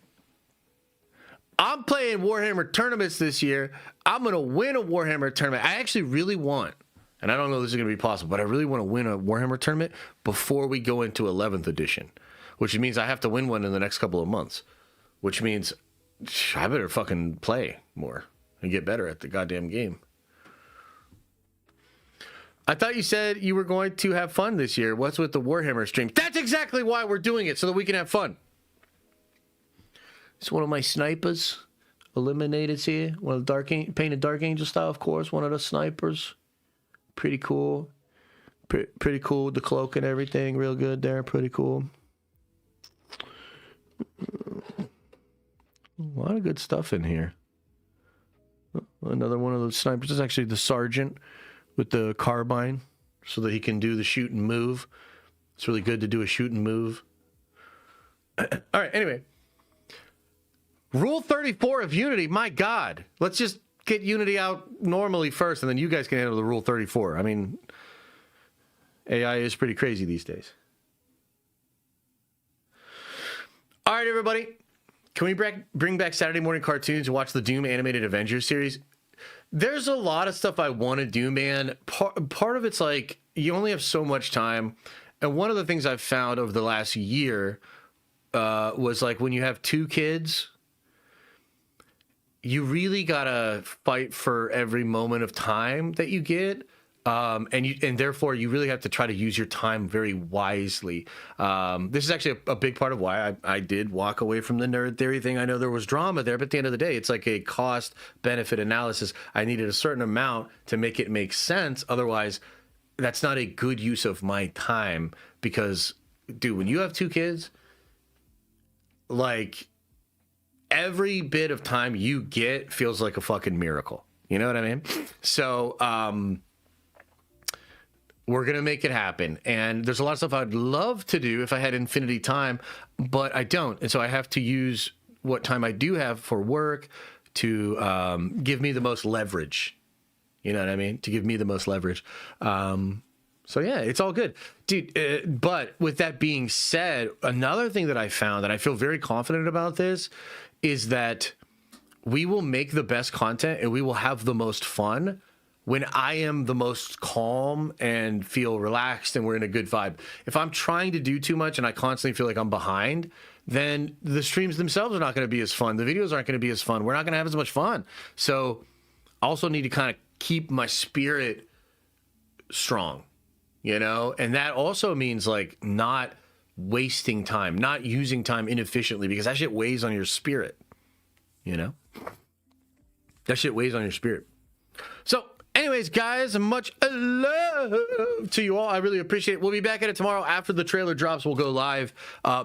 I'm playing Warhammer tournaments this year. I'm going to win a Warhammer tournament. I actually really want, and I don't know if this is going to be possible, but I really want to win a Warhammer tournament before we go into 11th edition, which means I have to win one in the next couple of months, which means I better fucking play more and get better at the goddamn game. I thought you said you were going to have fun this year. What's with the Warhammer stream? That's exactly why we're doing it, so that we can have fun. It's one of my snipers eliminated here. One of the painted Dark Angel style, of course. One of the snipers. Pretty cool. Pretty cool with the cloak and everything. Real good there. Pretty cool. A lot of good stuff in here. Another one of those snipers. This is actually the sergeant with the carbine so that he can do the shoot and move. It's really good to do a shoot and move. All right, anyway. Rule 34 of Unity, my God. Let's just get Unity out normally first, and then you guys can handle the Rule 34. I mean, AI is pretty crazy these days. All right, everybody. Can we bring back Saturday morning cartoons and watch the Doom animated Avengers series? There's a lot of stuff I want to do, man. Part of it's like, you only have so much time. And one of the things I've found over the last year was like when you have two kids, you really gotta fight for every moment of time that you get. And therefore you really have to try to use your time very wisely. This is actually a big part of why I did walk away from the nerd theory thing. I know there was drama there, but at the end of the day, it's like a cost benefit analysis. I needed a certain amount to make it make sense. Otherwise, that's not a good use of my time because, dude, when you have two kids, like every bit of time you get feels like a fucking miracle. You know what I mean? So, we're going to make it happen. And there's a lot of stuff I'd love to do if I had infinity time, but I don't. And so I have to use what time I do have for work to give me the most leverage. You know what I mean? To give me the most leverage. So yeah, it's all good. Dude, but with that being said, another thing that I found that I feel very confident about this is that we will make the best content and we will have the most fun when I am the most calm and feel relaxed and we're in a good vibe. If I'm trying to do too much and I constantly feel like I'm behind, then the streams themselves are not going to be as fun. The videos aren't going to be as fun. We're not going to have as much fun. So I also need to kind of keep my spirit strong, you know? And that also means like not wasting time, not using time inefficiently, because that shit weighs on your spirit, you know? That shit weighs on your spirit. So, anyways, guys, much love to you all. I really appreciate it. We'll be back at it tomorrow after the trailer drops. We'll go live.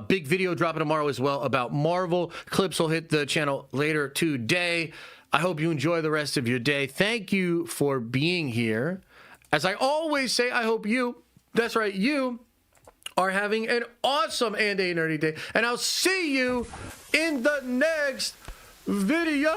Big video dropping tomorrow as well about Marvel. Clips will hit the channel later today. I hope you enjoy the rest of your day. Thank you for being here. As I always say, I hope you, that's right, you are having an awesome and a nerdy day. And I'll see you in the next video.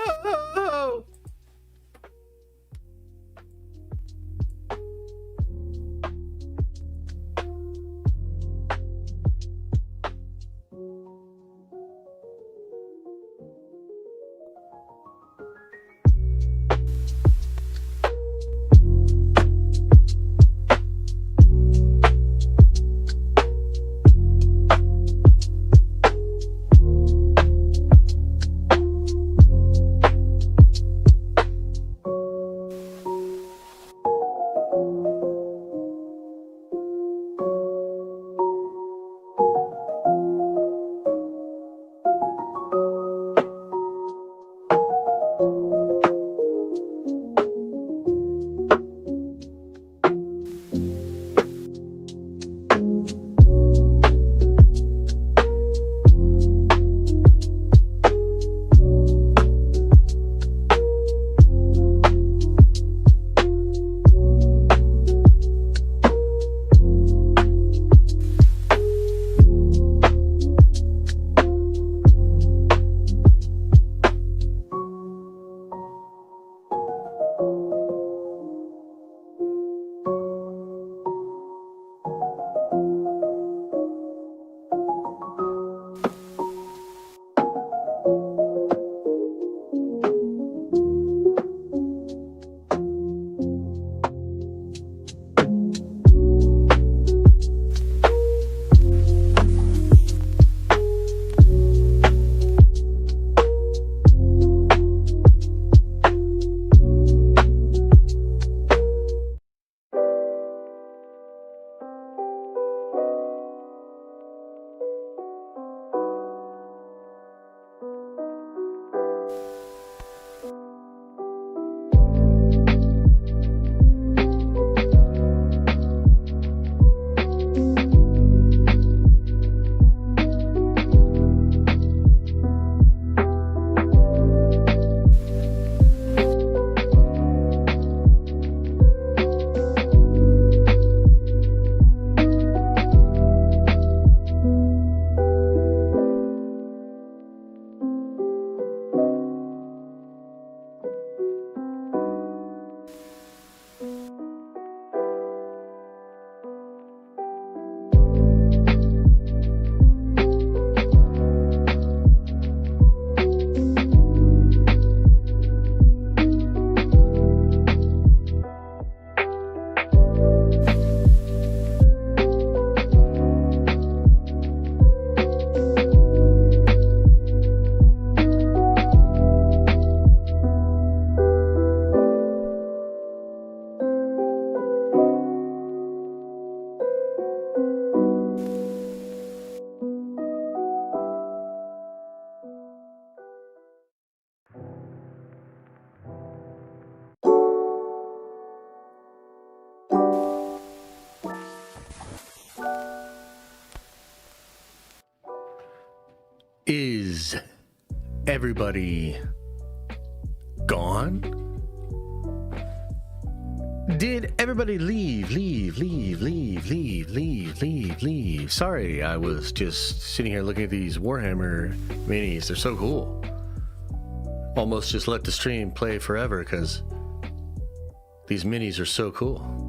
Is everybody gone? Did everybody leave? Sorry, I was just sitting here looking at these Warhammer minis. They're so cool. Almost just let the stream play forever because these minis are so cool.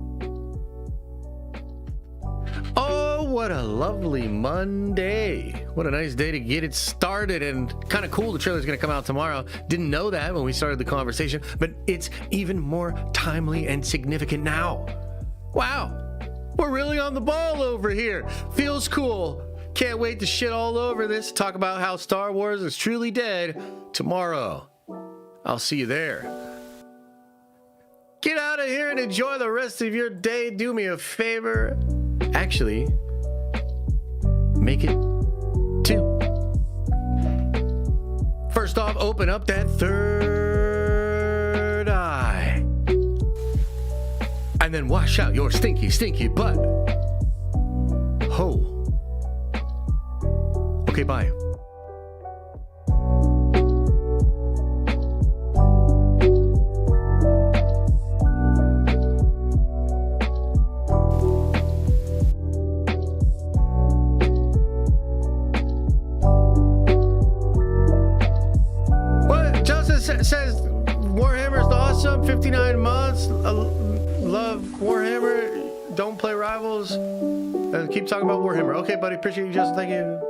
Oh, what a lovely Monday. What a nice day to get it started, and kind of cool. The trailer's going to come out tomorrow. Didn't know that when we started the conversation, but it's even more timely and significant now. Wow, we're really on the ball over here. Feels cool. Can't wait to shit all over this. Talk about how Star Wars is truly dead tomorrow. I'll see you there. Get out of here and enjoy the rest of your day. Do me a favor. Actually, make it 2. First off, open up that third eye. And then wash out your stinky, stinky butt. Ho. Okay, bye. Says Warhammer's awesome. 59 months. Love Warhammer. Don't play Rivals. And keep talking about Warhammer. Okay, buddy. Appreciate you, Justin. Thank you.